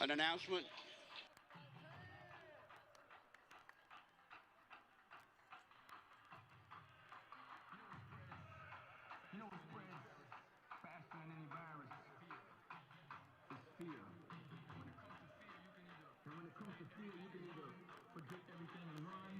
An announcement. You know what spreads faster than any virus? It's fear. When it comes to fear, you can either forget everything and run.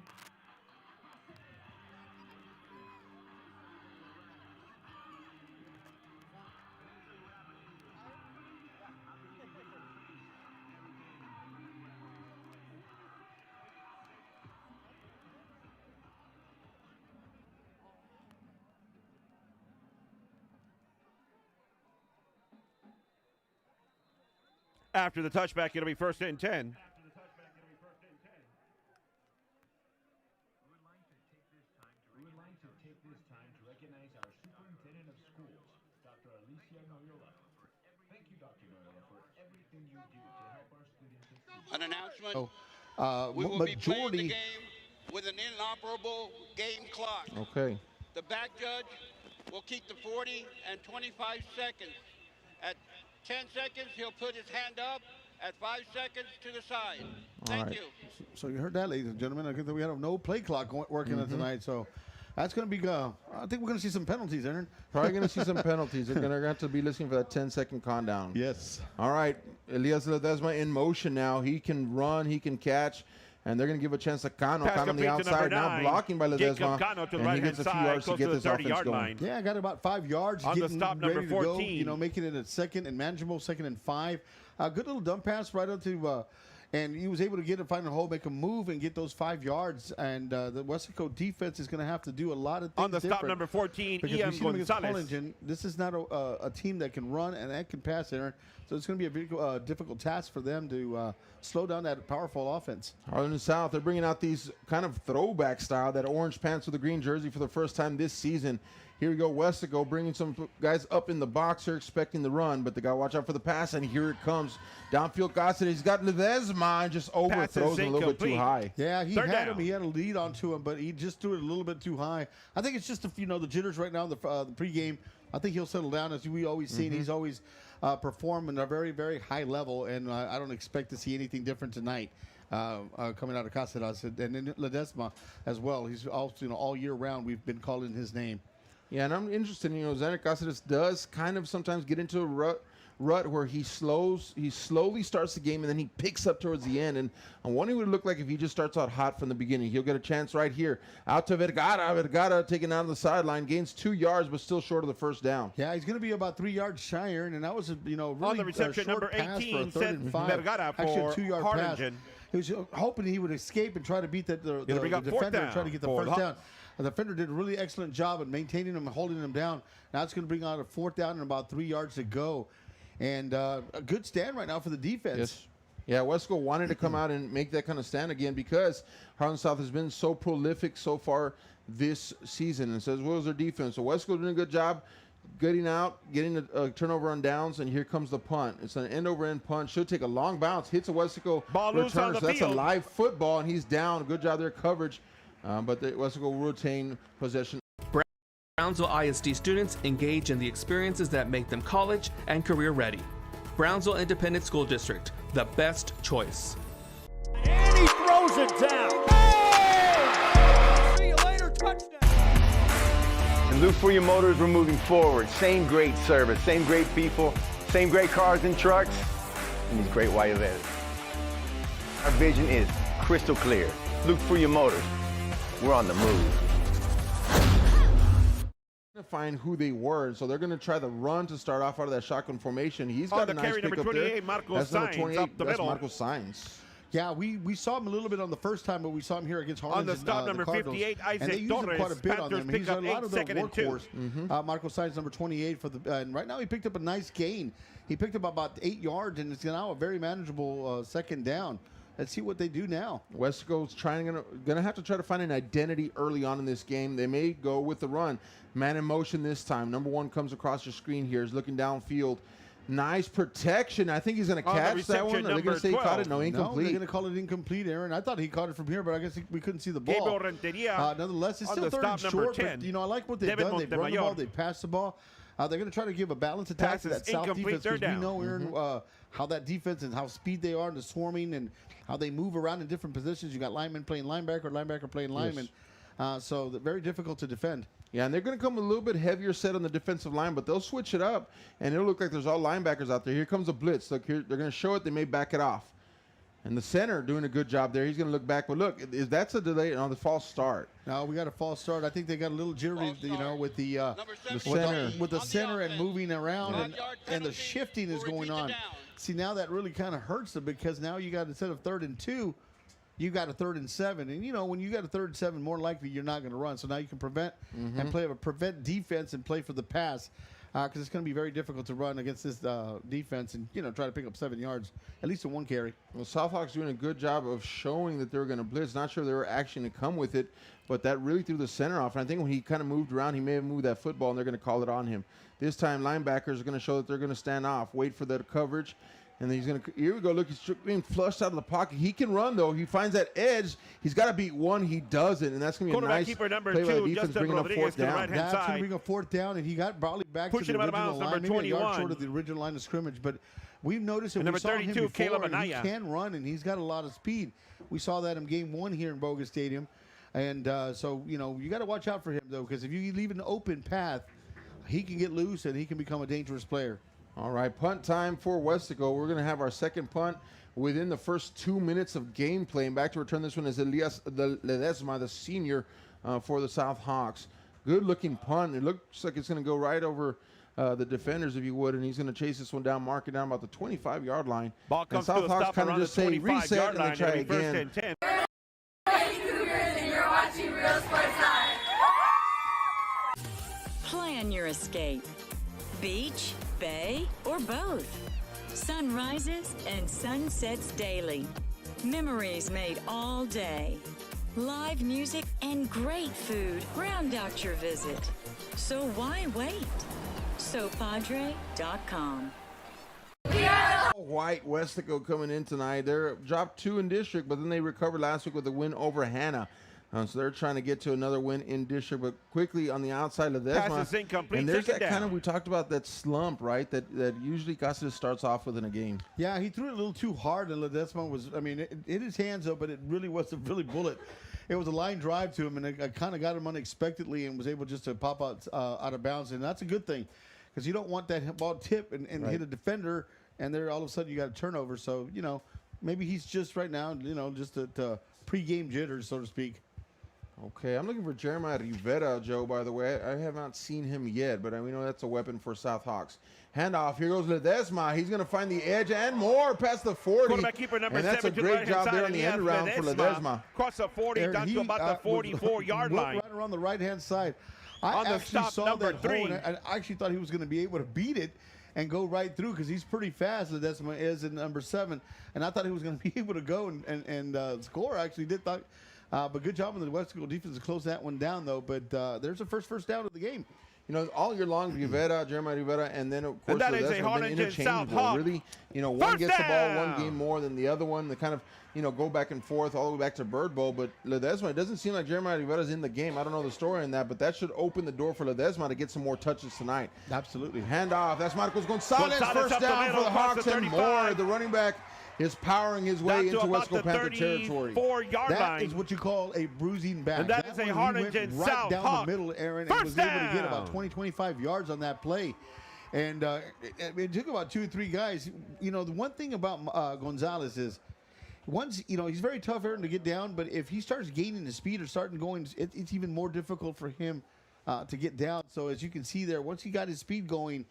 After the touchback, it'll be 1st and 10. We would like to take this time to recognize our superintendent of schools, Dr. Alicia Noyola. Thank you, Dr. Noyola, for everything you do to help our students succeed. An announcement. Oh, We will be playing the majority. game with an inoperable game clock. Okay. The back judge will keep the 40 and 25 seconds. At 10 seconds, he'll put his hand up. At 5 seconds, to the side. Thank you. So you heard that, ladies and gentlemen. I think that we had a no play clock working tonight. So that's going to be. I think we're going to see some penalties, Aaron. Probably going to see some penalties. They're going to have to be listening for that 10-second countdown. Yes. All right. Elias Ledesma in motion now. He can run. He can catch. And they're going to give a chance to Cano. Pass Cano on the complete to outside. number Now 9. blocking by Jacob Ledesma. Cano to the And he right-hand gets a few side, yards to close get to the this offense 30-yard going. line. Yeah, I got about 5 yards. On the getting stop, number ready to go, 14. you know, making it a second and manageable, 2nd and 5. Good little dump pass right up to, and he was able to get it, find a hole, make a move, and get those 5 yards. And the Westico defense is going to have to do a lot of things On the stop, different. number 14, Because Ian we see them against Gonzalez. Harlingen. This is not a team that can run and that can pass, Aaron. So it's going to be a very difficult task for them to slow down that powerful offense. Harlingen South, they're bringing out these kind of throwback style, that orange pants with a green jersey for the first time this season. Here we go, Westico bringing some guys up in the box here, expecting the run, but they got to watch out for the pass, and here it comes. Downfield Gossett, he's got Ledesma and just overthrows him a little bit too high. Yeah, he Third had down. him. He had a lead onto him, but he just threw it a little bit too high. I think it's just, the jitters right now, the pregame. I think he'll settle down, as we always seen. He's always performed at a very, very high level, and I don't expect to see anything different tonight. Coming out of Cáceres, and then Ledesma as well. He's also, all year round we've been calling his name. Yeah, and I'm interested, Xander Cáceres does kind of sometimes get into a rut where he slowly starts the game and then he picks up towards the end. And I'm wondering what it would look like if he just starts out hot from the beginning. He'll get a chance right here. Out to Vergara. Vergara taken out on the sideline, gains 2 yards, but still short of the first down. Yeah, he's going to be about 3 yards shy, Aaron, and that was really On the reception, short number pass 18, for a 3rd and 5. Vergara Actually, for a 2-yard pass. Harlingen. He was hoping he would escape and try to beat the bring up fourth defender and try down to get the for first down. The defender did a really excellent job at maintaining him and holding him down. Now it's going to bring out a 4th down and about 3 yards to go. And a good stand right now for the defense. Yes. Yeah, Westico wanted to come out and make that kind of stand again because Harlingen South has been so prolific so far this season. And so as well as their defense. So Westico doing a good job getting out, getting a turnover on downs, and here comes the punt. It's an end-over-end punt. Should take a long bounce. Hits a Westico Ball loose on returner. the So that's a field. live football, and he's down. Good job there, coverage. But the Westico will retain possession. Brownsville ISD students engage in the experiences that make them college and career ready. Brownsville Independent School District, the best choice. And he throws it down. Hey! See you later, touchdown. And Luke Fruya Motors, we're moving forward. Same great service, same great people, same great cars and trucks, and these great white letters. Our vision is crystal clear. Luke Fruya Motors, we're on the move. To find who they were, so they're going to try the run to start off out of that shotgun formation. He's On got the a nice carry, pick number up there. 28, Marcos That's number Sainz 28. up the That's middle. Marcos Sainz. Yeah, we saw him a little bit on the first time, but we saw him here against Harlingen. On the stop, number Cardinals, 58, and they Isaac used him quite a Torres. bit on Panthers them. pick He's up a lot 8, of their 2nd and 2. workhorse. Marco Sainz, number 28 for the. And right now he picked up a nice gain. He picked up about 8 yards, and it's now a very manageable 2nd down. Let's see what they do now. Westico's gonna have to try to find an identity early on in this game. They may go with the run. Man in motion this time. Number 1 comes across your screen here. He's looking downfield. Nice protection. I think he's going to catch that one. Are they going to say he caught it? No, incomplete. No, they're going to call it incomplete, Aaron. I thought he caught it from here, but I guess we couldn't see the ball. Gabriel Renteria Nonetheless, it's on still the 3rd and stop, number short. 10. But, I like what they've David done. They've run the ball. Montemayor. They passed the ball. They're going to try to give a balanced attack to Pass is that South incomplete. defense They're because we down. know, Aaron, how that defense and how speed they are and the swarming and how they move around in different positions. You got linemen playing linebacker playing lineman. So they're very difficult to defend. Yeah, and they're going to come a little bit heavier set on the defensive line, but they'll switch it up, and it'll look like there's all linebackers out there. Here comes a blitz. Look, here they're going to show it. They may back it off. And the center doing a good job there. He's going to look back. But look, that's a delay on the false start. No, we got a false start. I think they got a little jittery, with the center. with the On the center and offense. moving around, 5-yard and the penalty shifting is will going repeat the on. down. See, now that really kind of hurts them because now you got, instead of 3rd and 2, you got a 3rd and 7. And, when you got a 3rd and 7, more likely you're not going to run. So now you can prevent and play a prevent defense and play for the pass because it's going to be very difficult to run against this defense and, try to pick up 7 yards, at least in one carry. Well, Southhawks doing a good job of showing that they were going to blitz. Not sure they were actually going to come with it, but that really threw the center off. And I think when he kind of moved around, he may have moved that football, and they're going to call it on him. This time, linebackers are going to show that they're going to stand off, wait for that coverage. And then he's going to, here we go, look, he's being flushed out of the pocket. He can run, though. He finds that edge. He's got to beat one. He doesn't, and that's going to be a Quarterback nice keeper number play by the 2, defense, Justin bringing up Rodriguez 4th to the down. right-hand That's going side. to bring a 4th down, and he got probably back Pushing to the him out of original bounds, line, number maybe a yard 21. short of the original line of scrimmage. But we've noticed that And we number saw him 32, before, Caleb and he Anaya. can run, and he's got a lot of speed. We saw that in game 1 here in Bogus Stadium. And so, you got to watch out for him, though, because if you leave an open path, he can get loose, and he can become a dangerous player. All right, punt time for Westico. We're going to have our second punt within the first 2 minutes of gameplay. And back to return this one is Elias Ledesma, the senior for the South Hawks. Good-looking punt. It looks like it's going to go right over the defenders, if you would, and he's going to chase this one down, mark it down about the 25-yard line. Ball and comes South to a Hawks stop kind of around the just say 25-yard reset and line. then try It'll be first again. and 10. And you're watching Real Sports Live. Plan your escape. Beach, bay, or both. Sunrises and sunsets daily. Memories made all day. Live music and great food round out your visit. So why wait? SoPadre.com. White Westico coming in tonight. They're dropped 2 in district, but then they recovered last week with a win over Hannah. So they're trying to get to another win in district, but quickly on the outside of Pass Ledesma. is incomplete. And there's that Second kind down. of, we talked about that slump, right? That usually Cáceres starts off with in a game. Yeah, he threw it a little too hard, and Ledesma was, it hit his hands up, but it really wasn't really bullet. It was a line drive to him, and it kind of got him unexpectedly and was able just to pop out of bounds, and that's a good thing because you don't want that ball tip and Right. hit a defender, and there all of a sudden you got a turnover. So, maybe he's just right now, just the pre-game jitters, so to speak. Okay, I'm looking for Jeremiah Rivera, Joe, by the way. I have not seen him yet, but we know that's a weapon for South Hawks. Handoff, here goes Ledesma. He's going to find the edge and more past the 40. Quarterback keeper number and that's 7 a to the great right-hand job side. there on the end around for Ledesma. Cross the 40 Aaron, down to about the 44-yard went line. right around the right-hand side. I On the actually stop, saw number that hole, 3. and I actually thought he was going to be able to beat it and go right through because he's pretty fast. Ledesma is in number 7, and I thought he was going to be able to go and score. I actually did thought. But good job on the Westico defense to close that one down, though. But there's the first down of the game. All year long, Jeremiah Rivera, and then, of course, And that is a Ledesma have been Harlingen South interchangeable. Hawk. Really, one First gets the ball one down. game more than the other one. They kind of, go back and forth all the way back to Bird Bowl. But Ledesma, it doesn't seem like Jeremiah Rivera's in the game. I don't know the story in that, but that should open the door for Ledesma to get some more touches tonight. Absolutely. Handoff. That's Marcos Gonzalez. Gonzalez First up the down middle for the across Hawks the and 35. more. The running back is powering his way Down into to about Westico the Panther territory. 34-yard That line. is what you call a bruising back. And that is a one, he Harlingen went right South down Hawk. the middle, Aaron, First and was able to get down. about 20, 25 yards on that play. And it took about 2 or 3 guys. The one thing about Gonzalez is, once he's very tough, Aaron, to get down. But if he starts gaining the speed or starting going, it's even more difficult for him to get down. So as you can see there, once he got his speed going,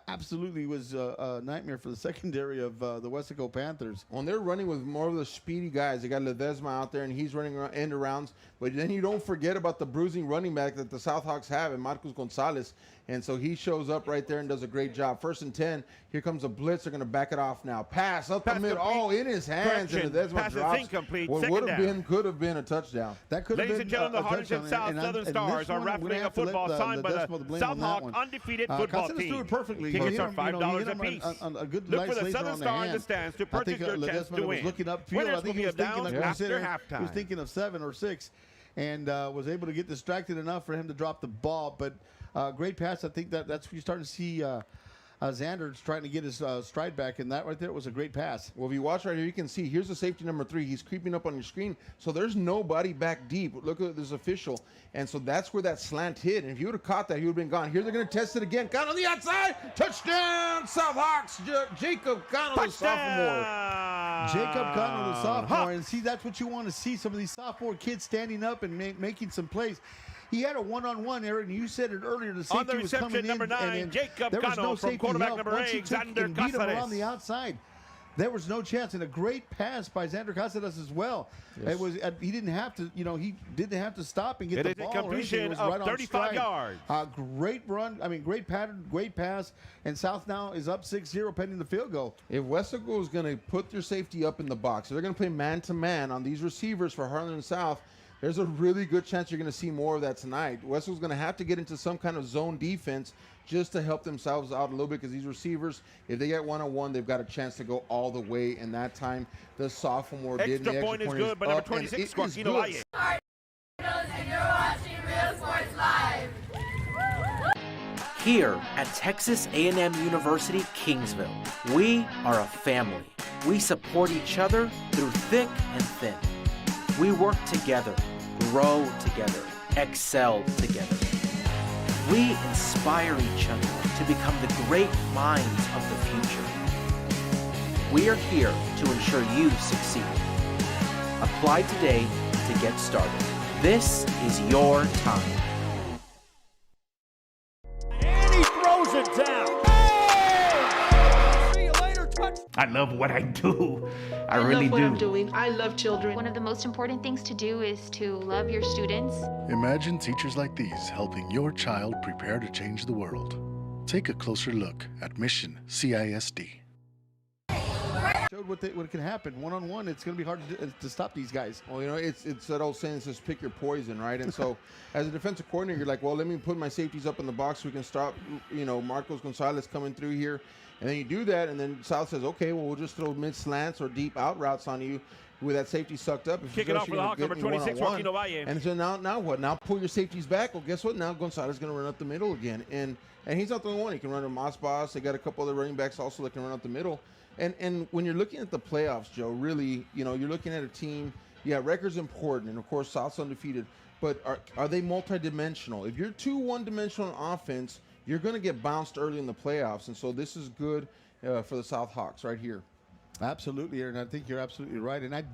absolutely was a nightmare for the secondary of the Westico Panthers. When they're running with more of the speedy guys, they got Ledesma out there, and he's running around end arounds. But then you don't forget about the bruising running back that the South Hawks have, and Marcos Gonzalez. And so he shows up right there and does a great job. 1st and 10. Here comes a blitz. They're going to back it off now. Pass up the Pass middle. complete. Oh, in his hands, Correction. and Ledesma Pass is drops. incomplete. What Second would have down. could have been a touchdown. That could have Ladies been and gentlemen, the Harlingen touchdown. South And Southern this Stars one, are I'm gonna refereeing a have to let football signed by Ledesma the blame South on that Hawk one. undefeated football Cáceres team. threw it perfectly. Tickets You are hit him, $5 hit him apiece. on a good Look nice for the laser Southern on the Star in the hand. stands to I purchase think your chance Ledesma to was win. looking upfield. Winners I will think be he was thinking, announced like you after said, Aaron, he was halftime. thinking of 7 or 6. and was able to get distracted enough for him to drop the ball. But great pass. I think that's what you're starting to see. Xander's trying to get his stride back, and that right there was a great pass. Well, if you watch right here, you can see here's the safety number 3. He's creeping up on your screen, so there's nobody back deep. Look at this official, and so that's where that slant hit. And if you would have caught that, he would have been gone. Here they're going to test it again. Got on the outside, touchdown, South Hawks. Jacob Connell, the sophomore. Jacob Connell, the sophomore, and see that's what you want to see. Some of these sophomore kids standing up and making some plays. He had a one-on-one, Aaron. You said it earlier. The safety on the was coming reception, number in, 9, and Jacob there was Cano no from safety quarterback help. number Once 8, he took Xander and beat him Cáceres. around the outside, there was no chance. And a great pass by Xander Cáceres as well. Yes. It was he didn't have to, he didn't have to stop and get It the is a ball. or anything. It completion was of right on 35 stride. yards. Great run. I mean, great pattern, great pass. And South now is up 6-0 pending the field goal. If Westico is going to put their safety up in the box, if they're going to play man-to-man on these receivers for Harlingen South, there's a really good chance you're going to see more of that tonight. Westico's going to have to get into some kind of zone defense just to help themselves out a little bit, because these receivers, if they get one-on-one, they've got a chance to go all the way. And that time, the sophomore did. Extra point is good, but number 26, Joaquino Valle. And you're watching Real Sports Live. Here at Texas A&M University, Kingsville, we are a family. We support each other through thick and thin. We work together, grow together, excel together. We inspire each other to become the great minds of the future. We are here to ensure you succeed. Apply today to get started. This is your time. And he throws it down. See you later, touch. I love what I do. I really really love what do. I'm doing. I love children. One of the most important things to do is to love your students. Imagine teachers like these helping your child prepare to change the world. Take a closer look at Mission CISD. Showed what can happen. One-on-one, it's going to be hard to stop these guys. Well, it's that old saying that says pick your poison, right? And so as a defensive coordinator, you're like, well, let me put my safeties up in the box so we can stop, Marcos Gonzalez coming through here. And then you do that, and then South says, okay, well, we'll just throw mid-slants or deep out routes on you with that safety sucked up. Kick it off for the Hawks, number 26, Joaquino Valle. And so now what? Now pull your safeties back. Well, guess what? Now Gonzalez is going to run up the middle again. And he's not the only one. He can run a Moss Boss. They got a couple other running backs also that can run up the middle. And when you're looking at the playoffs, Joe, really, you're looking at a team. Yeah, record's important, and of course, South's undefeated. But are they multidimensional? If you're too one-dimensional on offense, you're going to get bounced early in the playoffs. And so this is good for the South Hawks right here. Absolutely, Aaron. I think you're absolutely right. And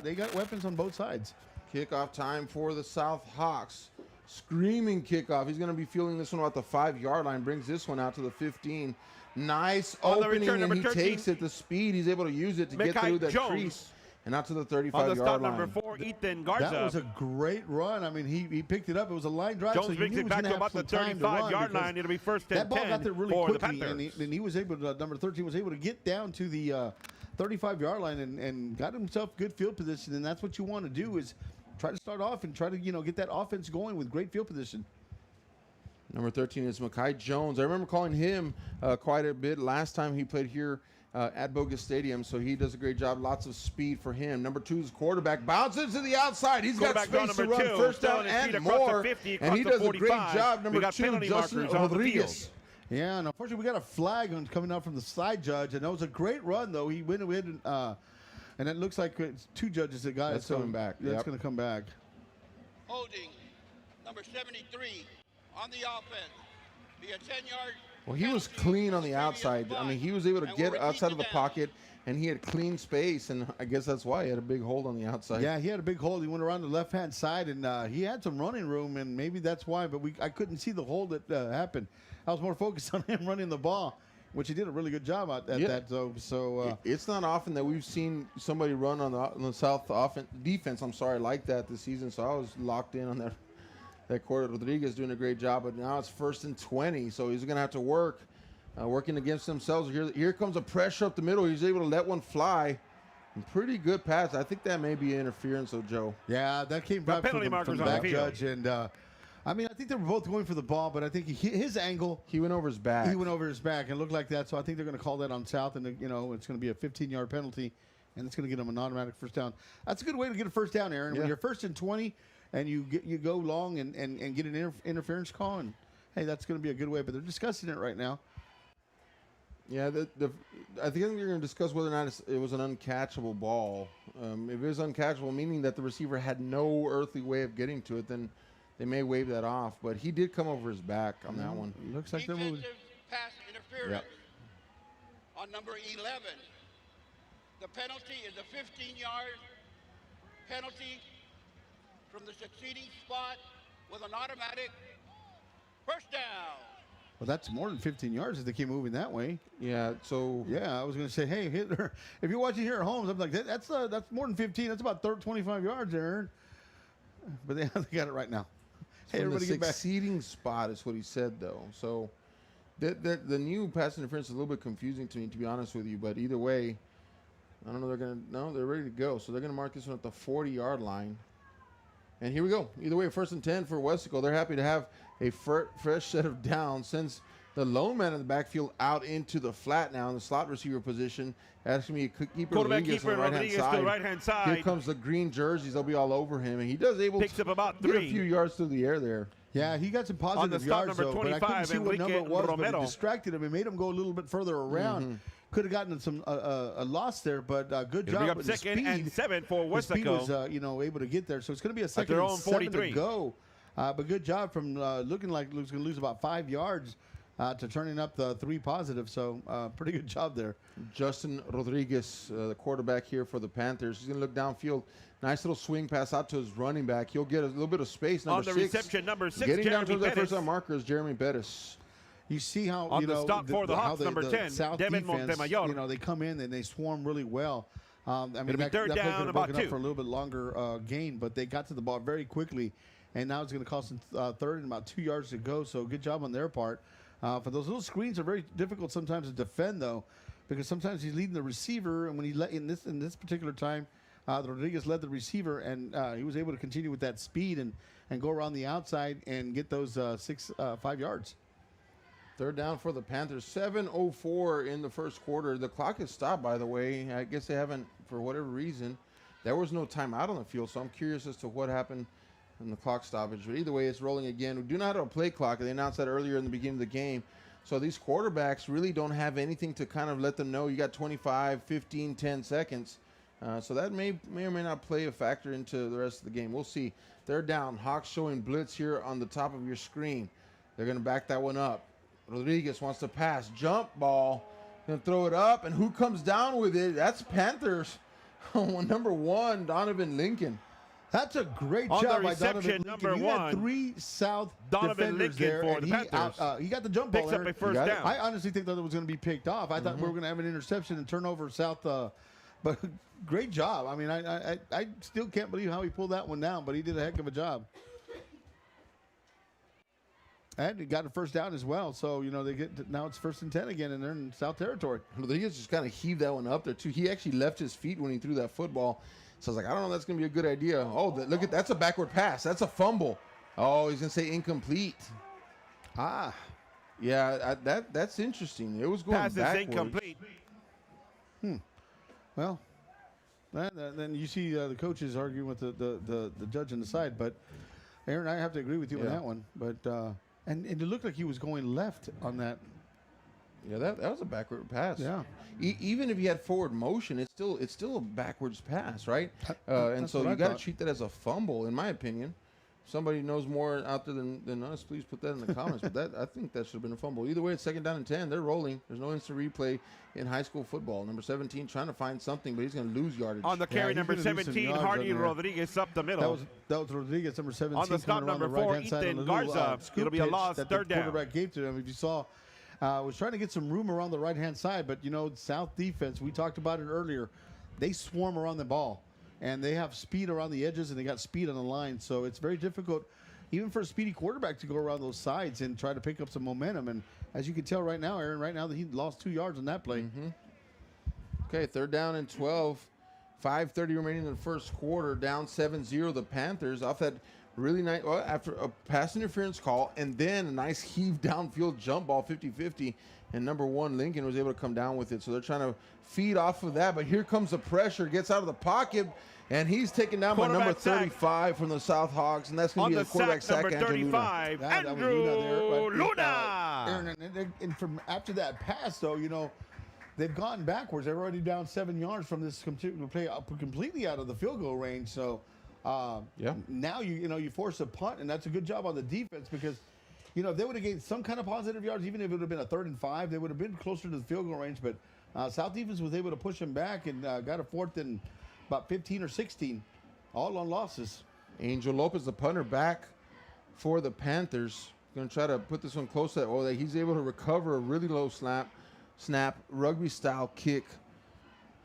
they got weapons on both sides. Kickoff time for the South Hawks. Screaming kickoff. He's going to be fielding this one about the 5-yard line. Brings this one out to the 15. Nice opening, and he takes it. The speed, he's able to use it to get through that crease. And out to the 35-yard line. Number 4, Ethan Garza. That was a great run. I mean, he picked it up. It was a line drive. Jones so brings it back to about the 35-yard line. It'll be first and 10 that ball got there really for quickly, the Panthers. and he was able to, number 13 was able to get down to the 35-yard line and got himself good field position. And that's what you want to do is try to start off and try to, get that offense going with great field position. Number 13 is Mekhi Jones. I remember calling him quite a bit last time he played here at Bogus Stadium, so he does a great job. Lots of speed for him. Number 2 is quarterback. Bounces to the outside. He's got space to run first down and more. And he does a great job. Number 2, Justin Rodriguez. Yeah, and unfortunately, we got a flag coming out from the side judge, and that was a great run, though. He went ahead and it looks like it's 2 judges that got it. That's coming back. That's going to come back. Holding number 73 on the offense. Be a 10-yard. Well, he was clean on the outside. I mean, he was able to get outside of the pocket, and he had clean space, and I guess that's why he had a big hold on the outside. Yeah, he had a big hold. He went around the left-hand side, and he had some running room, and maybe that's why, but I couldn't see the hold that happened. I was more focused on him running the ball, which he did a really good job at that. So it's not often that we've seen somebody run on the South defense. Like that this season. So I was locked in on that. That Corey Rodriguez doing a great job, but now it's 1st and 20, so he's going to have to work, working against themselves. Here comes a pressure up the middle. He's able to let one fly. Pretty good pass. I think that may be interference, though, Joe. Yeah, that came back from the back judge, and I mean, I think they were both going for the ball, but I think his angle. He went over his back. He went over his back and looked like that, so I think they're going to call that on South, and it's going to be a 15-yard penalty, and it's going to get them an automatic first down. That's a good way to get a first down, Aaron. Yeah. When you're 1st and 20, and you go long and get an interference call, and hey, that's going to be a good way. But they're discussing it right now. Yeah, I think we're going to discuss whether or not it was an uncatchable ball. If it was uncatchable, meaning that the receiver had no earthly way of getting to it, then they may wave that off. But he did come over his back on that one. Looks like they're moving. Pass interference on number 11. The penalty is a 15-yard penalty from the succeeding spot with an automatic first down. Well, that's more than 15 yards if they keep moving that way. Yeah, so... Yeah, I was going to say, hey, Hitler, if you're watching here at home, I'm like, that's more than 15. That's about 25 yards there, Aaron. But they got it right now. Hey, everybody the get back. succeeding spot is what he said, though. So the new pass interference is a little bit confusing to me, to be honest with you. But either way, I don't know. They're ready to go. So they're going to mark this one at the 40-yard line. And here we go. Either way, 1st and 10 for Westico. They're happy to have a fresh set of downs since the lone man in the backfield out into the flat now in the slot receiver position. Asking me to keep Rodriguez on the right-hand side. Here comes the green jerseys. They'll be all over him. And he does picks up about get a few yards through the air there. Yeah, he got some positive yards, though, but I couldn't see what number it was, but it distracted him. It made him go a little bit further around. Could have gotten some a loss there, but good job with the speed. 2nd and 7 for Weslaco. The speed was, able to get there. So it's going to be a 2nd and 7 to go. But good job from looking like Luke's going to lose about 5 yards to turning up the 3 positive. So pretty good job there. Justin Rodriguez, the quarterback here for the Panthers. He's going to look downfield. Nice little swing pass out to his running back. He'll get a little bit of space. On the reception, number 6, getting Jeremy down to the Pettis. first down marker is Jeremy Pettis. You see how on the stop for the Hawks, number 10, South Devin defense, Montemayor. they come in and they swarm really well. I mean, It'll be 3rd down, about 2 for a little bit longer gain, but they got to the ball very quickly, and now it's going to cost them 3rd and about 2 yards to go. So good job on their part. For those little screens are very difficult sometimes to defend, though, because sometimes he's leading the receiver, and when he in this particular time, Rodriguez led the receiver, and he was able to continue with that speed and go around the outside and get those 5 yards. 3rd down for the Panthers. 7:04 in the first quarter. The clock is stopped, by the way. I guess they haven't, for whatever reason. There was no timeout on the field, so I'm curious as to what happened in the clock stoppage. But either way, it's rolling again. We do not have a play clock. They announced that earlier in the beginning of the game. So these quarterbacks really don't have anything to kind of let them know you got 25, 15, 10 seconds. So that may or may not play a factor into the rest of the game. We'll see. 3rd down. Hawks showing blitz here on the top of your screen. They're going to back that one up. Rodriguez wants to pass. Jump ball. Going to throw it up. And who comes down with it? That's Panthers. Number 1, Donovan Lincoln. That's a great on job the by Donovan reception, Lincoln. number He 1, had 3 South Donovan defenders Lincoln there, for and the Panthers. He got the jump ball. Picks up a first down. I honestly think that it was going to be picked off. I thought we were going to have an interception and turnover South. But great job. I mean, I still can't believe how he pulled that one down, but he did a heck of a job. And he got a first down as well. So, they get now it's 1st and 10 again, and they're in South territory. Rodriguez just kind of heaved that one up there, too. He actually left his feet when he threw that football. So I was like, I don't know if that's going to be a good idea. Oh, look at that's a backward pass. That's a fumble. Oh, he's going to say incomplete. Yeah, that's interesting. It was going pass backwards. Is incomplete. Well, then you see the coaches arguing with the judge on the side. But, Aaron, I have to agree with you on that one. But and it looked like he was going left on that. Yeah, that was a backward pass. Yeah. Even if he had forward motion, it's still a backwards pass, right? And so you got to treat that as a fumble, in my opinion. Somebody knows more out there than us, please put that in the comments. But I think that should have been a fumble. Either way, it's 2nd down and 10. They're rolling. There's no instant replay in high school football. Number 17 trying to find something, but he's going to lose yardage. On the carry, number 17, Hardy Rodriguez up the middle. That was Rodriguez, number 17. On the stop, number 4, Ethan Garza. It'll be a loss, 3rd down. Quarterback gave to him. If you saw, was trying to get some room around the right-hand side, but, South defense, we talked about it earlier, they swarm around the ball, and they have speed around the edges, and they got speed on the line, so it's very difficult, even for a speedy quarterback, to go around those sides and try to pick up some momentum. And as you can tell right now, Aaron, he lost 2 yards on that play. Okay, 3rd down and 12. 5:30 remaining in the first quarter. Down 7-0. The Panthers off that really nice, after a pass interference call and then a nice heave downfield jump ball, 50-50. and number 1, Lincoln, was able to come down with it. So they're trying to feed off of that, but here comes the pressure, gets out of the pocket, and he's taken down by number 35 from the South Hawks, and that's going to be a quarterback sack. Number 35, Andrew Luna. And from after that pass, though, you know, they've gone backwards. They're already down 7 yards from this completely out of the field goal range. So now you force a punt, and that's a good job on the defense because, you know, if they would have gained some kind of positive yards, even if it would have been a 3rd and 5, they would have been closer to the field goal range. But South defense was able to push them back and got a 4th and about 15 or 16, all on losses. Angel Lopez, the punter, back for the Panthers. Going to try to put this one close to that. He's able to recover a really low snap, rugby-style kick.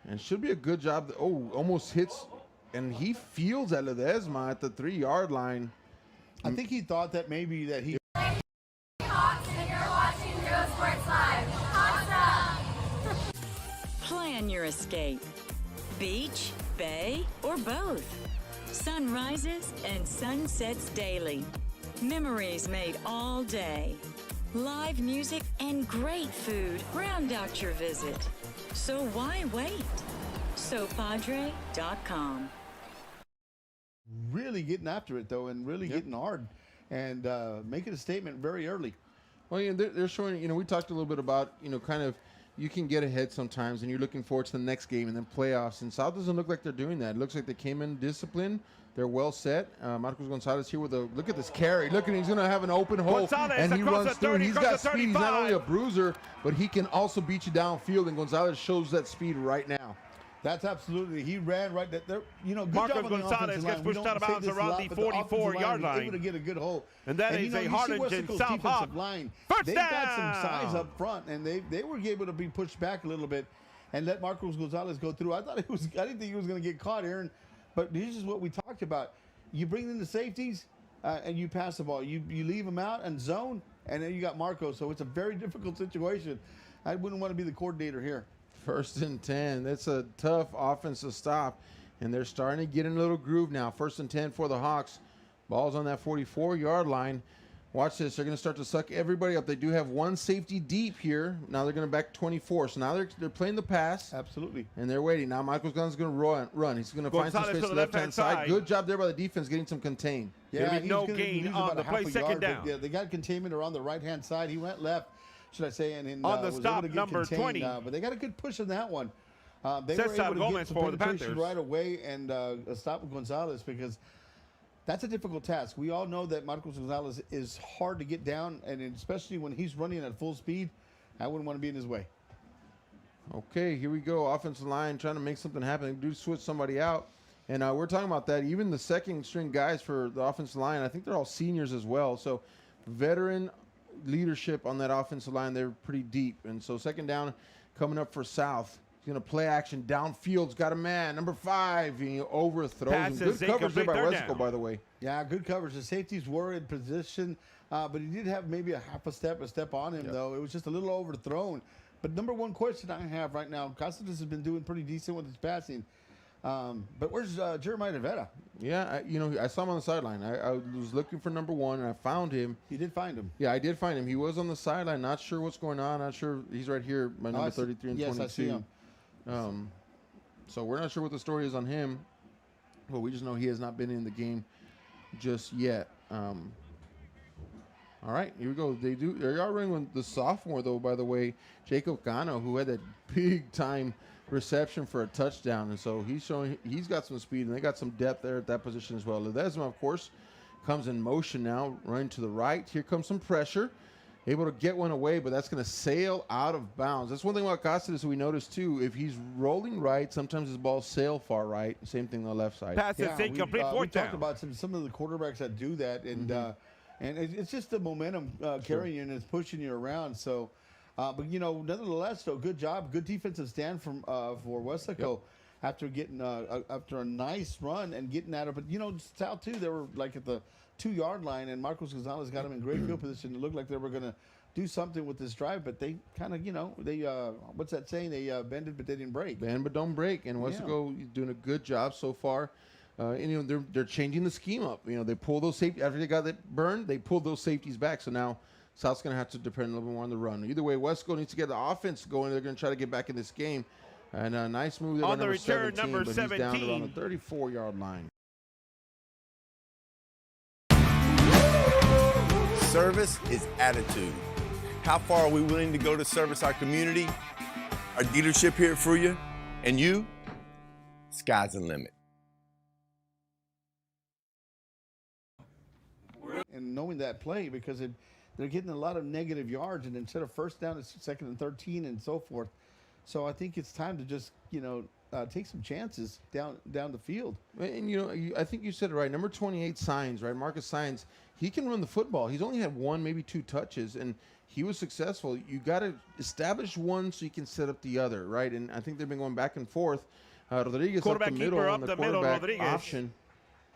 And should be a good job. Almost hits, and he fields at Ledesma at the 3-yard line. I think he thought that maybe that he... Hawks, and you're watching Real Sports Live. Hawks up! Plan your escape. Beach, bay, or both. Sunrises and sunsets daily. Memories made all day. Live music and great food round out your visit. So why wait? SoPadre.com. Really getting after it, though, and really getting hard and making a statement very early. Well, yeah, they're showing, you know, we talked a little bit about, you know, kind of you can get ahead sometimes and you're looking forward to the next game and then playoffs. And South doesn't look like they're doing that. It looks like they came in disciplined. They're well set. Marcos Gonzalez here with look at this carry. Look at him. He's going to have an open hole. And he runs through. He's got speed. He's not only a bruiser, but he can also beat you downfield. And Gonzalez shows that speed right now. That's absolutely. He ran right there. You know, good Marcos job on the Gonzalez gets pushed out of bounds around the 44-yard line. Able to get a good hole. And that is a Harlingen South Hawk. They've got some size up front, and they were able to be pushed back a little bit and let Marcos Gonzalez go through. I didn't think he was going to get caught, Aaron. But this is what we talked about. You bring in the safeties, and you pass the ball. You leave them out and zone, and then you got Marcos. So it's a very difficult situation. I wouldn't want to be the coordinator here. 1st and 10. That's a tough offense to stop. And they're starting to get in a little groove now. 1st and 10 for the Hawks. Ball's on that 44-yard line. Watch this. They're going to start to suck everybody up. They do have one safety deep here. Now they're going to back 24. So now they're playing the pass. Absolutely. And they're waiting. Now Michael Gunn's going to run. He's going to find some space to the left-hand side. Good job there by the defense getting some contain. Yeah, no gain on the play, 2nd down. Yeah, they got containment around the right-hand side. He went left, should I say, and on the stop, number 20. But they got a good push on that one. They Sets were able to get some for the penetration Panthers right away and stop Gonzalez because that's a difficult task. We all know that Marcos Gonzalez is hard to get down, and especially when he's running at full speed, I wouldn't want to be in his way. Okay, here we go. Offensive line trying to make something happen. They do switch somebody out. And we're talking about that. Even the second-string guys for the offensive line, I think they're all seniors as well. So veteran leadership on that offensive line, they're pretty deep. And so 2nd down coming up for South. He's going to play action downfield's got a man, number 5. He overthrows him. Good coverage there by Westico, by the way. Yeah, good coverage. The safeties were in position, but he did have maybe a step on him, though. It was just a little overthrown. But number one question I have right now, Costas has been doing pretty decent with his passing. But where's Jeremiah Rivera? Yeah, I saw him on the sideline. I was looking for number 1, and I found him. You did find him? Yeah, I did find him. He was on the sideline. Not sure what's going on. Not sure. He's right here, my number 33 and 22. Yes, I see him. So we're not sure what the story is on him, but we just know he has not been in the game just yet. All right, here we go. They are running with the sophomore, though, by the way, Jacob Gano, who had that big-time reception for a touchdown. And so he's got some speed, and they got some depth there at that position as well. Ledesma, of course, comes in motion now, running to the right. Here comes some pressure. Able to get one away, but that's going to sail out of bounds. That's one thing about Costas we noticed, too. If he's rolling right, sometimes his balls sail far right. Same thing on the left side. Pass is incomplete, 4th down. We talked about some of the quarterbacks that do that, and it's just the momentum carrying you and it's pushing you around. So, but, nonetheless, though, good job. Good defensive stand for Weslaco after getting after a nice run and getting out of it. South, too, they were like at the 2-yard line, and Marcos Gonzalez got him in great field position. It looked like they were going to do something with this drive, but they kind of, they what's that saying? They bended, but they didn't break. Bend, but don't break. And Westico doing a good job so far. And they're changing the scheme up. They pull those safety after they got it burned. They pulled those safeties back. So now South's going to have to depend a little bit more on the run. Either way, Westico needs to get the offense going. They're going to try to get back in this game. And a nice move there on by the return, 17, number but 17. He's down around the 34-yard line. Service is attitude. How far are we willing to go to service our community, our dealership here at Fruya, and you? Sky's the limit. And knowing that play, because they're getting a lot of negative yards, and instead of first down, it's second and 13 and so forth. So I think it's time to just, take some chances down the field. And, I think you said it right. Number 28, Signs, right? Marcus Signs, he can run the football. He's only had 1, maybe 2 touches, and he was successful. You got to establish one so you can set up the other, right? And I think they've been going back and forth. Rodriguez up the middle on the quarterback option,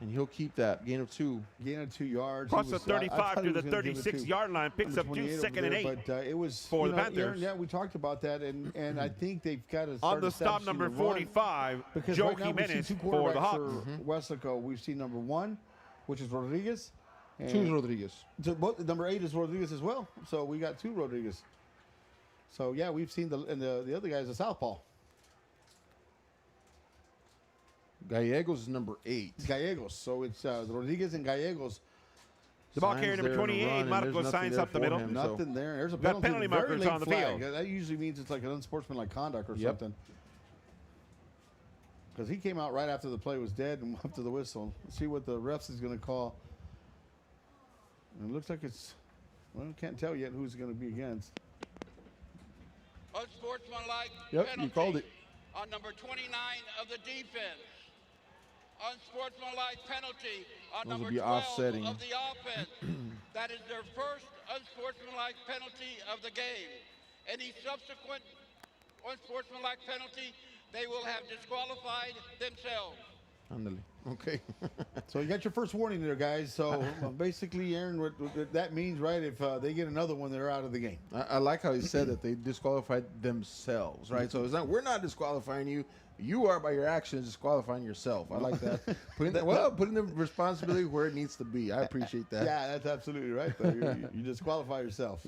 and he'll keep that. Gain of 2. Gain of 2 yards. Across the 35 to the 36-yard line, picks up 2, second and 8. But it was for the Panthers. Yeah, we talked about that, and I think they've got to on the stop number 45, Joe Jimenez for the Hawks. Westlaco, we've seen number 1, which is Rodriguez. 2 is Rodriguez. Number 8 is Rodriguez as well. So we got 2 Rodriguez. So yeah, we've seen the other guy is a southpaw. Gallegos is number 8. Gallegos. So it's Rodriguez and Gallegos. The ball carrier number 28, Marcos Signs up the middle. Nothing there. There's a penalty markers on the field. That usually means it's like an unsportsmanlike conduct or something. Because he came out right after the play was dead and up to the whistle. Let's see what the refs is going to call. And it looks like it's, can't tell yet who's going to be against. Unsportsmanlike penalty. You called it. On number 29 of the defense. Unsportsmanlike penalty on number 12 offsetting of the offense. That is their first unsportsmanlike penalty of the game. Any subsequent unsportsmanlike penalty, they will have disqualified themselves. Okay. So you got your first warning there, guys. So basically, Aaron, what that means, right, if they get another one, they're out of the game. I like how he said that they disqualified themselves, right? So it's not, we're not disqualifying you. You are, by your actions, disqualifying yourself. I like that. putting the responsibility where it needs to be. I appreciate that. Yeah, that's absolutely right. You disqualify yourself.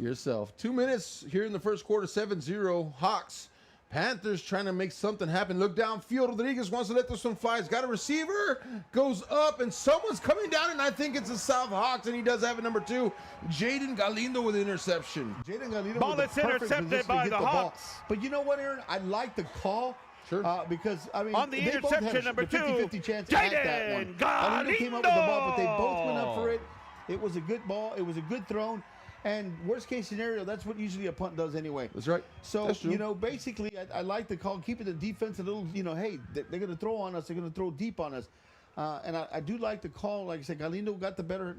2 minutes here in the first quarter, 7-0 Hawks. Panthers trying to make something happen. Look downfield. Rodriguez wants to let this one fly. He's got a receiver. Goes up, and someone's coming down, and I think it's the South Hawks, and he does have it, number 2. Jaden Galindo with interception. Jaden Galindo ball with is intercepted by the Hawks. Ball. But you know what, Aaron? I like the call. Sure. Because, I mean, on the interception, number 2, 50-50 chance at that one. Galindo came up with the ball, but they both went up for it. It was a good ball. It was a good throw. And worst case scenario, that's what usually a punt does anyway. That's right. So, basically, I like the call, keeping the defense a little, hey, they're going to throw on us. They're going to throw deep on us. And I do like the call. Like I said, Galindo got the better,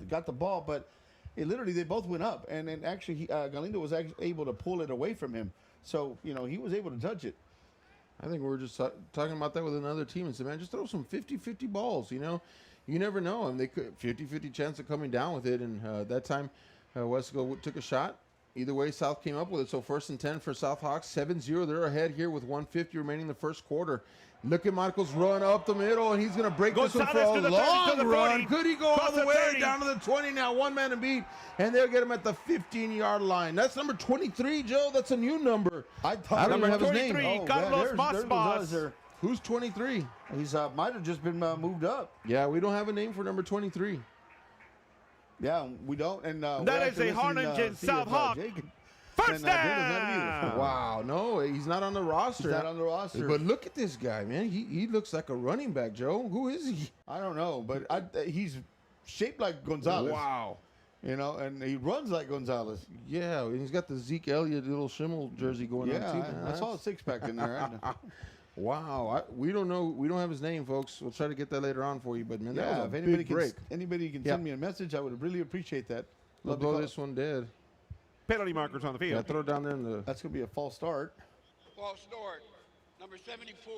got the ball. But they both went up. And then actually, Galindo was actually able to pull it away from him. So, he was able to touch it. I think we're just talking about that with another team and said, man, just throw some 50-50 balls, You never know. And they could 50-50 chance of coming down with it. And that time, Westico took a shot. Either way, South came up with it. So 1st and 10 for South Hawks. 7-0. They're ahead here with 1:50 remaining in the first quarter. Look at Marcos run up the middle, and he's going to break this one for a long run. Could he go all the way down to the 20 now? One man to beat, and they'll get him at the 15-yard line. That's number 23, Joe. That's a new number. I don't even have his name. Carlos Maspas. Who's 23? He's might have just been moved up. Yeah, we don't have a name for number 23. Yeah, we don't. And that is a Harlingen South Hawk. First down. Wow, no, he's not on the roster. He's not on the roster. But look at this guy, man. He looks like a running back, Joe. Who is he? I don't know, but he's shaped like Gonzalez. Wow. And he runs like Gonzalez. Yeah, and he's got the Zeke Elliott little Schimmel jersey going on, too. I saw a six-pack in there. Wow. We don't know. We don't have his name, folks. We'll try to get that later on for you. But, man, that was a if anybody can send me a message, I would really appreciate that. We'll blow this one dead. Penalty markers on the field. Yeah, throw it down there in the. That's going to be a false start. False start. Number 74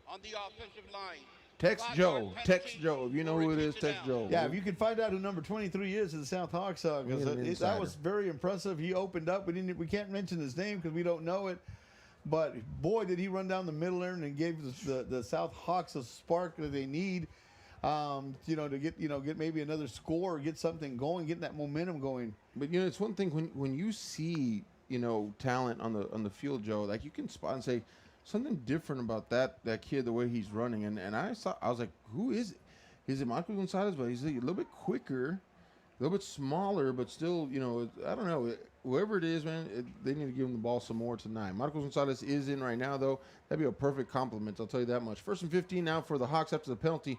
on the offensive line. Text Joe. Text Joe. If you know who it is, text Joe. Yeah, if you can find out who number 23 is in the South Hawks, because that was very impressive. He opened up. We can't mention his name because we don't know it. But, boy, did he run down the middle there and gave the South Hawks a spark that they need. to get maybe another score, get something going, get that momentum going. But it's one thing when you see talent on the field, Joe, like you can spot and say something different about that kid, the way he's running, and I was like, who is it? Is it Marcos Gonzalez? But he's a little bit quicker, a little bit smaller, but still, I don't know. Whoever it is, man, they need to give him the ball some more tonight. Marcos Gonzalez is in right now, though. That'd be a perfect compliment, I'll tell you that much. 1st and 15 now for the Hawks after the penalty.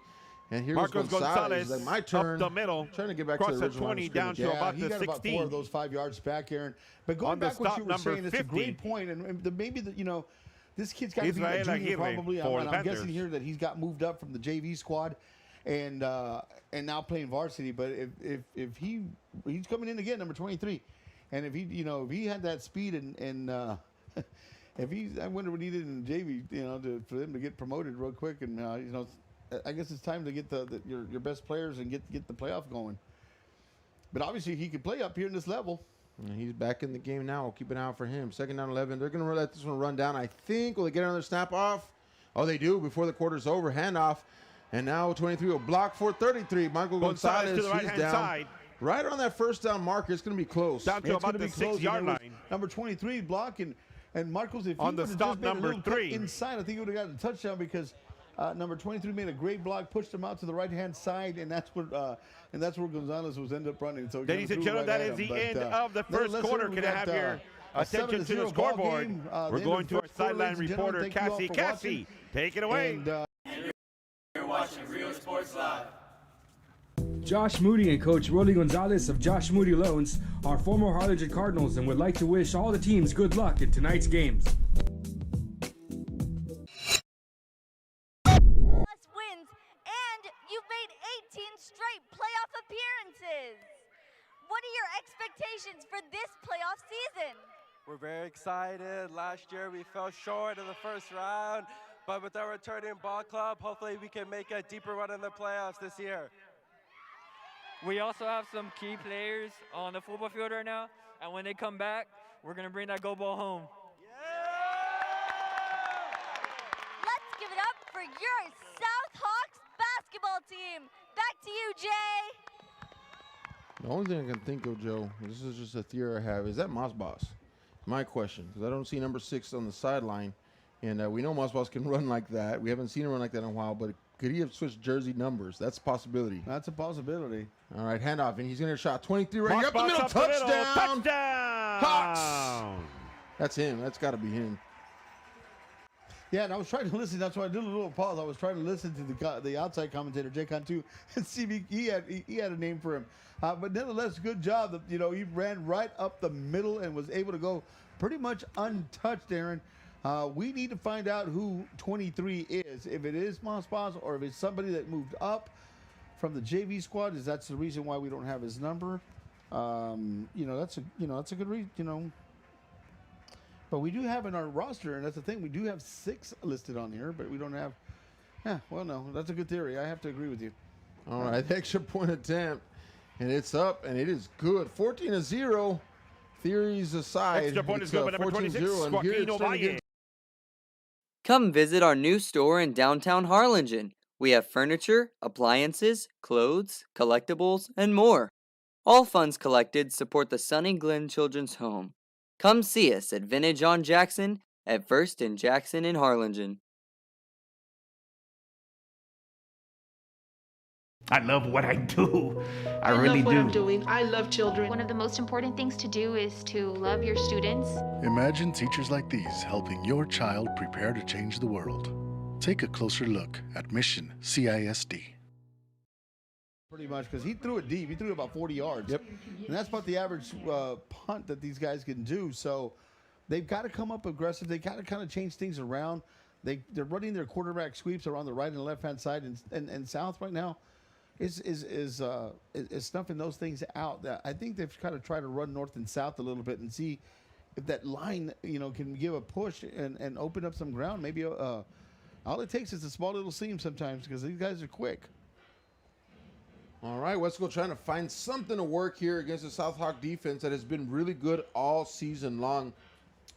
And here's Marcos Gonzalez, like my turn. Up the middle. Trying to get back Cross to the at 20 down to Yeah, about he the got 16. about 4 of those 5 yards back, Aaron. But going On the back what stop you were number saying, it's a 50. great point. And maybe this kid's got to be a Israel junior Aguirre probably. for the I'm Panthers. guessing here that he's got moved up from the JV squad and now playing varsity. But if he's coming in again, number 23. And if he had that speed and I wonder what he did in the JV, for them to get promoted real quick. And I guess it's time to get your best players and get the playoff going. But obviously he could play up here in this level. And he's back in the game now. We'll keep an eye out for him. 2nd down 11. They're going to let this one run down. I think will they get another snap off? Oh, they do before the quarter's over. Handoff. And now 23 will block for 33. Michael Gonzalez to the right he's hand down. side. Right on that 1st down marker. It's going to be close. Down to about the 6-yard line. Number 23 blocking. And Marcos, if on he the would have stop just made a number little cut 3 inside, I think he would have gotten a touchdown because number 23 made a great block, pushed him out to the right-hand side, and that's where Gonzalez was ended up running. So ladies and gentlemen, that is the end of the first quarter. Can I have your attention to the scoreboard? We're going to our sideline reporter, Cassie. Cassie, take it away. You're watching Real Sports Live. Josh Moody and Coach Rolly Gonzalez of Josh Moody Loans are former Harlingen Cardinals and would like to wish all the teams good luck in tonight's games. Wins, and you've made 18 straight playoff appearances. What are your expectations for this playoff season? We're very excited. Last year we fell short in the first round, but with our returning ball club, hopefully we can make a deeper run in the playoffs this year. We also have some key players on the football field right now, and when they come back, we're going to bring that go ball home. Let's give it up for your South Hawks basketball team. Back to you, Jay. The only thing I can think of, Joe, this is just a theory I have, is that Moss Boss? My question, because I don't see number 6 on the sideline, and we know Moss Boss can run like that. We haven't seen him run like that in a while, but could he have switched jersey numbers? That's a possibility. That's a possibility. All right, handoff, and he's going to shot 23 right Moss here up the middle. Boss up the middle. Touchdown! Touchdown! Hawks! That's him. That's got to be him. Yeah, and I was trying to listen. That's why I did a little pause. I was trying to listen to the outside commentator, Jay Cantu, and see if he had a name for him. But nevertheless, good job. He ran right up the middle and was able to go pretty much untouched, Aaron. We need to find out who 23 is. If it is Moss Boss or if it's somebody that moved up from the JV squad, that's the reason why we don't have his number. That's a good reason. But we do have in our roster, and that's the thing. We do have 6 listed on here, but we don't have. Yeah, well, no, that's a good theory. I have to agree with you. All right, extra point attempt, and it's up, and it is good. 14-0. Theories aside, extra point is good by number 26, Joaquin Ovalle. Come visit our new store in downtown Harlingen. We have furniture, appliances, clothes, collectibles, and more. All funds collected support the Sunny Glen Children's Home. Come see us at Vintage on Jackson at First and Jackson in Harlingen. I love what I do. I really love what do. I'm doing. I love children. One of the most important things to do is to love your students. Imagine teachers like these helping your child prepare to change the world. Take a closer look at Mission CISD. Pretty much, because he threw it deep. He threw it about 40 yards. Yep. And that's about the average punt that these guys can do. So they've got to come up aggressive. They got to kind of change things around. They're running their quarterback sweeps around the right and left-hand side. And South right now is snuffing those things out. I think they've kind of tried to run north and south a little bit and see if that line, can give a push and open up some ground. Maybe all it takes is a small little seam sometimes because these guys are quick. All right, Westico trying to find something to work here against the South Hawk defense that has been really good all season long,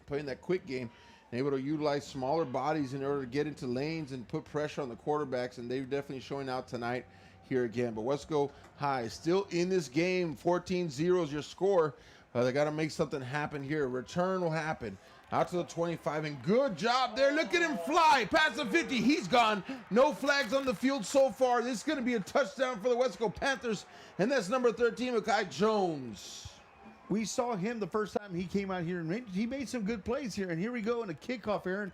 playing that quick game, and able to utilize smaller bodies in order to get into lanes and put pressure on the quarterbacks, and they're definitely showing out tonight. here again. But Westico High still in this game. 14-0 is your score. They got to make something happen here. Return will happen. Out to the 25, and good job there. Look at him fly past the 50. He's gone. No flags on the field so far. This is going to be a touchdown for the Westico Panthers, and that's number 13, Makai Jones. We saw him the first time he came out here, and he made some good plays here. And here we go in a kickoff, Aaron.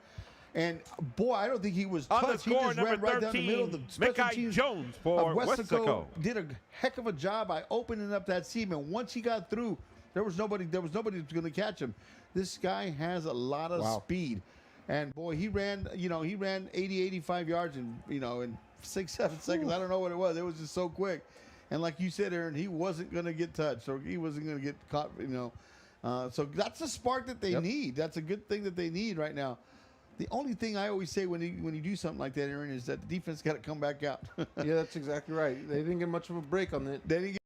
And boy, I don't think he was on touched. the score, he just number ran right 13, down the middle. The special teams Jones for Westico did a heck of a job by opening up that seam. And once he got through, there was nobody was going to catch him. This guy has a lot of speed, and boy, he ran 80, 85 yards in 6, 7 seconds. I don't know what it was. It was just so quick. And like you said, Aaron, he wasn't going to get touched, or he wasn't going to get caught. So that's a spark that they need. That's a good thing that they need right now. The only thing I always say when you do something like that, Aaron, is that the defense got to come back out. Yeah, that's exactly right. They didn't get much of a break on that.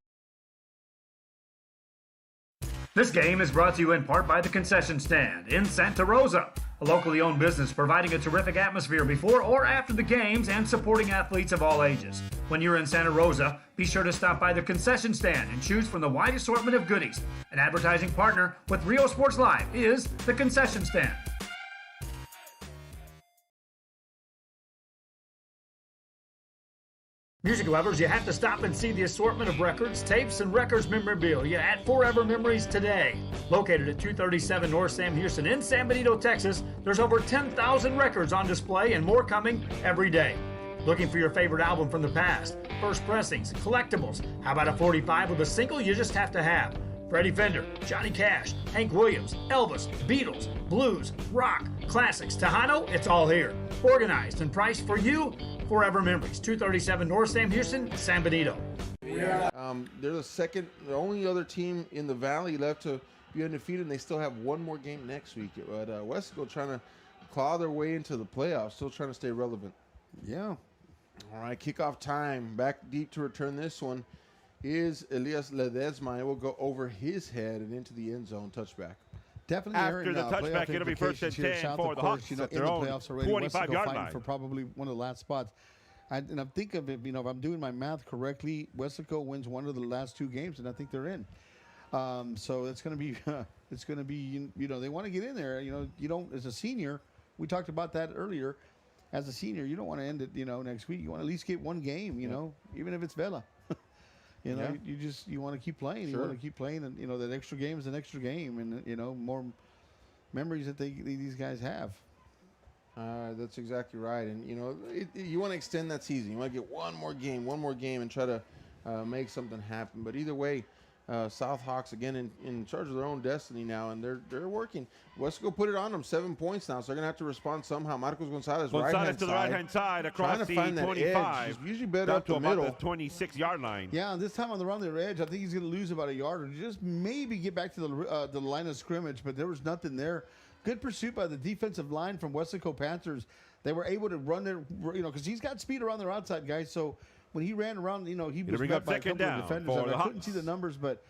This game is brought to you in part by the Concession Stand in Santa Rosa, a locally owned business providing a terrific atmosphere before or after the games and supporting athletes of all ages. When you're in Santa Rosa, be sure to stop by the Concession Stand and choose from the wide assortment of goodies. An advertising partner with Rio Sports Live is the Concession Stand. Music lovers, you have to stop and see the assortment of records, tapes, and records memorabilia at Forever Memories today. Located at 237 North Sam Houston in San Benito, Texas, there's over 10,000 records on display and more coming every day. Looking for your favorite album from the past, first pressings, collectibles? How about a 45 with a single you just have to have? Freddie Fender, Johnny Cash, Hank Williams, Elvis, Beatles, blues, rock, classics, Tejano, it's all here. Organized and priced for you. Forever Memories, 237 North Sam Houston, San Benito. They're the only other team in the Valley left to be undefeated, and they still have one more game next week. But Westico trying to claw their way into the playoffs, still trying to stay relevant. Yeah. All right, kickoff time. Back deep to return this one is Elias Ledesma. It will go over his head and into the end zone touchback. Definitely after the touchback, it'll be first and 10 for the Hawks at their own 25-yard line. For probably one of the last spots. And I think of it, if I'm doing my math correctly, Westico wins one of the last 2 games, and I think they're in. So it's going to be, they want to get in there. You don't, as a senior, we talked about that earlier. As a senior, you don't want to end it, next week. You want to at least get one game, even if it's Vela. You want to keep playing. Sure. You want to keep playing, and that extra game is an extra game, and more memories that these guys have. That's exactly right, and you want to extend that season. You want to get one more game, and try to make something happen. But either way, South Hawks again in charge of their own destiny now, and they're working. Westico put it on them, 7 points now, so they're gonna have to respond somehow. Marcos Gonzalez right-hand to the right-hand side across the 25. He's usually better up the middle, the 26-yard line. Yeah, this time on the run of the edge, I think he's gonna lose about a yard, or just maybe get back to the line of scrimmage. But there was nothing there. Good pursuit by the defensive line from Westico Panthers. They were able to run there, because he's got speed around their outside guys. So when he ran around, he was met by a couple of defenders. I couldn't see the numbers, but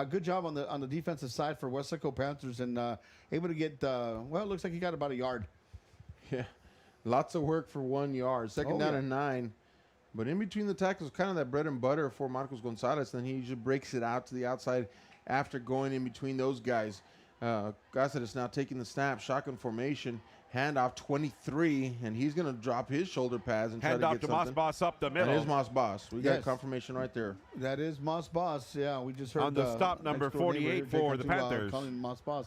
good job on the defensive side for Westico Panthers, and able to get, it looks like he got about a yard. Yeah, lots of work for 1 yard. Second down and 9. But in between the tackles, kind of that bread and butter for Marcos Gonzalez. Then he usually breaks it out to the outside after going in between those guys. Cáceres now taking the snap, shotgun formation, handoff 23, and he's going to drop his shoulder pads and try to get something. Moss Boss up the middle. That is Moss Boss. We got confirmation right there. That is Moss Boss. Yeah, we just heard on the stop number 48 for the Panthers. Calling Moss Boss,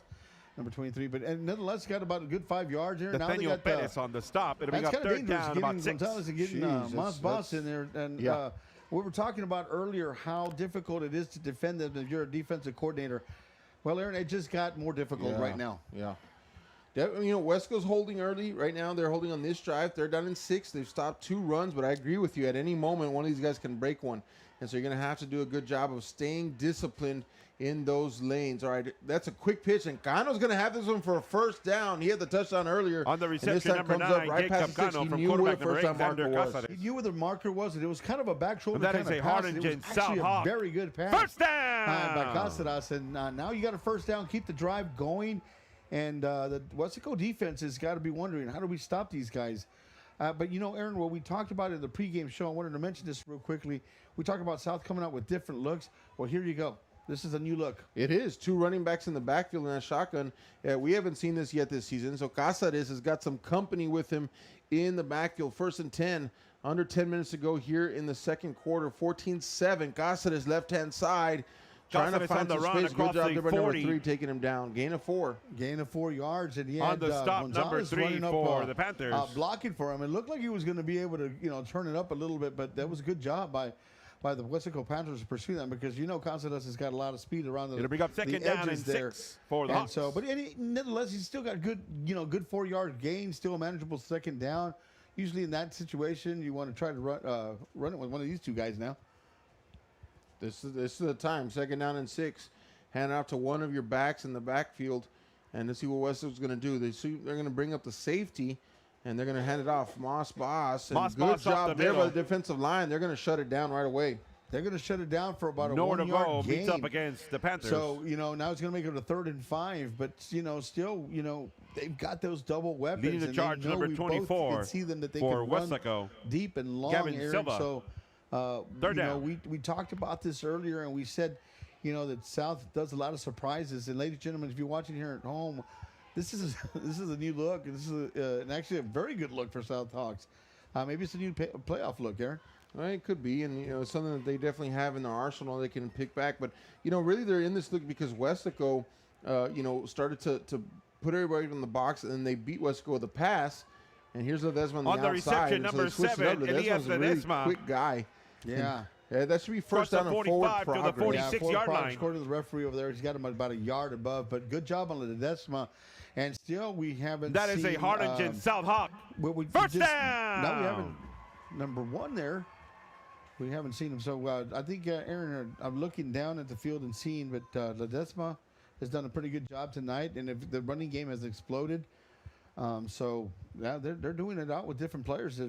number 23. But nonetheless, got about a good 5 yards here. Nathaniel Pettis on the stop. It'll be up third down, about 6. Gonzalez and getting Moss Boss in there. And we were talking about earlier how difficult it is to defend them if you're a defensive coordinator. Well, Aaron, it just got more difficult right now. Yeah. Westico's holding early right now. They're holding on this drive. They're down in 6. They've stopped 2 runs, but I agree with you. At any moment, one of these guys can break one. And so you're going to have to do a good job of staying disciplined in those lanes. All right, that's a quick pitch, and Cano's going to have this one for a first down. He had the touchdown earlier. On the reception, number 9, right Jacob Cano from quarterback number 8, Xander Cáceres. He knew where the marker was, and it was kind of a back shoulder kind of pass. That is a Harlingen South Hawk. Very good pass. First down! By Cáceres, and now you got a first down. Keep the drive going, and the Westico defense has got to be wondering, how do we stop these guys? But, you know, Aaron, what we talked about in the pregame show, I wanted to mention this real quickly. We talked about South coming out with different looks. Well, here you go. This is a new look. It is. 2 running backs in the backfield and a shotgun. We haven't seen this yet this season. So Cáceres has got some company with him in the backfield. 1st and 10. Under 10 minutes to go here in the second quarter. 14-7. Cáceres left-hand side. Trying to find some space. Good job there by number 3 taking him down. Gain of 4. Gain of 4 yards. And he on had the stop Gonzalez number 3 for the Panthers. Blocking for him. It looked like he was going to be able to, you know, turn it up a little bit, but that was a good job by the Westico Panthers to pursue them because, you know, Cáceres has got a lot of speed around the It'll bring up second down and 6 for the Hawks. So, but nonetheless, he's still got good, you know, good 4-yard gain, still a manageable second down. Usually in that situation, you want to try to run it with one of these 2 guys now. This is the time. Second down and 6. Hand out to one of your backs in the backfield, and let's see what Westico's going to do. They're going to bring up the safety, and they're going to hand it off. Moss Boss. And good job there by the defensive line. They're going to shut it down right away. They're going to shut it down for about a 1 yard gain. Beats up against the Panthers. So, you know, now it's going to make it a 3rd and 5, but, you know, still, you know, they've got those double weapons. Leading the charge, number 24 can see them that they for can run Weslaco. Deep and long. Gavin Aaron. Silva. So, Third down. know, we talked about this earlier, and we said, you know, that South does a lot of surprises. And, ladies and gentlemen, if you're watching here at home, this is a new look. This is actually a very good look for South Hawks. Maybe it's a new playoff look, Aaron. Well, it could be, and, you know, it's something that they definitely have in their arsenal they can pick back. But, you know, really they're in this look because Westico, you know, started to put everybody in the box, and then they beat Westico with a pass. And here's Ledesma on the outside. Reception, number 7, Elias Ledesma. Really quick guy. Yeah. Yeah, that should be first down and forward progress. To the 46-yard line. According to the referee over there, he's got him about a yard above. But good job on Ledesma. And still, we haven't That is a Harlingen South Hawk. First down! No, we haven't. Number 1 there. We haven't seen him. So I think, Aaron, I'm looking down at the field and seeing, but Ledesma has done a pretty good job tonight. And if the running game has exploded. So yeah, they're doing it out with different players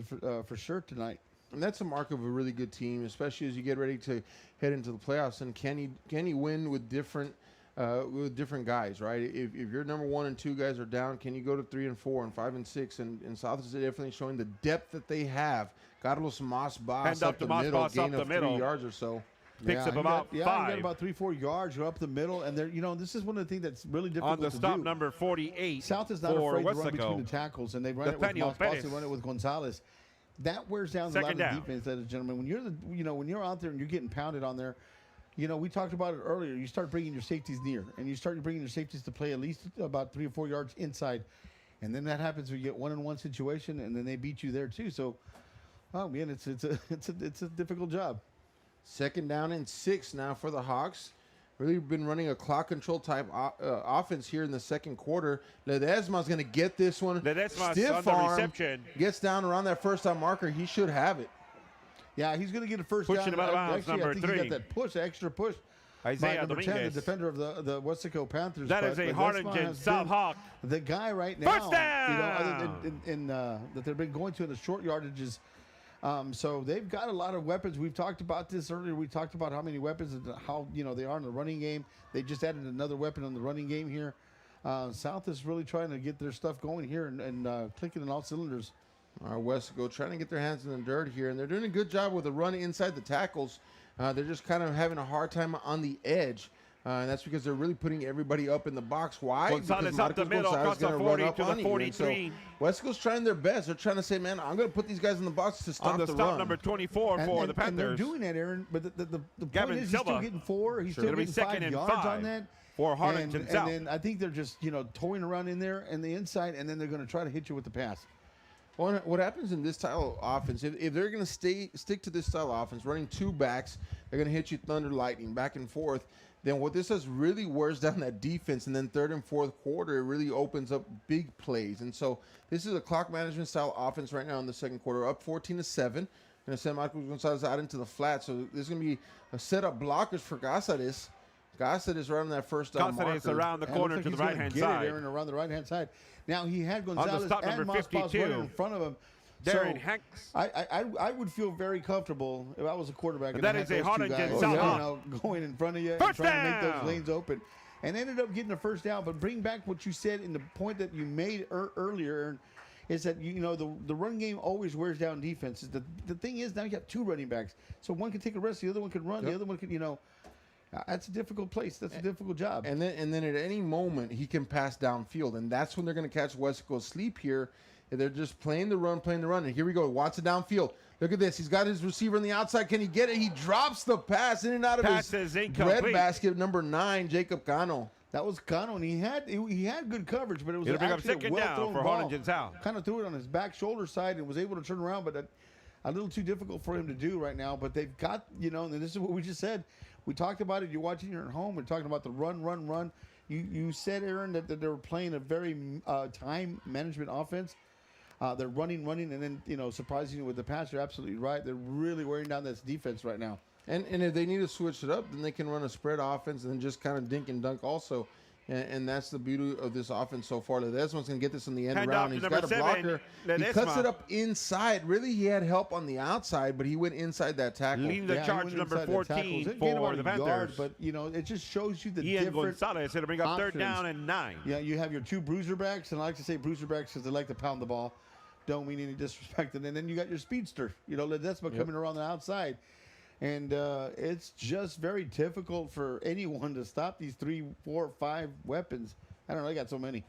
for sure tonight. And that's a mark of a really good team, especially as you get ready to head into the playoffs. And can you win with different guys, right? If your number 1 and 2 guys are down, can you go to 3 and 4 and 5 and 6? And South is definitely showing the depth that they have. Carlos Moss Boss up the middle, gain of 3 yards or so. Picks up about 5. You got about 3-4 yards. You're up the middle, and you know, this is one of the things that's really difficult on the to stop do. Number 48. South is not afraid to run between the tackles, and they run it with Moss Boss. They run it with Gonzalez. That wears down a lot of the defense, ladies and gentlemen. When you're out there and you're getting pounded on there, you know, we talked about it earlier. You start bringing your safeties near, and you start bringing your safeties to play at least about 3 or 4 yards inside, and then that happens when you get 1-on-1 situation, and then they beat you there too. So, oh man, it's a difficult job. Second down and 6 now for the Hawks. Really been running a clock control type offense here in the second quarter. Ledesma's going to get this one. Stiff arm, reception. Gets down around that first down marker. He should have it. Yeah, he's going to get a first Pushing down. Him out of bounds, Actually, number I think 3. He got that extra push. Isaiah number Dominguez. 10, the defender of the Westico Panthers. That is a Harlingen South Hawk. The guy right now. First down! You know, other than that they've been going to in the short yardages. So they've got a lot of weapons. We've talked about this earlier. We talked about how many weapons and how, you know, they are in the running game. They just added another weapon on the running game here. South is really trying to get their stuff going here and clicking in all cylinders. Westico trying to get their hands in the dirt here, and they're doing a good job with the run inside the tackles. They're just kind of having a hard time on the edge. And that's because they're really putting everybody up in the box. Why? Gonzalez up the middle, across the 40 to the 43. So Westico's trying their best. They're trying to say, man, I'm going to put these guys in the box to stop the run. Number 24 for the Panthers. And they're doing that, Aaron. But the Gavin point is, Silva. He's still getting 4. He's still getting 5 yards on that. For Harlingen South. And then I think they're just, you know, toying around in there and the inside, and then they're going to try to hit you with the pass. Well, what happens in this style of offense, if they're going to stick to this style of offense, running 2 backs, they're going to hit you thunder lightning back and forth. Then what this does really wears down that defense, and then 3rd and 4th quarter, it really opens up big plays. And so this is a clock management style offense right now in the second quarter, up 14-7. Going to send Marcos Gonzalez out into the flat. So there's going to be a set of blockers for Cáceres. Cáceres right on that first down marker. Cáceres around the corner to the right-hand side. Aaron around the right-hand side. Now he had Gonzalez on the stop, and number 52 in front of him. Darren Hanks. I would feel very comfortable if I was a quarterback. That is a Harlingen South Hawk. Going in front of you first and trying down. to make those lanes open. And ended up getting a first down. But bring back what you said in the point that you made earlier. is that the run game always wears down defenses. The thing is now you got 2 running backs, so one can take a rest, the other one can run, the other one can that's a difficult place. That's a difficult job. And then at any moment he can pass downfield, and that's when they're going to catch Westico asleep here. And they're just playing the run. And here we go. Watson downfield. Look at this. He's got his receiver on the outside. Can he get it? He drops the pass in and out of his breadbasket. Number 9, Jacob Cano. That was Cano, and he had good coverage, but it was It'll actually bring a up second down for Harlingen South. Kind of threw it on his back shoulder side and was able to turn around, but a little too difficult for him to do right now. But they've got, and this is what we just said. We talked about it. You're watching here at home. We're talking about the run. You said, Aaron, that they were playing a very time management offense. They're running, and then, surprising you with the pass. You're absolutely right. They're really wearing down this defense right now. And if they need to switch it up, then they can run a spread offense and then just kind of dink and dunk also. And that's the beauty of this offense so far. Ledesma's going to get this in the end round. He's got a blocker. He cuts it up inside. Really, he had help on the outside, but he went inside that tackle. Leading the charge, number 14 for the Panthers. But, it just shows you the Ian different Gonzalez to bring up options. 3rd down and 9. Yeah, you have your 2 bruiser backs, and I like to say bruiser backs because they like to pound the ball. Don't mean any disrespect. And then you got your speedster, Ledesma coming around the outside. And it's just very difficult for anyone to stop these 3, 4, 5 weapons. I don't know. They got so many.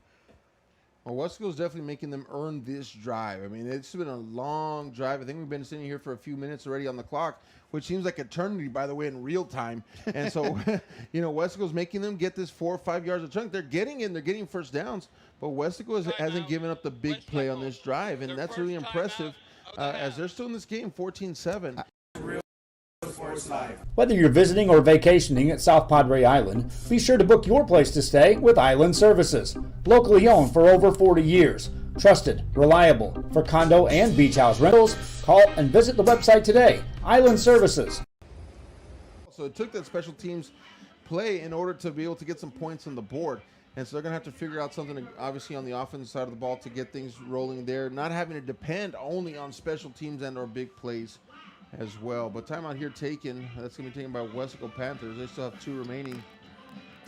Well, Westico's definitely making them earn this drive. I mean, it's been a long drive. I think we've been sitting here for a few minutes already on the clock, which seems like eternity, by the way, in real time. And so, Westico's making them get this 4 or 5 yards of chunk. They're getting first downs, but Westico hasn't given up the big play on this drive, and that's really impressive as they're still in this game, 14-7. Whether you're visiting or vacationing at South Padre Island, be sure to book your place to stay with Island Services. Locally owned for over 40 years. Trusted, reliable. For condo and beach house rentals, call and visit the website today. Island Services. So it took that special teams play in order to be able to get some points on the board. And so they're going to have to figure out something, obviously, on the offensive side of the ball to get things rolling there. Not having to depend only on special teams and or big plays as well. But timeout here taken. That's going to be taken by Westico Panthers. They still have 2 remaining.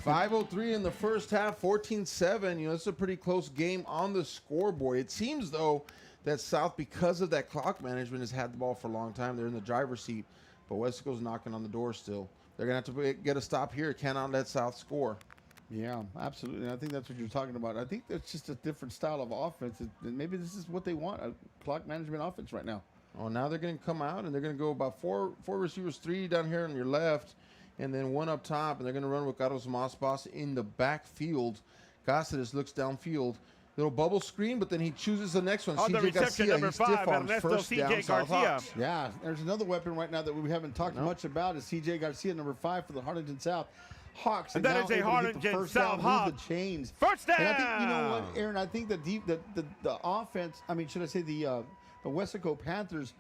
5:03 in the first half, 14-7. It's a pretty close game on the scoreboard. It seems, though, that South, because of that clock management, has had the ball for a long time. They're in the driver's seat. But Westico's knocking on the door still. They're going to have to get a stop here. Cannot let South score. Yeah, absolutely. I think that's what you're talking about. I think that's just a different style of offense. And maybe this is what they want, a clock management offense right now. Oh, now they're going to come out, and they're going to go about four receivers, 3 down here on your left, and then 1 up top, and they're going to run with Carlos Maspas in the backfield. Cáceres looks downfield. Little bubble screen, but then he chooses the next one. On the reception, number 5, Ernesto C.J. Garcia. Yeah, there's another weapon right now that we haven't talked much about is C.J. Garcia, number 5 for the Harlingen South Hawks. And that is a Harlingen South Hawk. The chains. First down. And I think, you know what, Aaron, I think the offense, should I say the Westico Panthers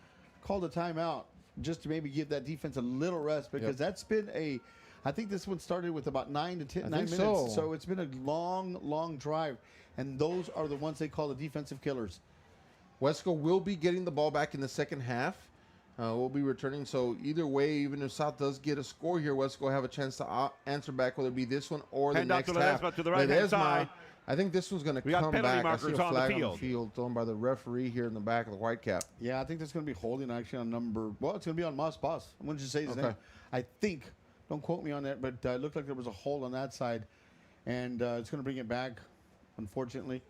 called a timeout just to maybe give that defense a little rest because that's been I think this one started with about 9 minutes. So it's been a long drive. And those are the ones they call the defensive killers. Westico will be getting the ball back in the second half. We'll be returning. So either way, even if South does get a score here, Westico will have a chance to answer back, whether it be this one or the next half. To the right-hand side. I think this one's going to come back. I see a flag on the field thrown by the referee here in the back of the white cap. Yeah, I think that's going to be holding actually on it's going to be on Maspas. I'm going to just say his name. I think, don't quote me on that, but it looked like there was a hold on that side. And it's going to bring it back, unfortunately.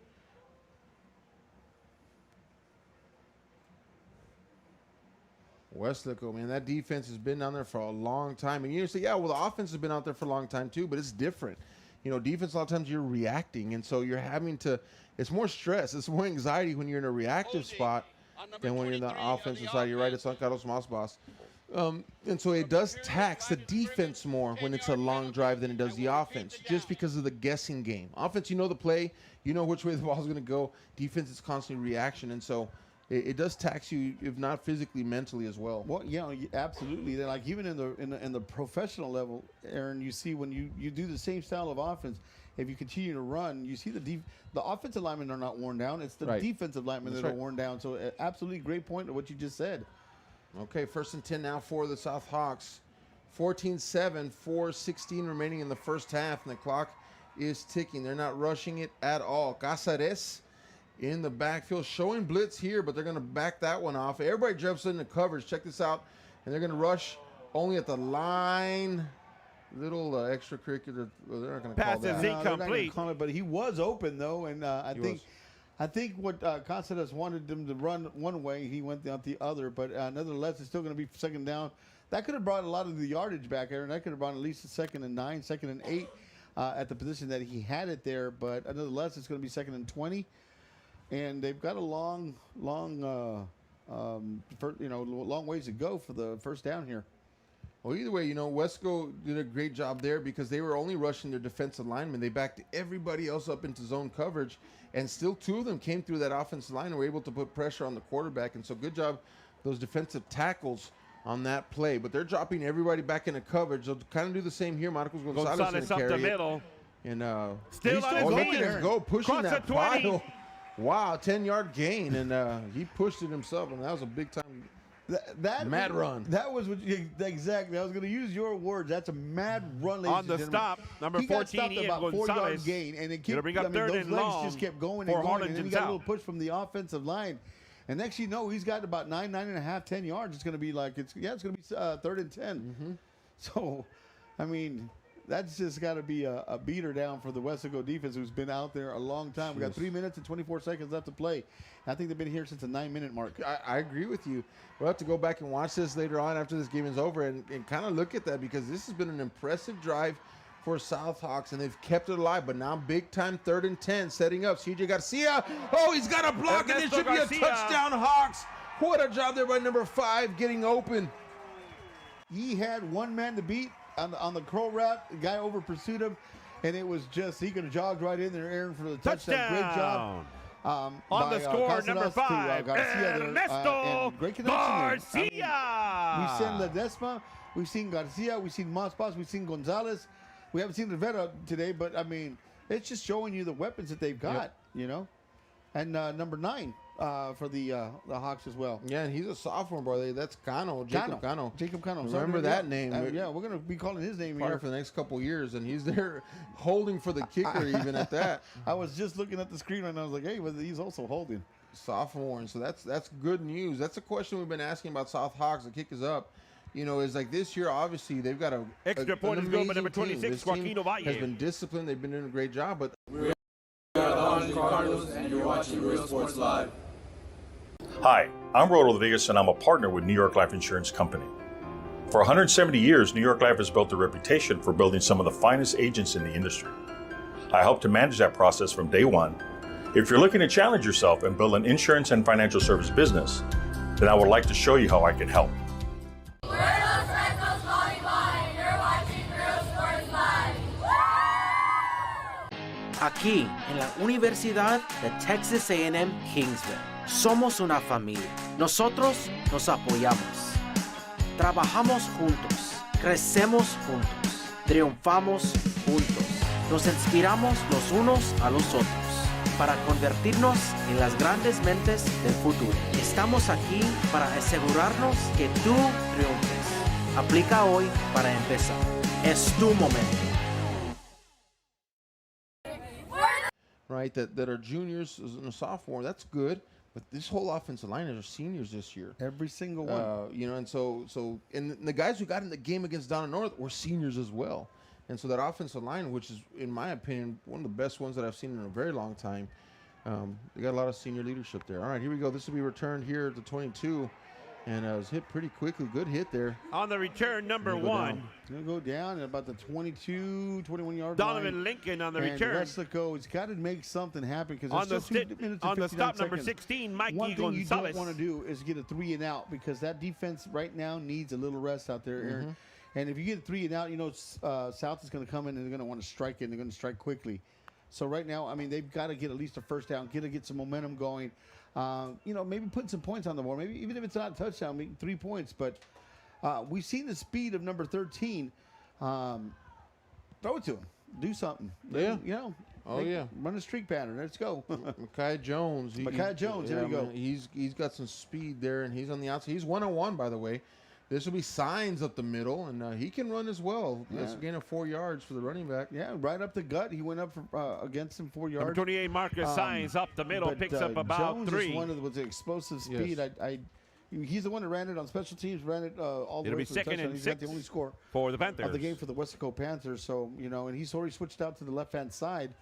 Weslaco, man, that defense has been down there for a long time. And you say, yeah, well, the offense has been out there for a long time too, but it's different. Defense, a lot of times you're reacting, and so you're having to, it's more stress, it's more anxiety when you're in a reactive spot than when you're in the offensive side. You're right, it's on Carlos Maspas. And so it does tax the defense more when it's a long drive than it does the offense, just because of the guessing game. Offense, you know the play, you know which way the ball's going to go. Defense is constantly reaction, and so it does tax you, if not physically, mentally as well. Well, yeah, absolutely. They're like even in the professional level, Aaron, you see when you do the same style of offense, if you continue to run, you see the offensive linemen are not worn down. It's the defensive linemen that are worn down. So absolutely great point to what you just said. Okay, 1st and 10 now for the South Hawks. 14-7, 4:16 remaining in the first half, and the clock is ticking. They're not rushing it at all. Cáceres in the backfield, showing blitz here, but they're going to back that one off. Everybody jumps into coverage. Check this out. And they're going to rush only at the line. Little extracurricular. Well, they're not going to call that. Pass is incomplete. But he was open, though, and I think what Concession wanted them to run one way, he went out the other. But nonetheless, it's still going to be second down. That could have brought a lot of the yardage back, Aaron. That could have brought at least a 2nd and 9, 2nd and 8 at the position that he had it there. But nonetheless, it's going to be 2nd and 20. And they've got a long ways to go for the first down here. Well, either way, Westico did a great job there because they were only rushing their defensive linemen. They backed everybody else up into zone coverage, and still 2 of them came through that offensive line and were able to put pressure on the quarterback. And so good job, those defensive tackles on that play. But they're dropping everybody back into coverage. They'll kind of do the same here. Marcos Gonzalez up the middle. And still going, pushing that pile. Wow, 10-yard gain, and he pushed it himself, and that was a big-time mad run. That was exactly. I was going to use your words. That's a mad run, ladies on the stop. Number 14, he got about 4-yard gain, and it kept. Bring up third and those legs long just kept going and going, and then he got a little push from the offensive line. And next you know, he's got about 9.5, 10 yards. It's going to be like it's going to be 3rd and 10. Mm-hmm. So, I mean, that's just got to be a beater down for the Westico defense, who's been out there a long time. We got 3 minutes and 24 seconds left to play. I think they've been here since the 9-minute mark. I agree with you. We'll have to go back and watch this later on after this game is over and kind of look at that, because this has been an impressive drive for South Hawks, and they've kept it alive. But now big-time 3rd and 10 setting up. CJ Garcia. Oh, he's got a block, and it should be a touchdown, Hawks. What a job there by number 5 getting open. He had one man to beat on the curl route. The guy over pursued him, and it was just, he could have jogged right in there, Aaron, for the touchdown. Great job. On the score, number 5, Ernesto Garcia. We've seen Ledesma, we've seen Garcia, we've seen Maspas, we've seen Gonzalez. We haven't seen Rivera today, but, I mean, it's just showing you the weapons that they've got, And number 9 for the Hawks as well. Yeah, and he's a sophomore, brother. That's Cano, Jacob Cano. Jacob Cano. Remember that name. Yeah, we're going to be calling his name here for the next couple years, and he's there holding for the kicker even at that. I was just looking at the screen, and I was like, hey, but he's also holding. Sophomore, and so that's good news. That's a question we've been asking about South Hawks. The kick is up. Is like this year, obviously, they've got extra point is good, but number 26, Joaquin Ovalle has been disciplined. They've been doing a great job, but we are the Harlingen Cardinals, and you're watching Real Sports Live. Hi, I'm Rodo Rodriguez, and I'm a partner with New York Life Insurance Company. For 170 years, New York Life has built a reputation for building some of the finest agents in the industry. I help to manage that process from day one. If you're looking to challenge yourself and build an insurance and financial service business, then I would like to show you how I can help. Aquí, en la Universidad de Texas A&M Kingsville, somos una familia. Nosotros nos apoyamos. Trabajamos juntos. Crecemos juntos. Triunfamos juntos. Nos inspiramos los unos a los otros para convertirnos en las grandes mentes del futuro. Estamos aquí para asegurarnos que tú triunfes. Aplica hoy para empezar. Es tu momento. Right, that are juniors and a sophomore, that's good. But this whole offensive line are seniors this year. Every single one. And so and the guys who got in the game against Donna North were seniors as well. And so that offensive line, which is, in my opinion, one of the best ones that I've seen in a very long time, they got a lot of senior leadership there. All right, here we go. This will be returned here at the 22. And it was hit pretty quickly. Good hit there. On the return, number 1. Going to go down at about the 22, 21-yard line. Donovan Lincoln on the return. Weslaco, it's got to make something happen, because on there's still 2 minutes and 59 on the stop, seconds. number 16, Mikey One thing Gonzalez. you don't want to do is get a 3 and out, because that defense right now needs a little rest out there, Aaron. And if you get a 3 and out, South is going to come in and they're going to want to strike it, and they're going to strike quickly. So right now, I mean, they've got to get at least a first down, get some momentum going. Maybe put some points on the board. Maybe even if it's not a touchdown, maybe 3 points. But we've seen the speed of number 13. Throw it to him. Do something. Yeah. Run a streak pattern. Let's go. Makai Jones. There you go. He's got some speed there, and he's on the outside. He's 1-on-1, by the way. This will be Signs up the middle, and he can run as well. Yeah. That's a gain of 4 yards for the running back. Yeah, right up the gut. He went up for, against him 4 yards. Number 28, Marcus Signs up the middle, picks up about Jones 3. Is one of the, with the explosive speed. Yes. He's the one that ran it on special teams, ran it all the way to the touchdown. He's got the only score for the Panthers of the game for the Westico Panthers. So, and he's already switched out to the left-hand side.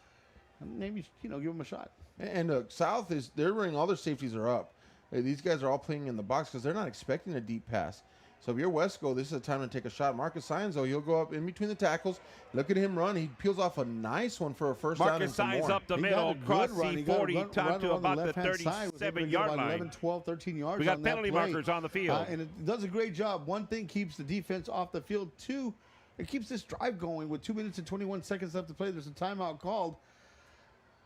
Maybe, give him a shot. And South they're running, all their safeties are up. These guys are all playing in the box because they're not expecting a deep pass. So if you're Westico, this is a time to take a shot. Marcus Signs, though, he'll go up in between the tackles. Look at him run. He peels off a nice one for a first down. Marcus Signs up the middle, cross C40, top to about the 37-yard line. 11, 12, 13 yards. We got penalty markers on the field. And it does a great job. One thing keeps the defense off the field. Two, it keeps this drive going with 2 minutes and 21 seconds left to play. There's a timeout called.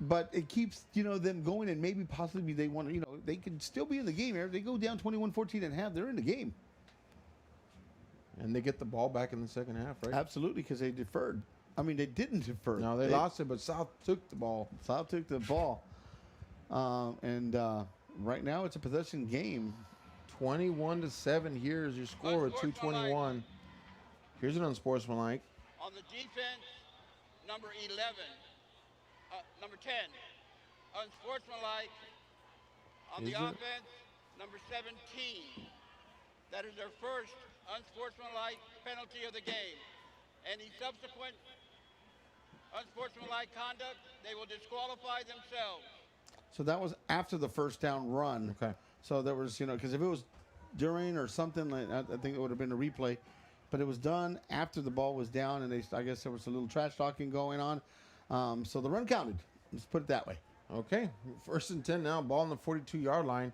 But it keeps, them going, and maybe possibly they want to, they can still be in the game here. They go down 21-14 and half. They're in the game. And they get the ball back in the second half, right? Absolutely, because they deferred. I mean, they didn't defer. No, they lost it, but South took the ball. South took the ball. Right now it's a possession game. 21-7. Here's your score at 2:21. Here's an unsportsmanlike. On the defense, number 11. Number 10, unsportsmanlike. On the offense, number 17. That is their first unsportsmanlike penalty of the game. Any subsequent unsportsmanlike conduct, they will disqualify themselves. So that was after the first down run. Okay. So there was, because if it was during or something, like I think it would have been a replay. But it was done after the ball was down, and I guess there was a little trash talking going on. So the run counted. Let's put it that way. Okay. 1st and 10 now. Ball on the 42-yard line.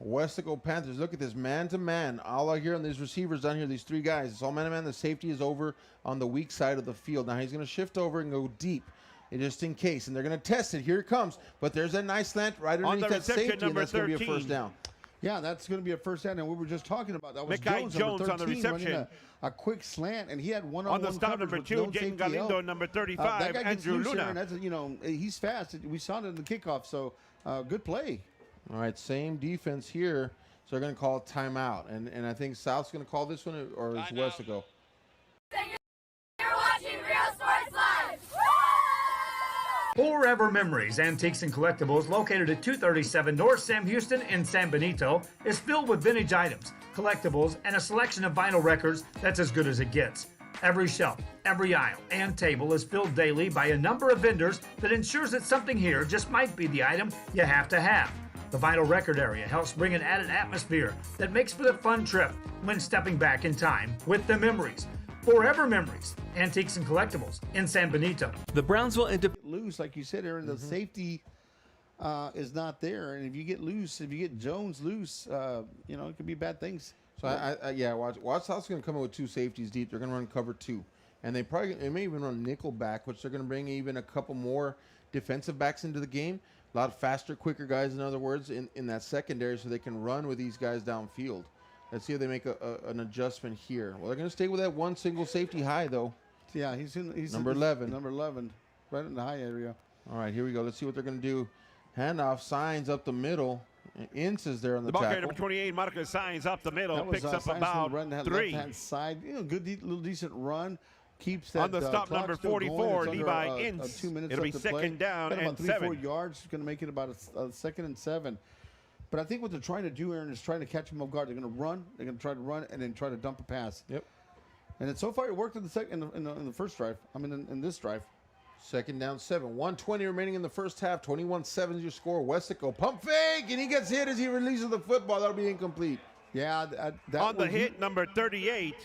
Westico Panthers. Look at this man-to-man. All out here on these receivers down here, these 3 guys. It's all man-to-man. The safety is over on the weak side of the field. Now he's going to shift over and go deep, just in case. And they're going to test it. Here it comes. But there's a nice slant right underneath that safety, and that's going to be a first down. Yeah, that's going to be a first down, and we were just talking about that. Was Jones number 13, on the reception. A quick slant, and he had one-on-one on the stop, number 2, Jaden Galindo, number 35, that guy Andrew Luna. That's he's fast. We saw it in the kickoff, so good play. All right, same defense here. So they're going to call a timeout, and I think South's going to call this one, or is Westico? You're watching Real Sports Live. Forever Memories, Antiques and Collectibles, located at 237 North Sam Houston in San Benito, is filled with vintage items, collectibles, and a selection of vinyl records that's as good as it gets. Every shelf, every aisle, and table is filled daily by a number of vendors that ensures that something here just might be the item you have to have. The vinyl record area helps bring an added atmosphere that makes for the fun trip when stepping back in time with the memories. Forever Memories, Antiques and Collectibles in San Benito. The Brownsville loose, like you said, Aaron, the safety is not there, and if you get Jones loose, it could be bad things. So watch South's going to come in with 2 safeties deep. They're going to run cover 2, and they may even run nickel back, which they're going to bring even a couple more defensive backs into the game. A lot faster, quicker guys, in other words, in that secondary, so they can run with these guys downfield. Let's see if they make an adjustment here. Well, they're going to stay with that one single safety high, though. Yeah, he's number 11. Number 11, right in the high area. All right, here we go. Let's see what they're going to do. Handoff, Signs up the middle. Ince is there on the ball tackle. carrier, number 28, Marcus Signs up the middle. Picks up about run that 3. left-hand side. Good, little decent run. Keeps that on the stop, number 44, Levi Ince. 2 minutes It'll be left to play. second down and 7. 3-4 yards. It's going to make it about a 2nd and 7. But I think what they're trying to do, Aaron, is trying to catch him off guard. They're going to run. They're going to try to run and then try to dump a pass. Yep. And so far it worked in the first drive. In this drive. 2nd down 7. 1:20 remaining in the first half. 21-7 is your score. Westico pump fake, and he gets hit as he releases the football. That'll be incomplete. Yeah. On the hit, number 38.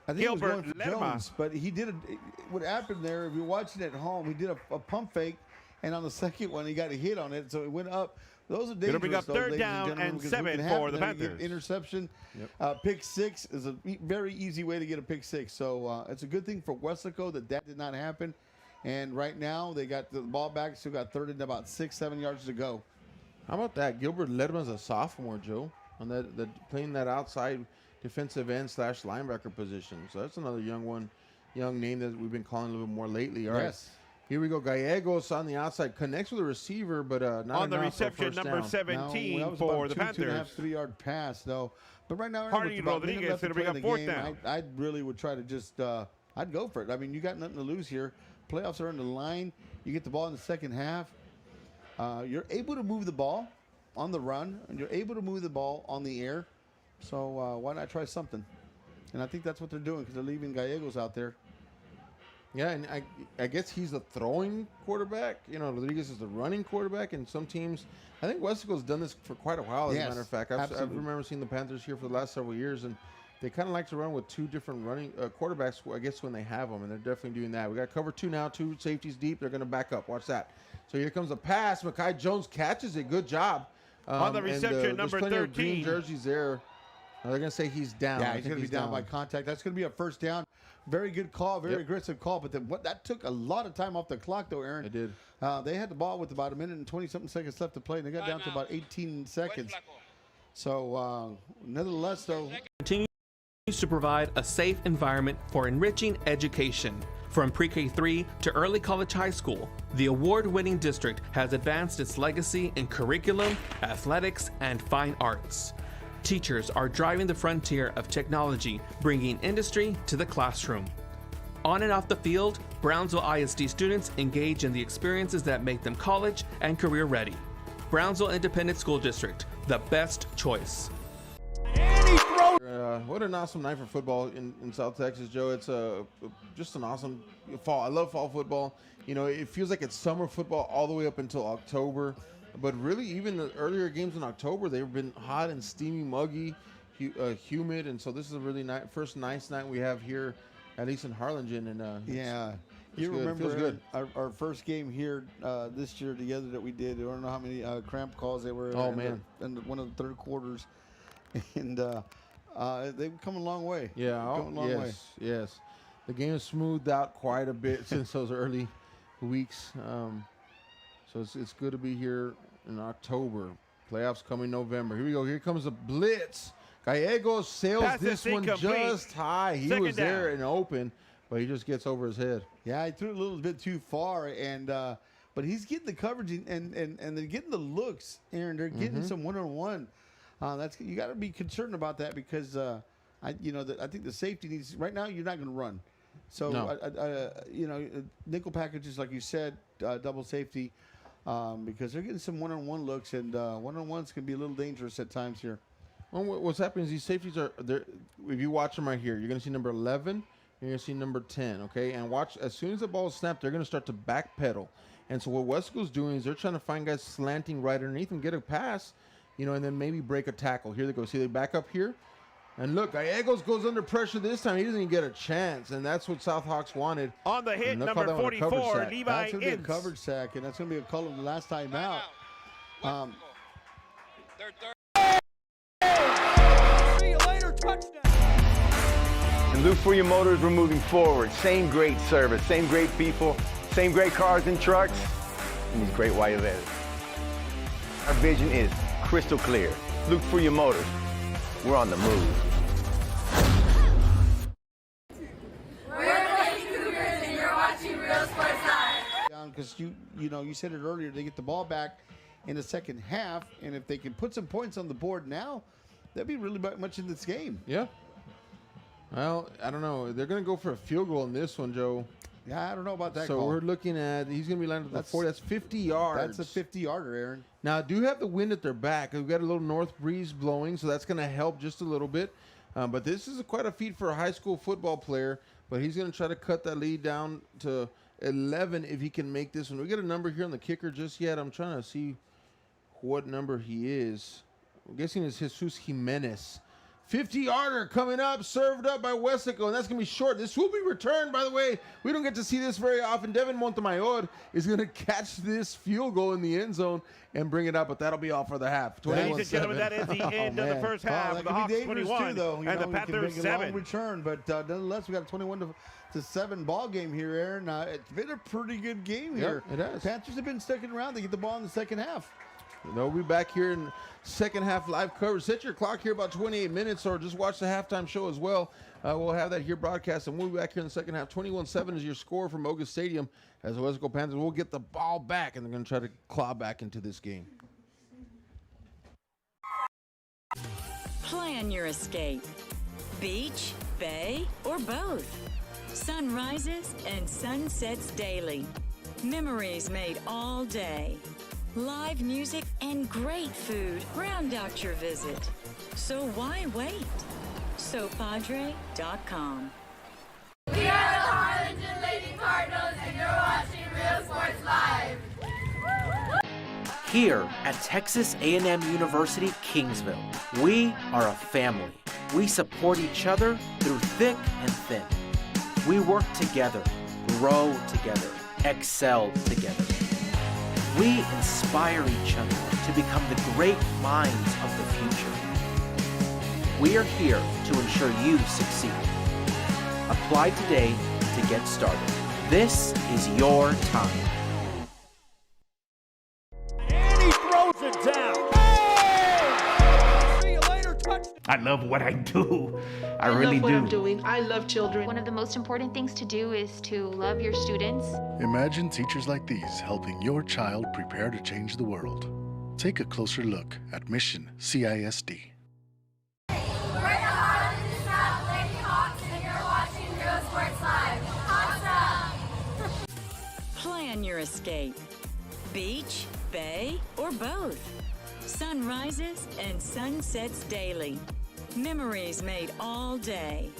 I think Gilbert he was going for Jones, but he did what happened there, if you're watching at home, he did a pump fake, and on the second one, he got a hit on it, so it went up. Those are dangerous. It'll bring up 3rd down and 7 for the Panthers. Interception. Yep. Pick 6 is a very easy way to get a pick 6. So it's a good thing for Weslaco that did not happen. And right now, they got the ball back, still got 3rd and about 6-7 yards to go. How about that? Gilbert Ledman's a sophomore, Joe, on that playing that outside defensive end / linebacker position. So that's another young name that we've been calling a little bit more lately. All right. Here we go. Gallegos on the outside connects with the receiver, but not on the enough for reception, first number down. 17 for the Panthers. 2.5, 3-yard pass, though. But right now, Harlingen Rodriguez going to bring up fourth down. I really would try to just, I'd go for it. I mean, you got nothing to lose here. Playoffs are on the line. You get the ball in the second half. You're able to move the ball on the run, and you're able to move the ball on the air. So why not try something? And I think that's what they're doing because they're leaving Gallegos out there. Yeah, and I guess he's the throwing quarterback. You know, Rodriguez is the running quarterback, and some teams, I think Westico's done this for quite a while, as a matter of fact. I remember seeing the Panthers here for the last several years, and they kind of like to run with two different running quarterbacks, I guess, when they have them, and they're definitely doing that. We got cover 2 now, 2 safeties deep. They're going to back up. Watch that. So here comes a pass. Mekhi Jones catches it. Good job. On the reception, and, number there's plenty 13. of green jerseys there. They're going to say he's down. Yeah, he's going to be down by contact. That's going to be a first down. Very good call, very aggressive call. But then that took a lot of time off the clock, though, Aaron. It did. They had the ball with about 1 minute and 20-something seconds left to play, and they got down to about 18 seconds. So, nevertheless, though, continues to provide a safe environment for enriching education. From pre-K 3 to early college high school, the award-winning district has advanced its legacy in curriculum, athletics, and fine arts. Teachers are driving the frontier of technology, bringing industry to the classroom. On and off the field, Brownsville ISD students engage in the experiences that make them college and career ready. Brownsville Independent School District, the best choice. What an awesome night for football in South Texas, Joe. It's just an awesome fall. I love fall football. You know, it feels like it's summer football all the way up until October. But really, even the earlier games in October, they've been hot and steamy, muggy, humid. And so this is a really first nice night we have here, at least in Harlingen. And yeah. You remember our first game here this year together that we did. I don't know how many cramp calls they were in one of the third quarters. And they've come a long way. Yeah, yes. The game has smoothed out quite a bit since those early weeks. So it's good to be here in October. Playoffs coming November. Here we go. Here comes a blitz. Gallegos sails this one just high. He was there and open, but he just gets over his head. Yeah, he threw it a little bit too far, and but he's getting the coverage and they're getting the looks, Aaron. They're getting some one-on-one. You got to be concerned about that because I think the safety needs right now. You're not going to run, so nickel packages like you said, double safety, because they're getting some one-on-one looks, and one-on-ones can be a little dangerous at times here. Well, what's happening is these safeties are there. If you watch them right here, you're going to see number 11. You're going to see number 10. Okay, and watch as soon as the ball is snapped, they're going to start to backpedal. And so what Westico's doing is they're trying to find guys slanting right underneath them, get a pass. And then maybe break a tackle. Here they go. See, they back up here. And look, Gallegos goes under pressure this time. He doesn't even get a chance, and that's what Southhawks wanted. On the hit, number 44, Levi That's going to be a coverage sack, and that's going to be a call of the last time out. See you later, touchdown. And Luke Fruya Motors, we're moving forward. Same great service, same great people, same great cars and trucks, and these great white letters. Our vision is crystal clear. Luke Fruya Motors. We're on the move. We're the Lady Cougars, and you're watching Real Sports Live. Because you said it earlier, they get the ball back in the second half, and if they can put some points on the board now, that'd be really much in this game. Yeah. Well, I don't know. They're going to go for a field goal in this one, Joe. Yeah, I don't know about that. So we're looking at he's going to be landing at the 40. That's 50 yards. That's a 50-yarder, Aaron. Now, I do have the wind at their back. We've got a little north breeze blowing, so that's going to help just a little bit. But this is quite a feat for a high school football player. But he's going to try to cut that lead down to 11 if he can make this one. We got a number here on the kicker just yet. I'm trying to see what number he is. I'm guessing it's Jesus Jimenez. 50-yarder coming up, served up by Westico, and that's going to be short. This will be returned, by the way. We don't get to see this very often. Devin Montemayor is going to catch this field goal in the end zone and bring it up, but that'll be all for the half. Ladies and gentlemen, that is the end of the first half. The Hawks 21 and the Panthers 7. Return, but nonetheless, we got a 21-7 ball game here, Aaron. It's been a pretty good game here. It has. Panthers have been sticking around. They get the ball in the second half. They'll be back here in second half live coverage. Set your clock here about 28 minutes or just watch the halftime show as well. We'll have that here broadcast, and we'll be back here in the second half. 21-7 is your score from Moga Stadium as the Westico Panthers will get the ball back, and they're going to try to claw back into this game. Plan your escape. Beach, bay, or both. Sunrises and sunsets daily. Memories made all day. Live music and great food round out your visit. So why wait? SoPadre.com. We are the Harlingen Lady Cardinals, and you're watching Real Sports Live. Here at Texas A&M University, Kingsville, we are a family. We support each other through thick and thin. We work together, grow together, excel together. We inspire each other to become the great minds of the future. We are here to ensure you succeed. Apply today to get started. This is your time. And he throws it down. See you later, touchdown. I love what I do. I love really what do. I'm doing. I love children. One of the most important things to do is to love your students. Imagine teachers like these helping your child prepare to change the world. Take a closer look at Mission CISD. We're the Harlingen South Lady Hawks, and you're watching Real Sports Live. Hawks up! Plan your escape. Beach, bay, or both. Sunrises and sunsets daily. Memories made all day.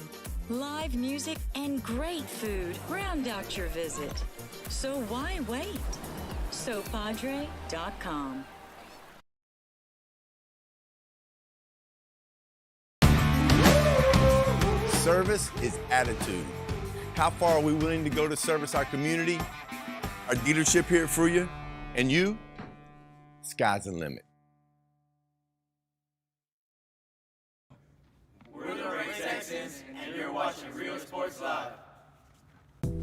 Live music and great food round out your visit. So why wait? SoPadre.com. Service is attitude. How far are we willing to go to service our community, our dealership here at Fruya, and you? Sky's the limit. We're the Red Texans, and you're watching Real Sports Live.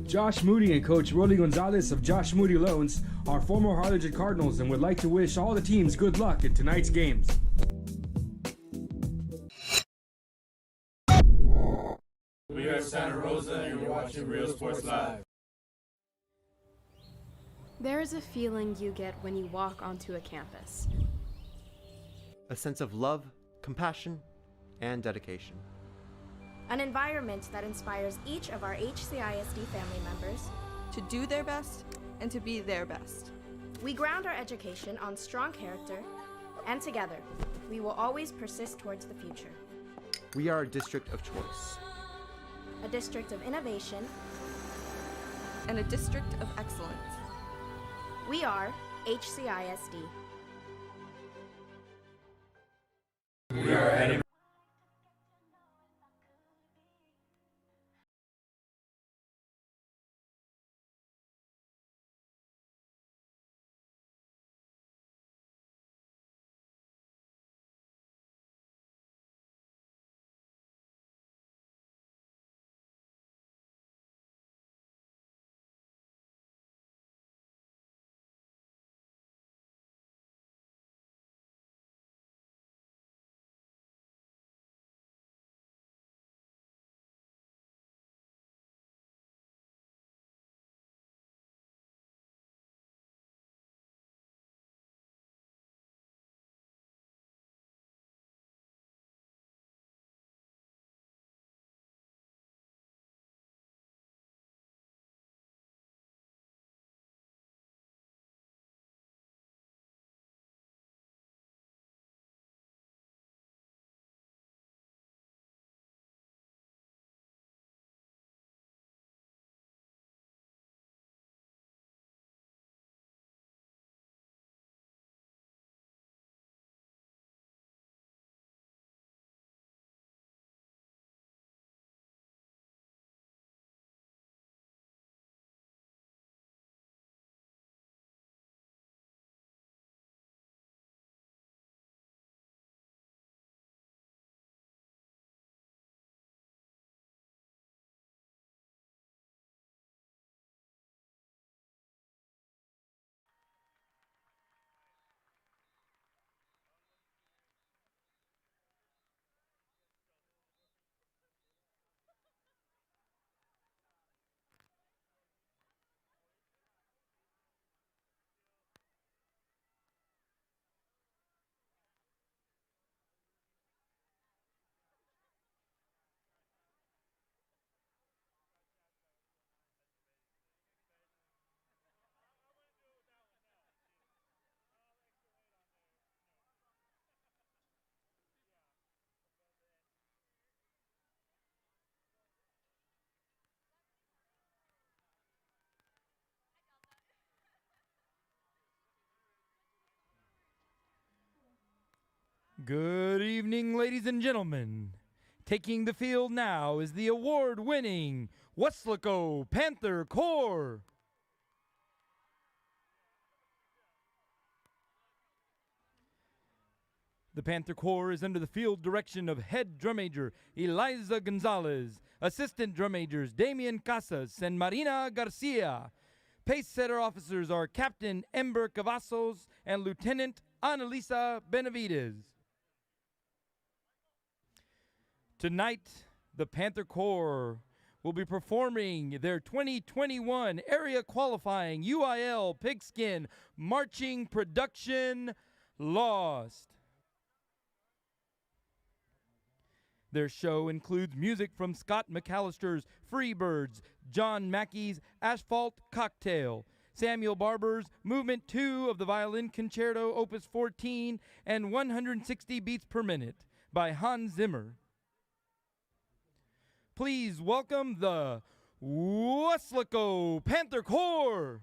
Josh Moody and Coach Rolly Gonzalez of Josh Moody Loans are former Harlingen Cardinals and would like to wish all the teams good luck in tonight's games. We are Santa Rosa, and you're watching Real Sports Live. There is a feeling you get when you walk onto a campus. A sense of love, compassion, and dedication. An environment that inspires each of our HCISD family members to do their best and to be their best. We ground our education on strong character, and together, we will always persist towards the future. We are a district of choice. A district of innovation and a district of excellence. We are HCISD. We are heading Good evening, ladies and gentlemen. Taking the field now is the award-winning Weslaco Panther Corps. The Panther Corps is under the field direction of Head Drum Major Eliza Gonzalez, Assistant Drum Majors Damian Casas and Marina Garcia. Pace setter officers are Captain Ember Cavazos and Lieutenant Annalisa Benavides. Tonight, the Panther Corps will be performing their 2021 area qualifying UIL Pigskin marching production, Lost. Their show includes music from Scott McAllister's Freebirds, John Mackey's Asphalt Cocktail, Samuel Barber's Movement 2 of the Violin Concerto Opus 14, and 160 Beats Per Minute by Hans Zimmer. Please welcome the Weslaco Panther Corps.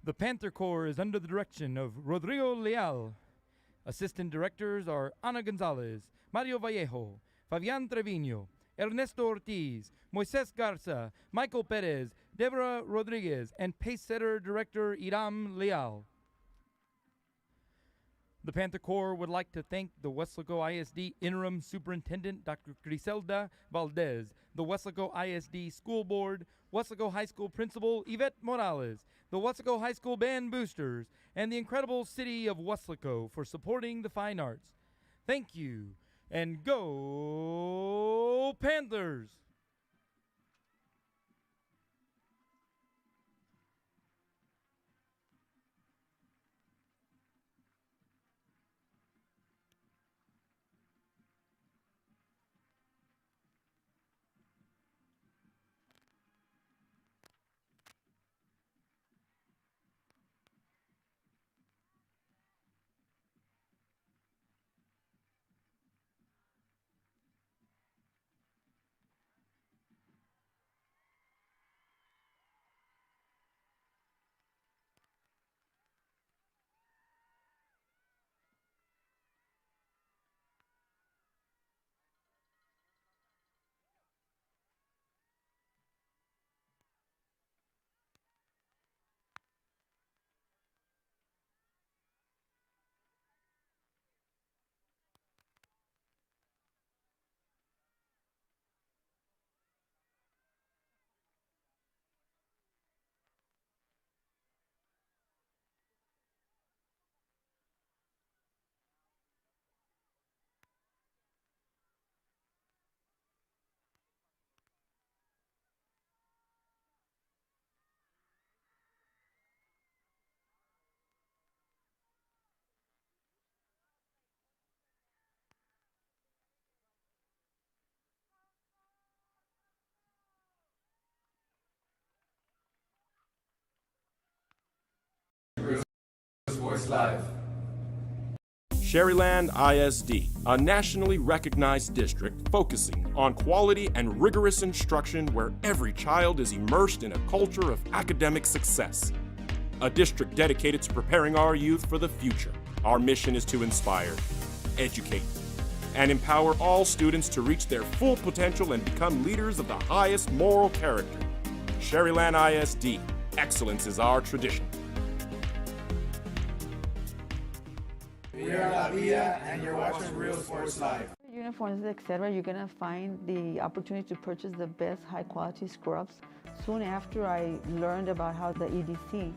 The Panther Corps is under the direction of Rodrigo Leal. Assistant directors are Ana Gonzalez, Mario Vallejo, Fabian Trevino, Ernesto Ortiz, Moises Garza, Michael Perez, Deborah Rodriguez, and pace setter director Iram Leal. The Panther Corps would like to thank the Weslaco ISD Interim Superintendent Dr. Griselda Valdez, the Weslaco ISD School Board, Weslaco High School Principal Yvette Morales, the Weslaco High School Band Boosters, and the incredible city of Weslaco for supporting the fine arts. Thank you, and go Panthers! Live. Sherryland ISD, a nationally recognized district focusing on quality and rigorous instruction where every child is immersed in a culture of academic success. A district dedicated to preparing our youth for the future. Our mission is to inspire, educate, and empower all students to reach their full potential and become leaders of the highest moral character. Sherryland ISD, excellence is our tradition. We are La Villa, and you're watching Real Sports Live. Uniforms, etc., you're going to find the opportunity to purchase the best high-quality scrubs. Soon after I learned about how the EDC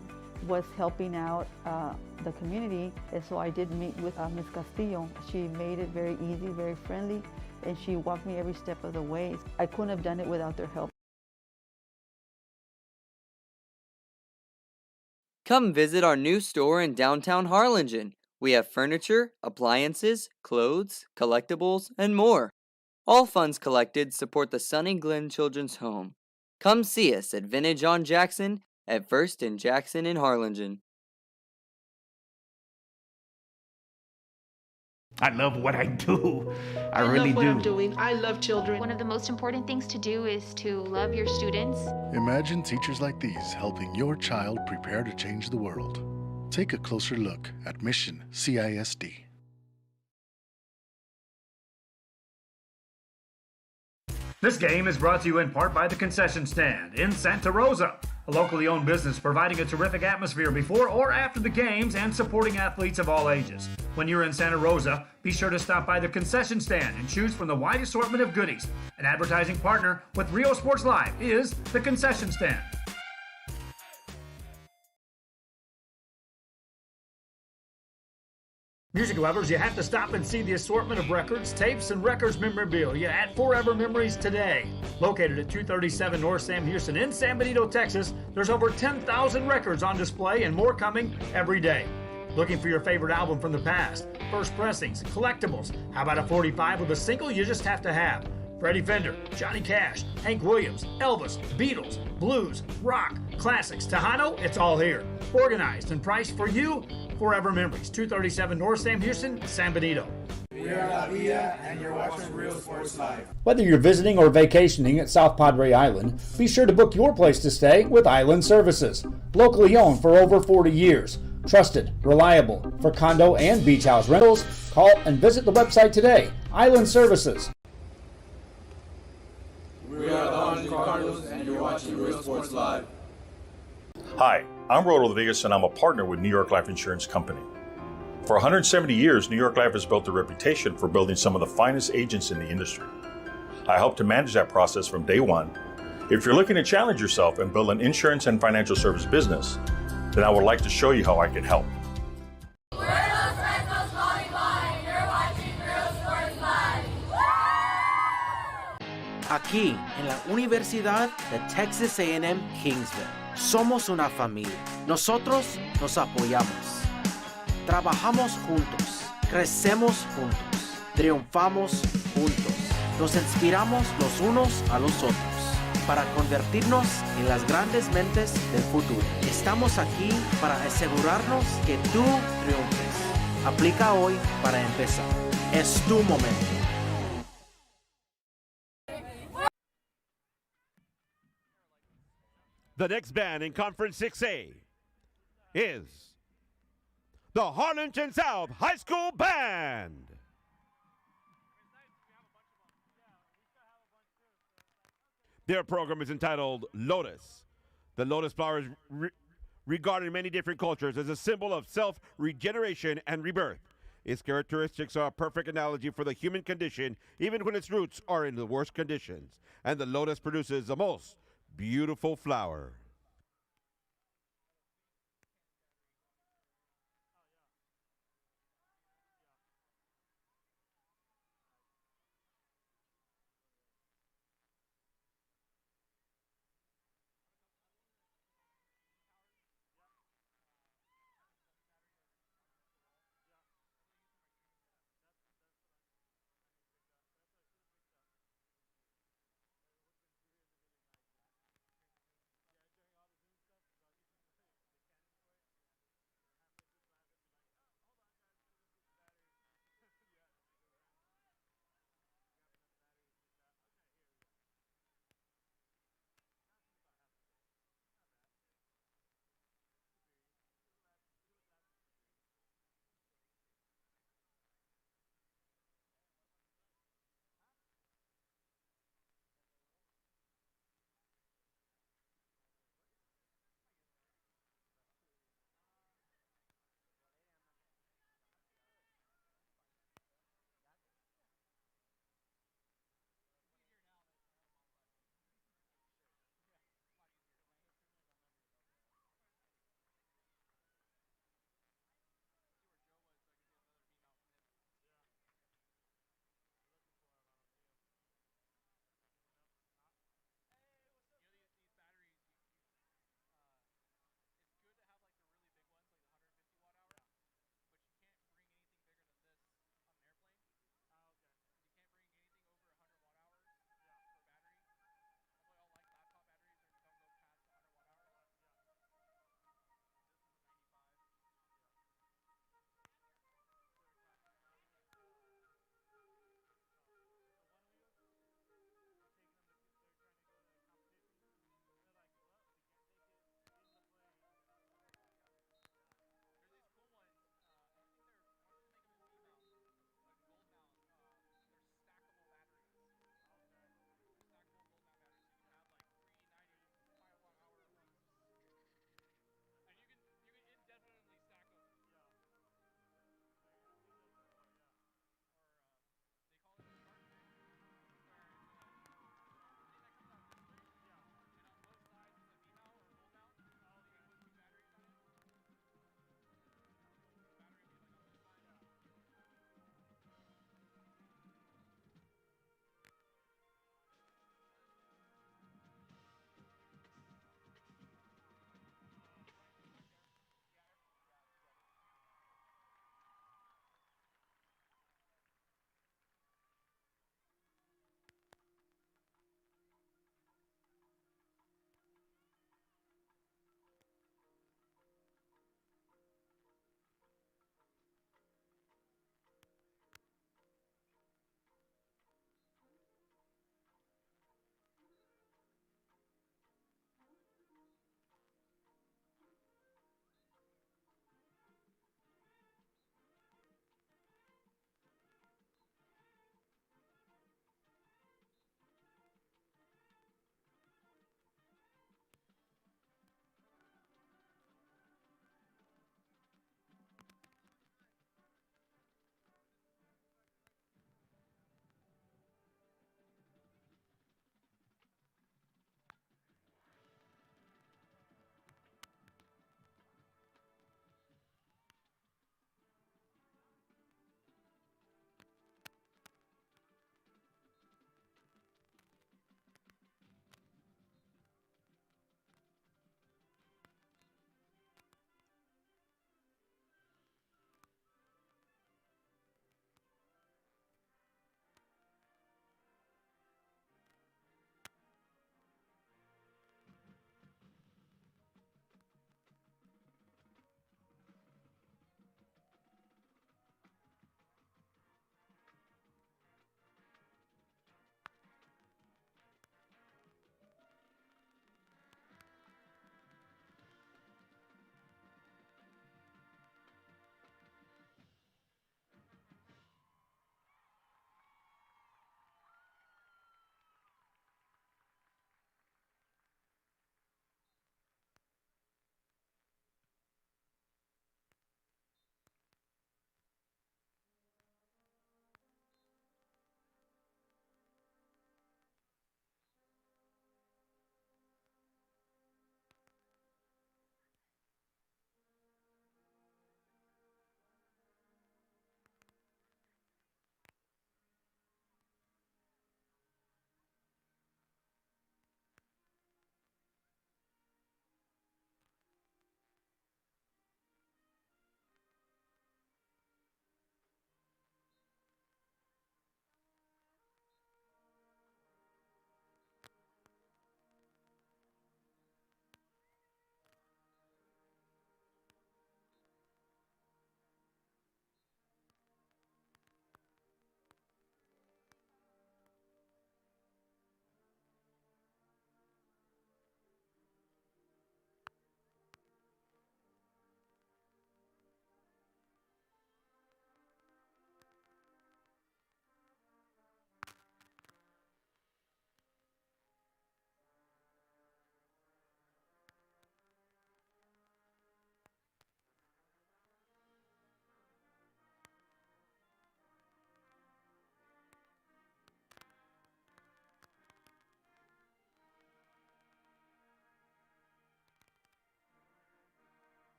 was helping out the community, and so I did meet with Ms. Castillo. She made it very easy, very friendly, and she walked me every step of the way. I couldn't have done it without their help. Come visit our new store in downtown Harlingen. We have furniture, appliances, clothes, collectibles, and more. All funds collected support the Sunny Glen Children's Home. Come see us at Vintage on Jackson at First and Jackson in Harlingen. I love what I do. I really love what do. I'm doing. I love children. One of the most important things to do is to love your students. Imagine teachers like these helping your child prepare to change the world. Take a closer look at Mission CISD. This game is brought to you in part by the Concession Stand in Santa Rosa, a locally owned business providing a terrific atmosphere before or after the games and supporting athletes of all ages. When you're in Santa Rosa, be sure to stop by the Concession Stand and choose from the wide assortment of goodies. An advertising partner with Rio Sports Live is the Concession Stand. Music lovers, you have to stop and see the assortment of records, tapes, and records memorabilia at Forever Memories today. Located at 237 North Sam Houston in San Benito, Texas, there's over 10,000 records on display and more coming every day. Looking for your favorite album from the past, first pressings, collectibles? How about a 45 with a single you just have to have? Freddie Fender, Johnny Cash, Hank Williams, Elvis, Beatles, blues, rock, classics, Tejano, it's all here. Organized and priced for you. Forever Memories, 237 North Sam Houston, San Benito. We are La Villa, and you're watching Real Sports Live. Whether you're visiting or vacationing at South Padre Island, be sure to book your place to stay with Island Services. Locally owned for over 40 years. Trusted, reliable. For condo and beach house rentals, call and visit the website today. Island Services. We are the Harlingen Cardinals, and you're watching Real Sports Live. Hi, I'm Roldo Vegas, and I'm a partner with New York Life Insurance Company. For 170 years, New York Life has built a reputation for building some of the finest agents in the industry. I help to manage that process from day one. If you're looking to challenge yourself and build an insurance and financial service business, then I would like to show you how I can help. We're Los Retos Volleyball, and you're watching Real Sports Live. Aquí, en la Universidad de Texas A&M Kingsville, somos una familia. Nosotros nos apoyamos. Trabajamos juntos, crecemos juntos, triunfamos juntos. Nos inspiramos los unos a los otros para convertirnos en las grandes mentes del futuro. Estamos aquí para asegurarnos que tú triunfes. Aplica hoy para empezar. Es tu momento. The next band in Conference 6A is the Harlingen South High School Band. Their program is entitled Lotus. The lotus flower is regarded in many different cultures as a symbol of self-regeneration and rebirth. Its characteristics are a perfect analogy for the human condition, even when its roots are in the worst conditions. And the lotus produces the most beautiful flower.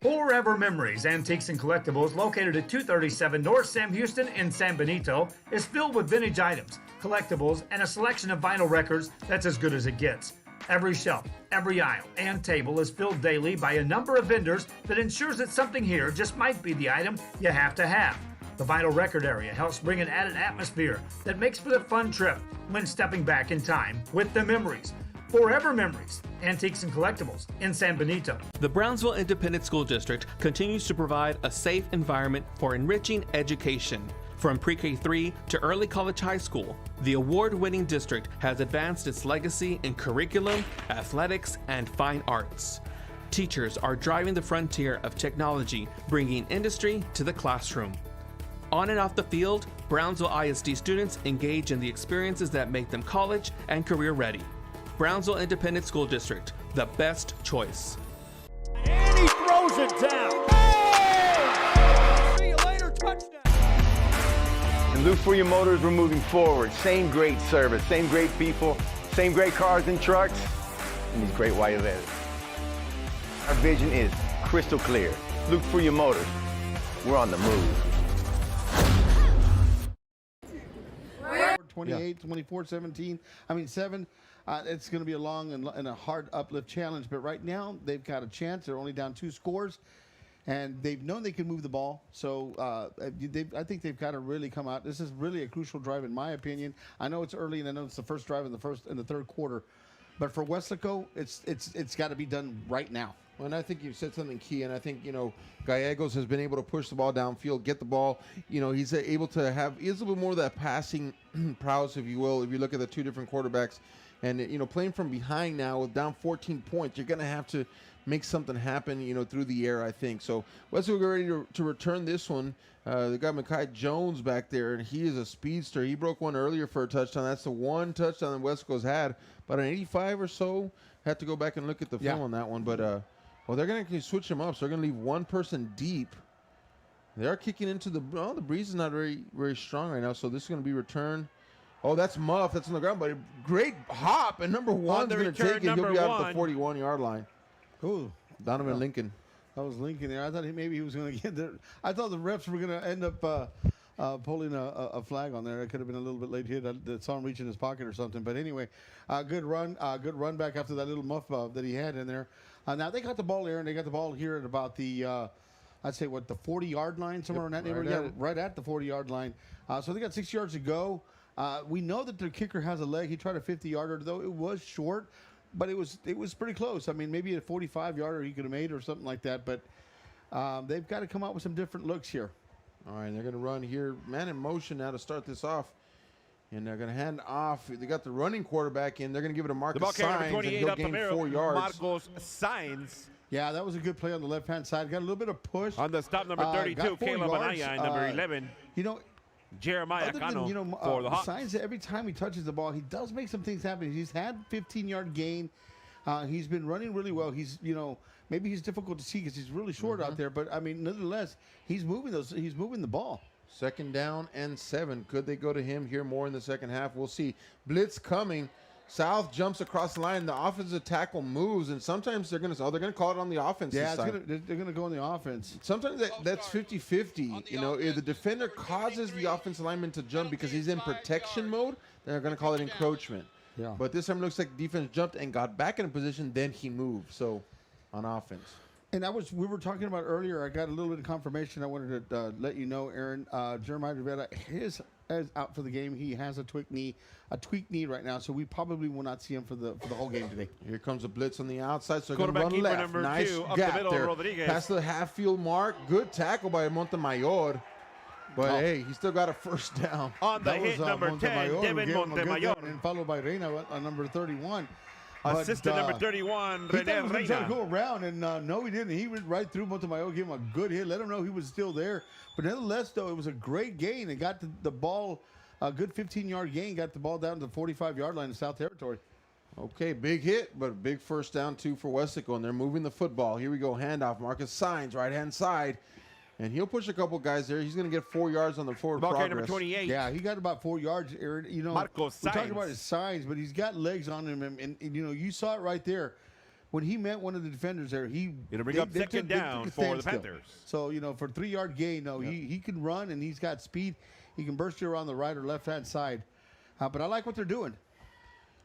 Forever Memories, Antiques and Collectibles, located at 237 North Sam Houston in San Benito, is filled with vintage items, collectibles, and a selection of vinyl records that's as good as it gets. Every shelf, every aisle, and table is filled daily by a number of vendors that ensures that something here just might be the item you have to have. The vinyl record area helps bring an added atmosphere that makes for the fun trip when stepping back in time with the memories. Forever Memories, Antiques and Collectibles in San Benito. The Brownsville Independent School District continues to provide a safe environment for enriching education. From pre-K3 to early college high school, the award-winning district has advanced its legacy in curriculum, athletics, and fine arts. Teachers are driving the frontier of technology, bringing industry to the classroom. On and off the field, Brownsville ISD students engage in the experiences that make them college and career ready. Brownsville Independent School District, the best choice. And he throws it down. Hey! See you later, touchdown. And Luke Fruya Motors, we're moving forward. Same great service, same great people, same great cars and trucks, and these great white events. Our vision is crystal clear. Luke Fruya Motors, we're on the move. 28, 24, 17. I mean, 7. It's going to be a long and a hard uplift challenge, but right now they've got a chance. They're only down 2 scores, and they've known they can move the ball. So I think they've got to really come out. This is really a crucial drive, in my opinion. I know it's early, and I know it's the first drive in the third quarter, but for Weslaco, it's got to be done right now. Well, and I think you've said something key, and I think, Gallegos has been able to push the ball downfield, get the ball. He's able to have a little bit more of that passing prowess, if you will, if you look at the 2 different quarterbacks. And, playing from behind now with down 14 points, you're going to have to make something happen, through the air, I think. So Wesley, we're ready to return this one. They got Mekhi Jones back there, and he is a speedster. He broke one earlier for a touchdown. That's the one touchdown that Westico's had. But an 85 or so, had to go back and look at the film on that one. But, they're going to switch them up. So they're going to leave one person deep. They are kicking into the breeze is not very, very strong right now. So this is going to be returned. Oh, that's Muff. That's on the ground, but a great hop. And number 1's going to take it. He'll be out at the 41-yard line. Ooh. Donovan Lincoln. That was Lincoln there. I thought maybe he was going to get there. I thought the refs were going to end up pulling a flag on there. It could have been a little bit late hit. I saw him reach in his pocket or something. But anyway, good run back after that little muff that he had in there. Now they got the ball there, and they got the ball here at about the I'd say the 40-yard line, somewhere in that neighborhood. Right at the 40-yard line. So they got 6 yards to go. We know that their kicker has a leg. He tried a 50-yarder, though it was short, but it was pretty close. I mean, maybe a 45-yarder he could have made or something like that. But they've got to come out with some different looks here. All right, they're going to run here, man in motion now to start this off. And they're going to hand off. They got the running quarterback in. They're going to give it to Marcus Sainz, and he'll gain 4 yards. Marcos Sainz. Yeah, that was a good play on the left-hand side. Got a little bit of push. On the stop, number 32, Caleb Anaya, and number 11. Jeremiah Cano for the Hawks. Sainz, every time he touches the ball, he does make some things happen. He's had 15-yard gain. He's been running really well. He's, maybe he's difficult to see because he's really short out there. But I mean, nonetheless, he's moving the ball. 2nd down and 7. Could they go to him here more in the second half? We'll see. Blitz coming. South jumps across the line. The offensive tackle moves, and sometimes they're going to call it on the offense. Yeah, they're going to go on the offense. Sometimes that's 50-50. If the defender causes the offensive lineman to jump because he's in protection mode, then they're going to call it encroachment. Yeah. But this time it looks like defense jumped and got back in a position, then he moved. So on offense. And we were talking about earlier. I got a little bit of confirmation. I wanted to let you know, Aaron. Jeremiah Rivera is out for the game. He has a tweaked knee right now, so we probably will not see him for the whole game today. Here comes a blitz on the outside, so they're going to run left. Nice gap there. Past the half-field mark. Good tackle by Montemayor. But hey, he still got a first down. On the hit, number 10, Devin Montemayor. And followed by Reina on number 31. Assistant number 31, Rene Reina. He was trying to go around, and no, he didn't. He went right through Montemayor, gave him a good hit, let him know he was still there. But nonetheless, though, it was a great gain. It got the ball, a good 15-yard gain, got the ball down to the 45-yard line in South Territory. Okay, big hit, but big first down, 2 for Westico, and they're moving the football. Here we go, handoff. Marcus Sainz, right-hand side. And he'll push a couple guys there. He's going to get 4 yards on the forward progress. Number 28. Yeah, he got about 4 yards, Aaron. Marcos we're talking about his signs, but he's got legs on him. And you saw it right there. when he met one of the defenders there, it'll bring up second down for the Panthers. So, for 3-yard gain, he can run and he's got speed. He can burst you around the right or left-hand side. But I like what they're doing.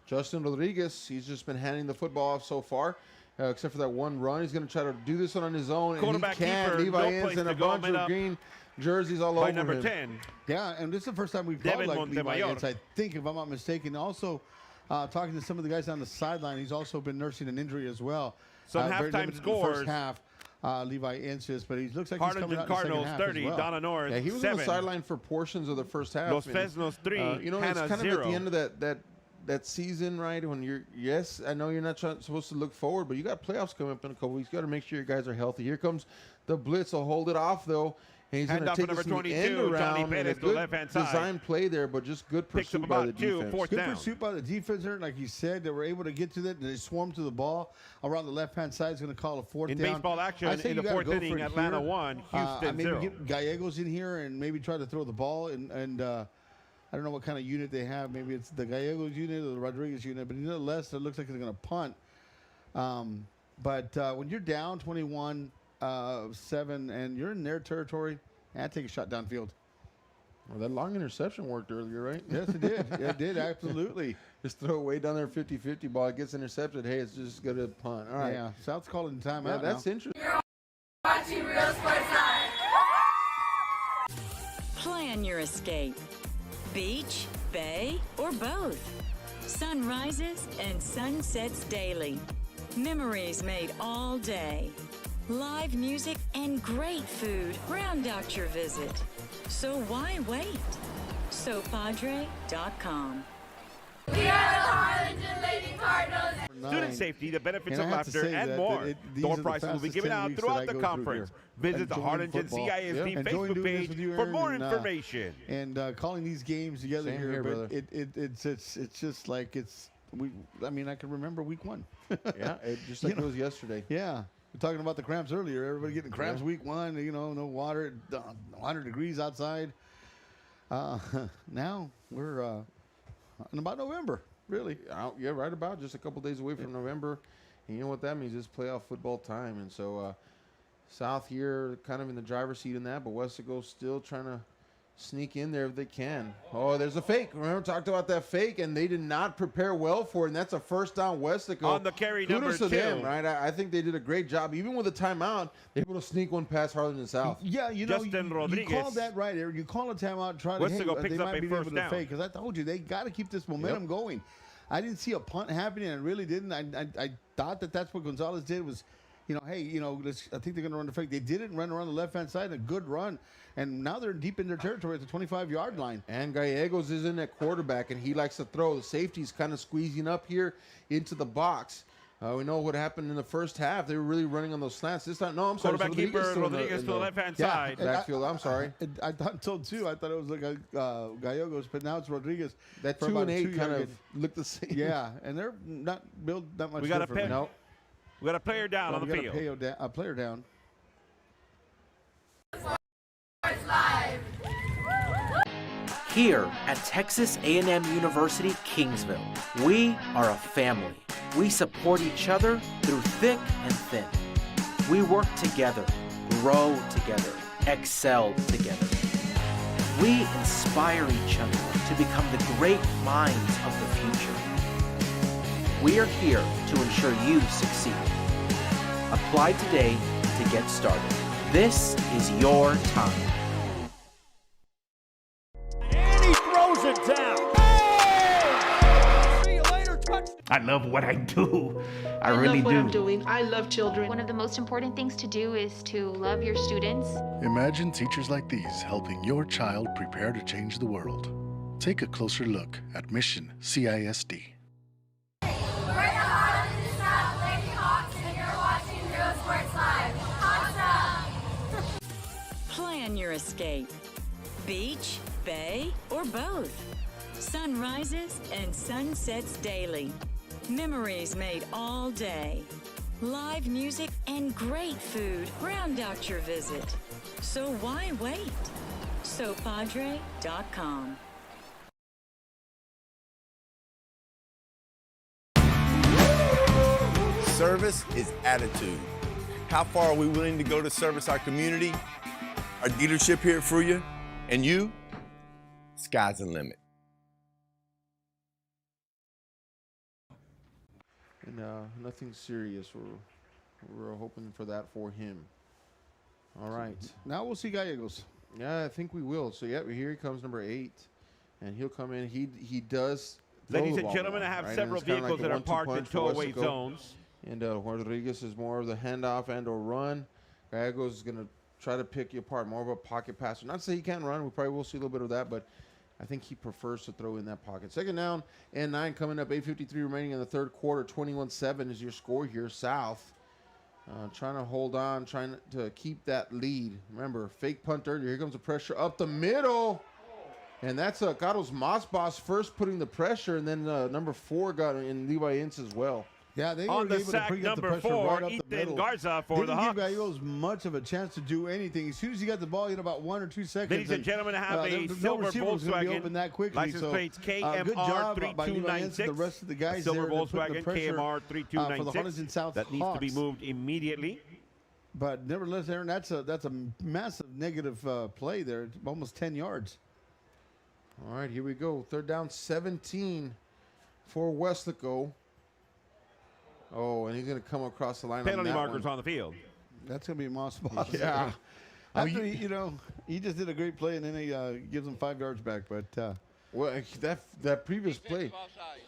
Justin Rodriguez, he's just been handing the football off so far, except for that one run. He's going to try to do this one on his own, and he can. Levi ends in a bunch of green jerseys all over number him. 10. Yeah, and this is the first time we've called like Levi ends, I think, if I'm not mistaken. Also, talking to some of the guys on the sideline, he's also been nursing an injury as well. Some halftime scores. First half, Levi Ensis, but he looks like Harlingen he's coming out Cardinals in the second half 30, as well. Donna North. Yeah, he was 7. on the sideline for portions of the first half. Los Fresnos 3, it's Hannah kind 0. of at the end of that season, right? When I know you're not supposed to look forward, but you got playoffs coming up in a couple weeks. You got to make sure your guys are healthy. Here comes the blitz. He'll hold it off though. And he's going to take us in the end around. And a good design play there, but just good pursuit by the defense. Good pursuit by the defense there. Like you said, they were able to get to that, and they swarmed to the ball around the left-hand side. Is going to call a fourth down. In baseball action, in the fourth inning, Atlanta 1, Houston 0. Maybe get Gallegos in here and maybe try to throw the ball. And I don't know what kind of unit they have. Maybe it's the Gallegos unit or the Rodriguez unit. But nonetheless, it looks like they're going to punt. But when you're down 21-7 and you're in their territory, take a shot downfield. Well, that long interception worked earlier, right? Yes, it did. Yeah, it did, absolutely. Just throw it way down there, 50-50 ball. It gets intercepted. Hey, it's just going to punt. All right. Yeah, South's calling timeout. Yeah, that's interesting. You're watching Real Sports Live. Plan your escape. Beach, bay, or both. Sunrises and sunsets daily. Memories made all day. Live music and great food round out your visit. So why wait? SoPadre.com. We are the Harlingen Lady Cardinals. Student safety, the benefits of laughter, and more. Door prizes will be given out throughout the conference. Visit the Harlingen CISD Facebook page for more information. And calling these games together here, but it's just like I can remember week 1. Yeah, just like it was yesterday. Yeah. We're talking about the cramps earlier. Everybody getting cramps week 1. No water, 100 degrees outside. Now we're in about November, really. Yeah, right about just a couple days away from November. And you know what that means? It's playoff football time. And so South here kind of in the driver's seat in that, but Westico still trying to sneak in there if they can. Oh, there's a fake. Remember, talked about that fake, and they did not prepare well for it, and that's a first down Westico. On the carry number 2. Kudos to them, right? I think they did a great job. Even with the timeout, they were able to sneak one past Harlingen South. Yeah, Justin Rodriguez. You called that right, Eric. You call a timeout, try to Westico picks up a first down. Because I told you, they got to keep this momentum going. I didn't see a punt happening. I really didn't. I thought that's what Gonzalez did was, I think they're going to run the fake. They didn't run around the left-hand side, a good run. And now they're deep in their territory at the 25-yard line. And Gallegos is in at quarterback, and he likes to throw. The safety's kind of squeezing up here into the box. We know what happened in the first half. They were really running on those slants. This time, no, I'm sorry. Quarterback keeper Rodriguez to the left-hand side. Backfield, I'm sorry. I thought so, too. I thought it was like Gallegos, but now it's Rodriguez. That 2 and 8 kind of look the same. Yeah, and they're not built that much We got different. We got a player down on the field. A player down. Here at Texas A&M University, Kingsville, we are a family. We support each other through thick and thin. We work together, grow together, excel together. We inspire each other to become the great minds of the future. We are here to ensure you succeed. Apply today to get started. This is your time. Throws it down. Hey! See you later, touch. I love what I do. I really love what do. I'm doing. I love children. One of the most important things to do is to love your students. Imagine teachers like these helping your child prepare to change the world. Take a closer look at Mission CISD. We're the Harlingen South Lady Hawks, and you're watching Real Sports Live. Awesome! Plan your escape. Beach, bay, or both. Sunrises and sunsets daily. Memories made all day. Live music and great food round out your visit. So why wait? SoPadre.com. service is attitude. How far are we willing to go to service our community, our dealership here at Fruya, and you? Sky's the limit. And nothing serious. We're hoping for that for him. All right. Now we'll see Gallegos. Yeah, I think we will. So, yeah, here he comes, number 8. And he'll come in. He does. Ladies and gentlemen, I have several vehicles that are parked in tow-away zones. And Rodriguez is more of the handoff and or run. Gallegos is going to try to pick you apart, more of a pocket passer. Not to say he can't run. We probably will see a little bit of that, but I think he prefers to throw in that pocket. Second down and 9 coming up. 8:53 remaining in the third quarter. 21-7 is your score here. South trying to hold on, trying to keep that lead. Remember, fake punt earlier. Here comes the pressure up the middle. And that's Carlos Masbas first putting the pressure, and then number 4 got in Levi Ince as well. Yeah, they on were the able sack, to bring up the number pressure 4, right up the Ethan middle. Garza for the Didn't Hawks. give Gallegos much of a chance to do anything. As soon as he got the ball, he had about 1 or 2 seconds. Ladies and gentlemen, I have a silver Volkswagen, open that quickly. license plates KMR good job by Levi Ince 3296. and the rest of the guys silver there to put the Volkswagen pressure, KMR for the 3296 Harlingen South that needs to be Hawks. moved immediately. But nevertheless, Aaron, that's a massive negative play there, almost 10 yards. All right, here we go. Third down, 17 for Weslaco. Oh, and he's going to come across the line. Penalty on that markers one. on the field. That's going to be Moss Boss. Yeah. After he just did a great play, and then he gives him 5 yards back. But well, that previous play,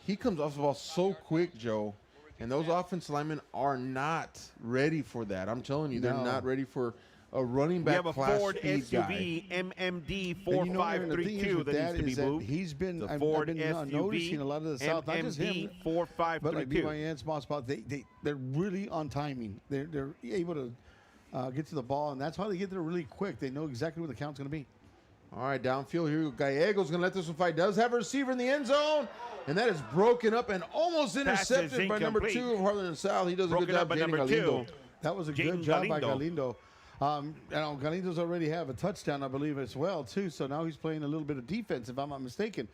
he comes off the ball so quick, Joe, and those offensive linemen are not ready for that. I'm telling you, they're not ready for a running back we have a class Ford speed SUV guy. MMD 4532 that needs to be moved. He's been, the I've Ford been SUV noticing a lot of the South, not just him, MMD 4532. but like Levi Ince, Moss Boss, they're really on timing. They're able to get to the ball, and that's how they get there really quick. They know exactly where the count's going to be. All right, downfield here. Gallegos going to let this one fight. Does have a receiver in the end zone, and that is broken up and almost intercepted by number 2 of Harlingen South. He does a good job, Jaden Galindo. That was a good job by Galindo. Galindo's already have a touchdown, I believe, as well, too. So now he's playing a little bit of defense, if I'm not mistaken.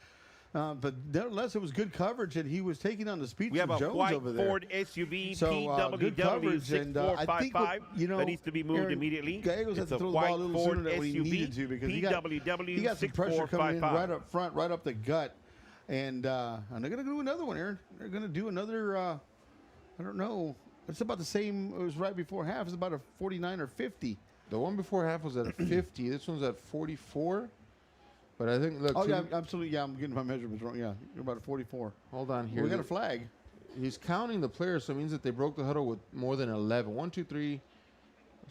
But nevertheless, it was good coverage, and he was taking on the speed We have from a Jones white over there. Ford SUV good coverage, and I think PWW6455 that needs to be moved Aaron, immediately. Gallegos had It's to a throw the ball a white little Ford sooner than what he needed SUV to because he got some pressure coming in right up front, right up the gut. And they're going to do another one, Aaron. They're going to do another, I don't know. It's about the same. It was right before half. It's about a 49 or 50. The one before half was at 50. This one's at 44. But I think, look. Oh, yeah, absolutely. Yeah, I'm getting my measurements wrong. Yeah, you're about a 44. Hold on here. Well, we got a flag. He's counting the players, so it means that they broke the huddle with more than 11. 1, 2, 3,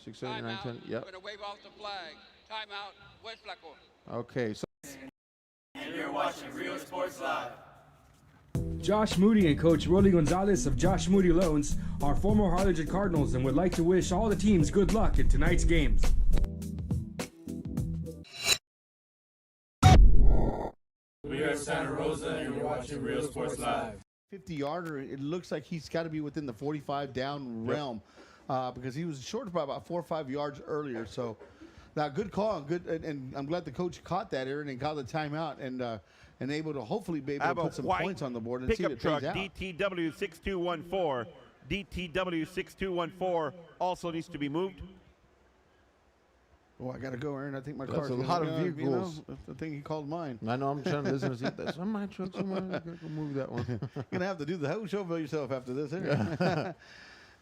6, 7, 9, 10. Yep. We're going to wave off the flag. Timeout, Weslaco. Okay. So. And you're watching Real Sports Live. Josh Moody and Coach Rolly Gonzalez of Josh Moody Loans are former Harlingen Cardinals and would like to wish all the teams good luck in tonight's games. We are Santa Rosa, and you're watching Real Sports Live. 50-yarder, it looks like he's got to be within the 45 down realm because he was short by about 4 or 5 yards earlier. So, now good call, and I'm glad the coach caught that, Aaron, and got the timeout and able to hopefully be able to put some points on the board and see if it truck plays out. DTW 6214. DTW 6214 also needs to be moved. Oh, I got to go, Aaron. I think my That's car's a lot of vehicles. That's the thing he called mine. I know. I'm trying to listen to see that's on my truck somewhere. I'm going to move that one. You're going to have to do the whole show for yourself after this, Aaron.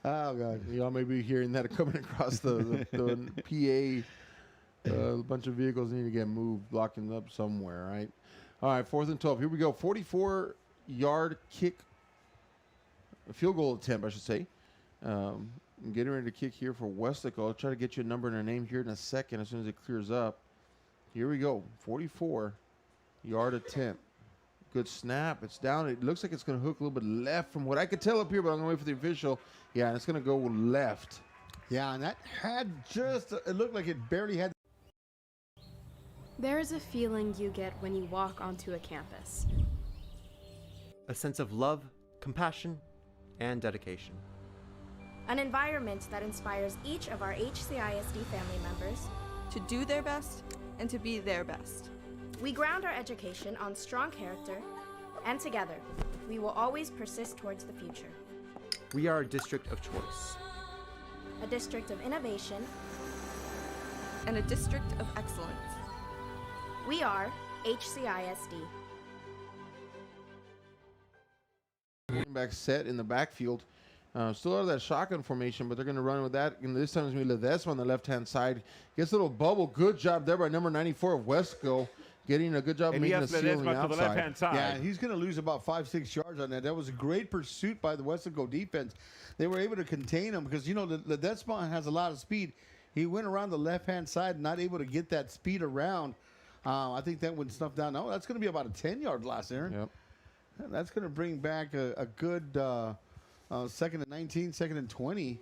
Oh, God. Y'all may be hearing that coming across the PA. A bunch of vehicles need to get moved, blocking up somewhere, right? All right, 4th and 12. Here we go. 44-yard kick, field goal attempt, I should say. I'm getting ready to kick here for Westico. I'll try to get you a number and a name here in a second as soon as it clears up. Here we go. 44-yard attempt. Good snap. It's down. It looks like it's going to hook a little bit left from what I could tell up here, but I'm going to wait for the official. Yeah, and it's going to go left. Yeah, and that had just, it looked like it barely had. There is a feeling you get when you walk onto a campus. A sense of love, compassion, and dedication. An environment that inspires each of our HCISD family members to do their best and to be their best. We ground our education on strong character, and together, we will always persist towards the future. We are a district of choice. A district of innovation, and a district of excellence. We are HCISD. Back set in the backfield. Still out of that shotgun formation, but they're going to run with that. And this time it's going to be Ledesma on the left-hand side. Gets a little bubble. Good job there by number 94 of Westico. Getting a good job making a seal on the outside. left-hand side. Yeah, and he's going to lose about 5-6 yards on that. That was a great pursuit by the Westico defense. They were able to contain him because, you know, Ledesma has a lot of speed. He went around the left-hand side, not able to get that speed around. I think that would snuff down. No, that's going to be about a 10-yard loss, Aaron. Yep. And that's going to bring back a good 2nd and 19, 2nd and 20.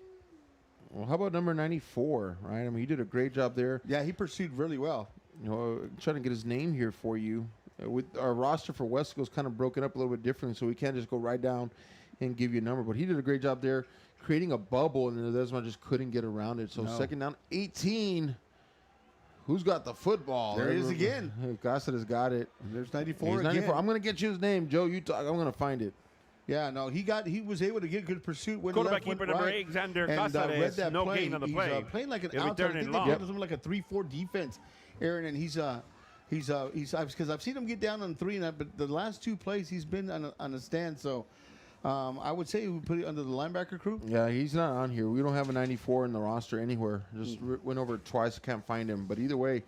Well, how about number 94, right? I mean, he did a great job there. Yeah, he pursued really well. You know, trying to get his name here for you. With our roster for Westico is kind of broken up a little bit differently, so we can't just go right down and give you a number. But he did a great job there, creating a bubble, and Ledesma just couldn't get around it. So second down, 18. Who's got the football? There he is again. Gossett has got it. There's 94 He's 94. again. I'm going to get you his name, Joe. You talk. I'm going to find it. Yeah, no, he was able to get good pursuit. Went Quarterback left, went keeper number right, Alexander and Casares, read that no play. gain on the He's, play. playing like an He'll be outside. I turning think they long. built him like a 3-4 defense, Aaron, and he's because I've seen him get down on 3, but the last 2 plays he's been on a stand. So I would say we put it under the linebacker crew. Yeah, he's not on here. We don't have a 94 in the roster anywhere. Just went over it twice. Can't find him. But either way,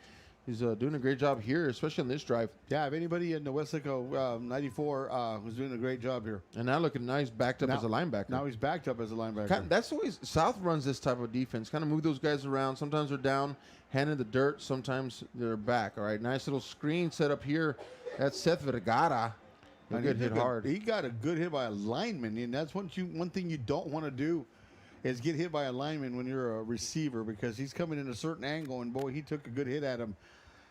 he's doing a great job here, especially on this drive. Yeah, if anybody in the Weslaco 94 was doing a great job here. And now looking nice, backed up as a linebacker. Now he's backed up as a linebacker. That's the way South runs this type of defense. Kind of move those guys around. Sometimes they're down, hand in the dirt. Sometimes they're back. All right, nice little screen set up here. That's Seth Vergara. A good hit hard. He got a good hit by a lineman, and that's one thing you don't want to do is get hit by a lineman when you're a receiver because he's coming in a certain angle, and boy, he took a good hit at him.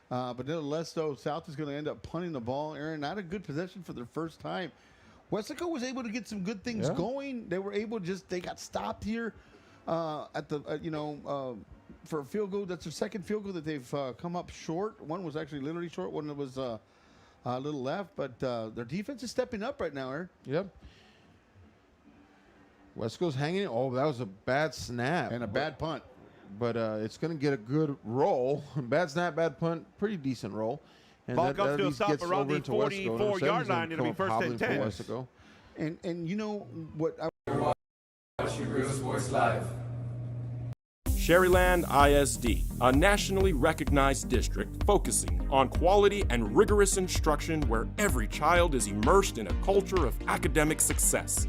But nevertheless, though, South is going to end up punting the ball. Aaron, not a good possession for their first time. Westico was able to get some good things going. They were able they got stopped here at the, for a field goal. That's their second field goal that they've come up short. One was actually literally short. One was a little left. But their defense is stepping up right now, Aaron. Yep. Westico's hanging it. Oh, that was a bad snap. And a bad punt. But it's going to get a good roll. Bad snap, bad punt, pretty decent roll. And ball comes to a stop around the 44-yard line. It'll be first and 10. And you know what? Watching Real Sports Live. Sherryland ISD, a nationally recognized district focusing on quality and rigorous instruction where every child is immersed in a culture of academic success.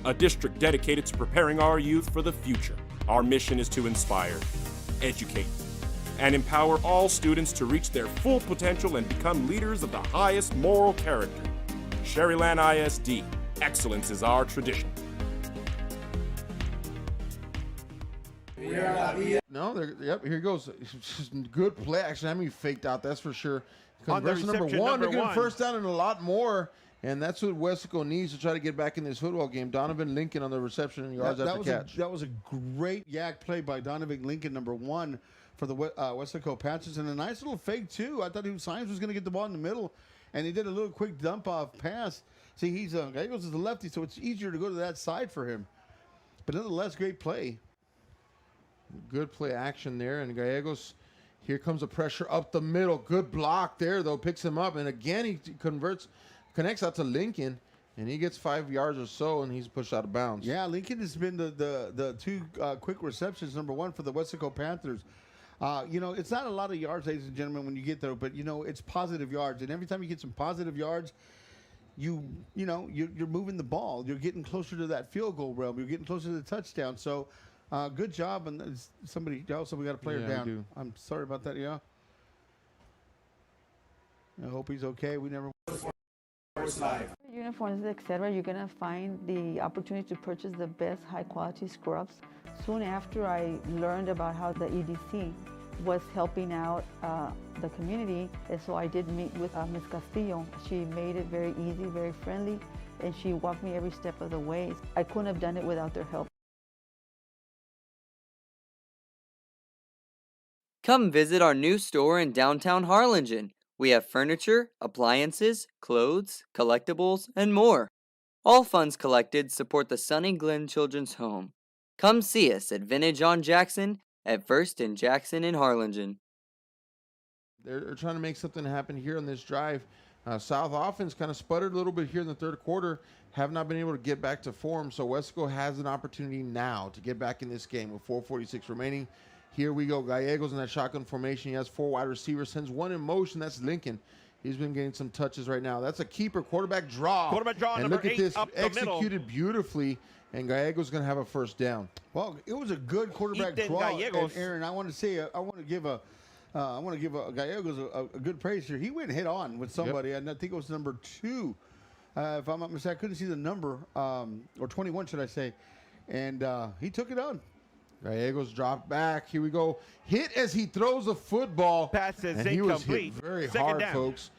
A district dedicated to preparing our youth for the future. Our mission is to inspire, educate, and empower all students to reach their full potential and become leaders of the highest moral character. Sherryland ISD, excellence is our tradition. No, yep, here goes. Good play. Actually, I mean, faked out, that's for sure. Conversion number one, they're getting first down and a lot more. And that's what Westico needs to try to get back in this football game. Donovan Lincoln on the reception and yards after catch. That was a great yak play by Donovan Lincoln, number 1 for the Weslaco Patches. And a nice little fake, too. I thought Symes was going to get the ball in the middle, and he did a little quick dump-off pass. See, he's Gallegos is the lefty, so it's easier to go to that side for him. But nonetheless, great play. Good play action there, and Gallegos, here comes the pressure up the middle. Good block there, though, picks him up. And again, he connects out to Lincoln, and he gets 5 yards or so, and he's pushed out of bounds. Yeah, Lincoln has been the 2 quick receptions, number 1 for the Westico Panthers. It's not a lot of yards, ladies and gentlemen, when you get there, but, it's positive yards. And every time you get some positive yards, you're moving the ball. You're getting closer to that field goal realm. You're getting closer to the touchdown. So, good job. And somebody else, we got a player down. I'm sorry about that, yeah. I hope he's okay. We never... Uniforms, etc., you're going to find the opportunity to purchase the best high-quality scrubs. Soon after I learned about how the EDC was helping out the community, and so I did meet with Ms. Castillo. She made it very easy, very friendly, and she walked me every step of the way. I couldn't have done it without their help. Come visit our new store in downtown Harlingen. We have furniture, appliances, clothes, collectibles, and more. All funds collected support the Sunny Glen Children's Home. Come see us at Vintage on Jackson at First and Jackson in Harlingen. They're trying to make something happen here on this drive. South offense kind of sputtered a little bit here in the third quarter, have not been able to get back to form. So Westico has an opportunity now to get back in this game with 4:46 remaining. Here we go. Gallegos in that shotgun formation. He has 4 wide receivers, sends one in motion. That's Lincoln. He's been getting some touches right now. That's a keeper quarterback draw. Quarterback draw, and number look at 8 this, up the executed middle. beautifully. And Gallegos going to have a first down. Well, it was a good quarterback draw. And Aaron, I want to say, I want to give Gallegos a good praise here. He went head on with somebody, and I think it was number 2. If I'm not mistaken, I couldn't see the number, or 21, should I say. And he took it on. Gallegos dropped back. Here we go. Hit as he throws the football. Pass is and he was hit incomplete. very Second hard, down. folks.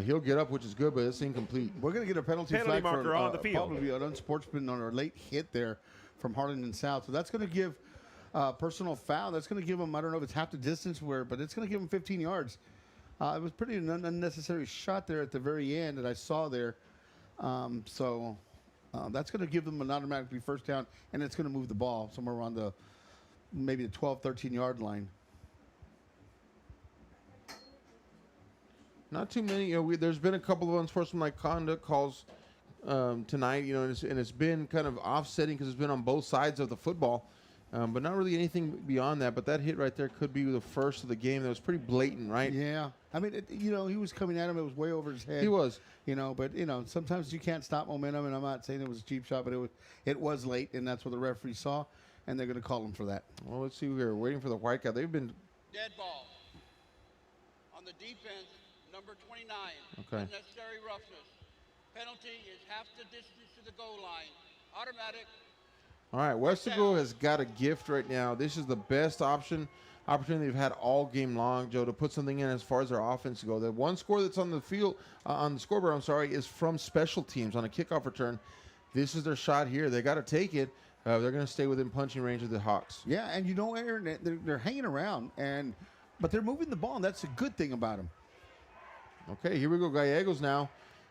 He'll get up, which is good, but it's incomplete. We're going to get a penalty flag marker for on the field. probably an unsportsman on our late hit there from Harlingen South. So that's going to give personal foul. That's going to give him, I don't know if it's half the distance, but it's going to give him 15 yards. It was pretty an unnecessary shot there at the very end that I saw there. So that's going to give them an automatically first down, and it's going to move the ball somewhere around maybe the 12, 13-yard line. Not too many. There's been a couple of unsportsmanlike conduct calls tonight. And it's been kind of offsetting because it's been on both sides of the football, but not really anything beyond that. But that hit right there could be the first of the game. That was pretty blatant, right? Yeah. I mean, he was coming at him. It was way over his head. He was. But sometimes you can't stop momentum, and I'm not saying it was a cheap shot, but it was late, and that's what the referee saw, and they're going to call him for that. Well, let's see here. Waiting for the white guy. They've been Dead ball. On the defense, number 29. Okay. Unnecessary roughness. Penalty is half the distance to the goal line. Automatic. all right. Westico has got a gift right now. This is the best opportunity they've had all game long, Joe, to put something in as far as their offense go. The one score that's on the field, on the scoreboard, is from special teams on a kickoff return. This is their shot here. They got to take it. They're going to stay within punching range of the Hawks. Yeah, and Aaron, they're hanging around, but they're moving the ball, and that's a good thing about them. Okay, here we go. Gallegos now.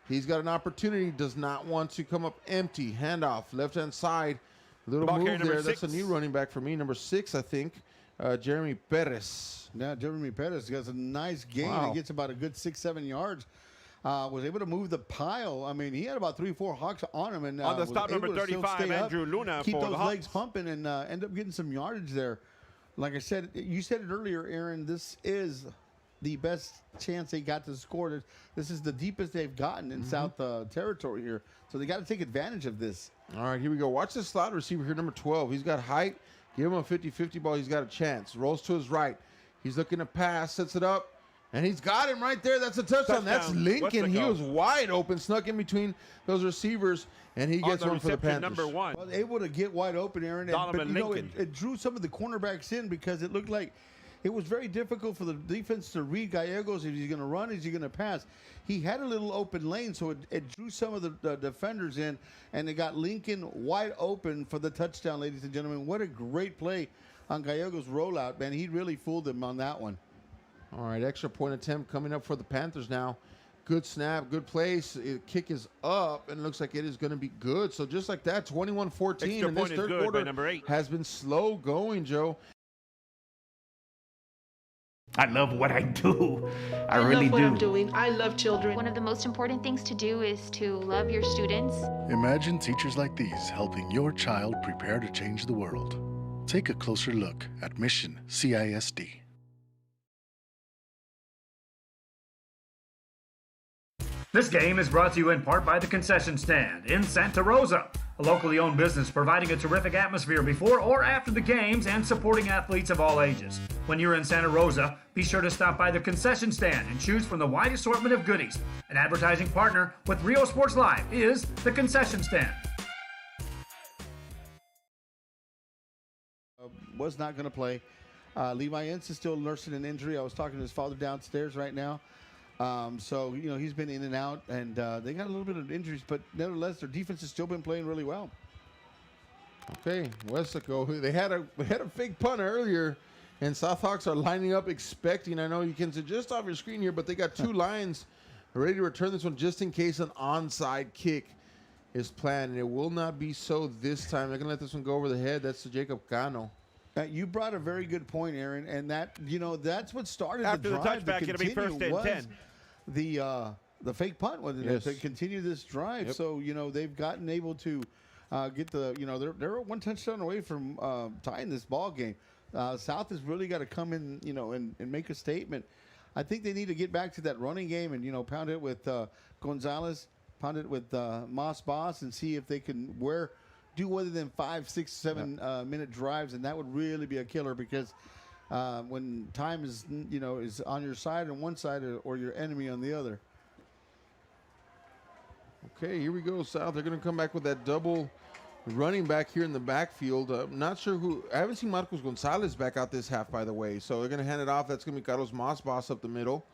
He's got an opportunity. Does not want to come up empty. Handoff, left-hand side. Little Ball move carrier number there. That's 6. a new running back for me. Number 6, I think. Jeremy Perez. Yeah, Jeremy Perez has a nice game. Wow. He gets about a good 6-7 yards. Was able to move the pile. I mean, he had about 3-4 Hawks on him. And On the was stop, able number to still 35, stay up, Andrew Luna keep for those the Hawks. legs pumping, and end up getting some yardage there. Like I said, you said it earlier, Aaron, this is the best chance they got to score. This is the deepest they've gotten in South Territory here. So they got to take advantage of this. All right, here we go. Watch the slot receiver here, number 12. He's got height. Give him a 50-50 ball. He's got a chance. Rolls to his right. He's looking to pass, sets it up, and he's got him right there. That's a touchdown. That's Lincoln. He was wide open, snuck in between those receivers, and he gets one for the Panthers. Number 1. Well, able to get wide open, Aaron. Donovan Lincoln. It drew some of the cornerbacks in because it looked like it was very difficult for the defense to read Gallegos. If he's going to run, is he going to pass? He had a little open lane, so it drew some of the defenders in, and it got Lincoln wide open for the touchdown, ladies and gentlemen. What a great play on Gallegos' rollout, man. He really fooled them on that one. All right, extra point attempt coming up for the Panthers now. Good snap, good place. Kick is up, and it looks like it is going to be good. So just like that, 21-14, and this third quarter number 8. has been slow going, Joe. I love what I do. I love really what do. I'm doing. I love children. One of the most important things to do is to love your students. Imagine teachers like these helping your child prepare to change the world. Take a closer look at Mission CISD. This game is brought to you in part by the Concession Stand in Santa Rosa, a locally owned business providing a terrific atmosphere before or after the games and supporting athletes of all ages. When you're in Santa Rosa, be sure to stop by the Concession Stand and choose from the wide assortment of goodies. An advertising partner with Rio Sports Live is the Concession Stand. Was not going to play. Levi Ince is still nursing an injury. I was talking to his father downstairs right now. So, he's been in and out, and they got a little bit of injuries, but nevertheless, their defense has still been playing really well. Okay, Weslaco, they had a fake punt earlier, and South Hawks are lining up expecting. I know you can see just off your screen here, but they got 2 lines ready to return this one just in case an onside kick is planned, and it will not be so this time. They're going to let this one go over the head. That's to Jacob Cano. You brought a very good point, Aaron, and that that's what started after the drive. The touchback, it'll be first and 10. The fake punt, wasn't it? To continue this drive. Yep. So they've gotten able to get the they're one touchdown away from tying this ball game. South has really got to come in and make a statement. I think they need to get back to that running game and pound it with Gonzalez, pound it with Moss Boss, and see if they can do other than 5, 6, 7 minute drives, and that would really be a killer because when time is is on your side on one side or your enemy on the other. Okay, here we go, South. They're going to come back with that double running back here in the backfield. I'm not sure who. I haven't seen Marcos Gonzalez back out this half, by the way. So they're going to hand it off. That's going to be Carlos Mossboss up the middle.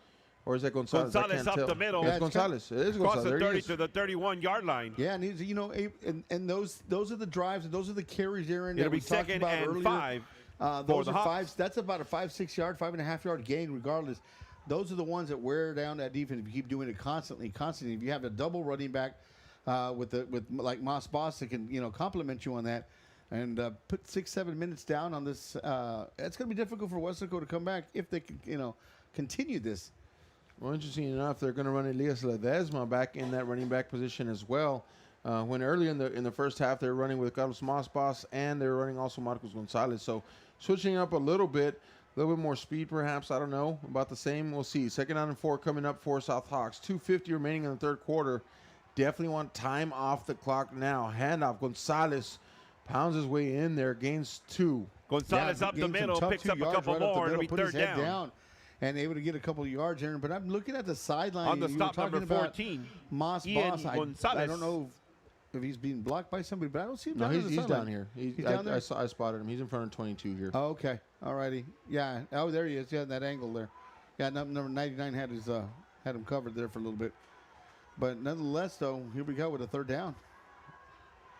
Or is that Gonzalez? Gonzalez up the middle. Yeah, it's Gonzalez. It is Gonzalez. Across the 30 to the 31-yard line. Yeah, and he's, and those are the drives and those are the carries, Aaron. It'll be second and 5. Those are 5. That's about a 5-6 yard, 5.5 yard gain, regardless. Those are the ones that wear down that defense if you keep doing it constantly. If you have a double running back with like Moss Boss that can complement you on that, and put 6-7 minutes down on this, it's going to be difficult for Westico to come back if they can continue this. Well, interesting enough, they're going to run Elias Ledesma back in that running back position as well. When earlier in the first half, they were running with Carlos Mossboss, and they were running also Marcos Gonzalez. So switching up a little bit more speed perhaps. I don't know. About the same. We'll see. 2nd down and 4 coming up for South Hawks. 2:50 remaining in the third quarter. Definitely want time off the clock now. Handoff. Gonzalez pounds his way in there. Gains 2. Gonzalez up the middle. Picks up a couple more. It'll be third down. And able to get a couple of yards, Aaron. But I'm looking at the sideline. On the stop number 14. Moss Boss. I don't know if he's being blocked by somebody, but I don't see him. No, he's down here. He's down there? I spotted him. He's in front of 22 here. Oh, okay. All righty. Yeah. Oh, there he is. Yeah, that angle there. Yeah, number 99 had him covered there for a little bit. But nonetheless, though, here we go with a third down.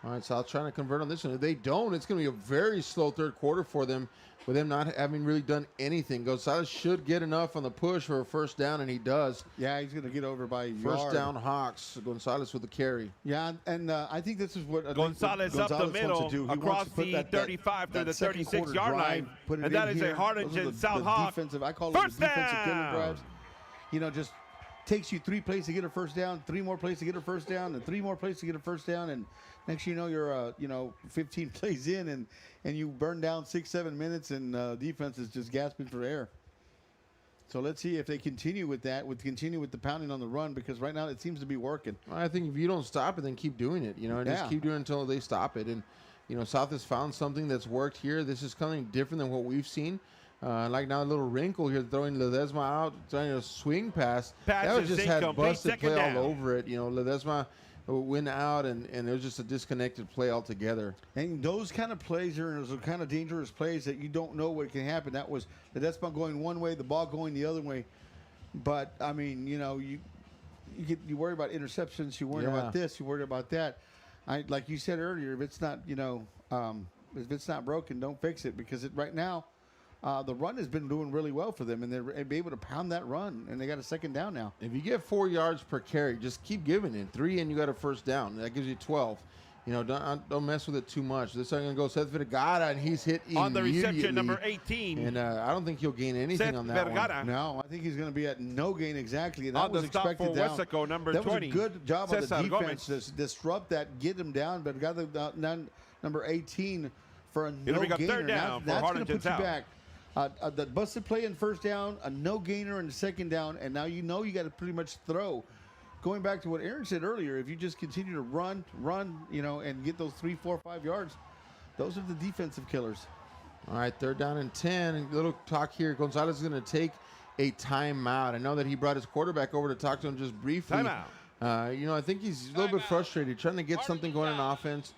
All right, South trying to convert on this one. If they don't, it's going to be a very slow third quarter for them, with them not having really done anything. Gonzalez should get enough on the push for a first down, and he does. Yeah, he's going to get over by a first yard. Down Hawks. Gonzalez with the carry. Yeah, and I think this is what Gonzalez up the middle, across the 35 to the 36-yard line, and that is a Harlingen South Hawk I call first it the defensive killer down. drives. Just takes you 3 plays to get a first down, 3 more plays to get a first down, and 3 more plays to get a first down, and next you know you're 15 plays in and you burn down 6-7 minutes, and defense is just gasping for air. So let's see if they continue with that, continue with the pounding on the run, because right now it seems to be working. I think if you don't stop it, then keep doing it. Just keep doing it until they stop it. And South has found something that's worked here. This is something different than what we've seen. Like now a little wrinkle here, throwing Ledesma out, trying to swing pass. That was just had busted play all over it. Ledesma went out, and it was just a disconnected play altogether. And those kind of plays are those kind of dangerous plays that you don't know what can happen. That was Ledesma going one way, the ball going the other way. But I mean, you worry about interceptions, you worry about this, you worry about that. Like you said earlier, if it's not if it's not broken, don't fix it, because right now. The run has been doing really well for them, and they're able to pound that run, and they got a second down now. If you get 4 yards per carry, just keep giving it. 3 and you got a first down. That gives you 12. Don't mess with it too much. This is going to go Seth Vergara, and he's hit on the reception, number 18. And I don't think he'll gain anything Seth on that Vergara. one. No, I think he's going to be at no gain exactly. And that on was the stop expected for down. Weslaco, number that 20. That was a good job on Cesar the defense to disrupt that, get him down, but got the number 18 for a It'll no be a gainer. third down for that's going to Harlingen put you South. back. The busted play in first down, a no gainer in the second down, and now you got to pretty much throw. Going back to what Aaron said earlier, if you just continue to run, and get those 3, 4, 5 yards, those are the defensive killers. All right, 3rd down and 10. A little talk here. Gonzalez is going to take a timeout. I know that he brought his quarterback over to talk to him just briefly. Timeout. I think he's a little bit frustrated, trying to get something going in offense.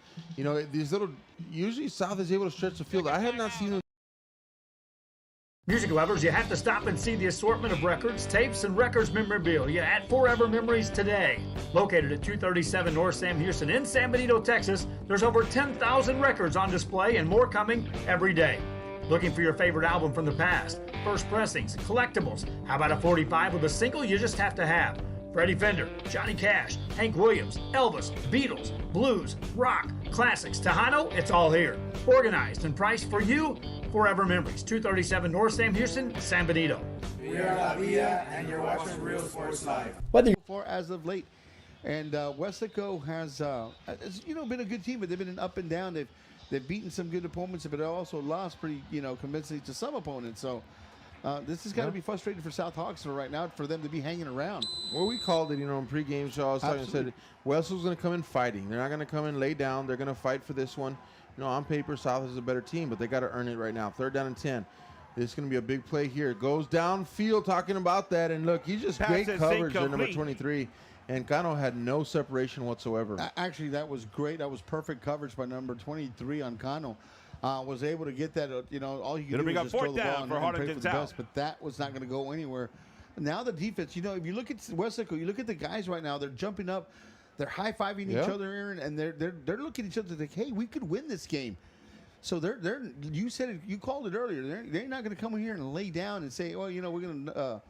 Usually South is able to stretch the field. I have not seen them. Music lovers, you have to stop and see the assortment of records, tapes, and records memorabilia at Forever Memories today. Located at 237 North Sam Houston in San Benito, Texas, there's over 10,000 records on display and more coming every day. Looking for your favorite album from the past, first pressings, collectibles. How about a 45 with a single you just have to have? Freddie Fender, Johnny Cash, Hank Williams, Elvis, Beatles, blues, rock, classics, Tejano, it's all here. Organized and priced for you. Forever Memories, 237 North Sam Houston, San Benito. We are La Villa, and you're watching Real Sports Live. For as of late, and Westico has been a good team, but they've been an up and down. They've beaten some good opponents, but they also lost pretty convincingly to some opponents. So this has got to be frustrating for South Hawks right now for them to be hanging around. Well, we called it, in pregame show. I was talking and said Wessel's going to come in fighting. They're not going to come in lay down. They're going to fight for this one. On paper, South is a better team, but they got to earn it right now. 3rd down and 10. This is going to be a big play here. Goes downfield, talking about that, and look, he's just great coverage there, number 23. And Cano had no separation whatsoever. Actually, that was great. That was perfect coverage by number 23 on Cano. Was able to get that, all he could do was just throw the ball and pray for the best, but that was not going to go anywhere. Now the defense, if you look at Weslaco, you look at the guys right now, they're jumping up, they're high-fiving each other, Aaron, and they're looking at each other like, hey, we could win this game. So you said it, you called it earlier. They're not going to come in here and lay down and say, well, we're going to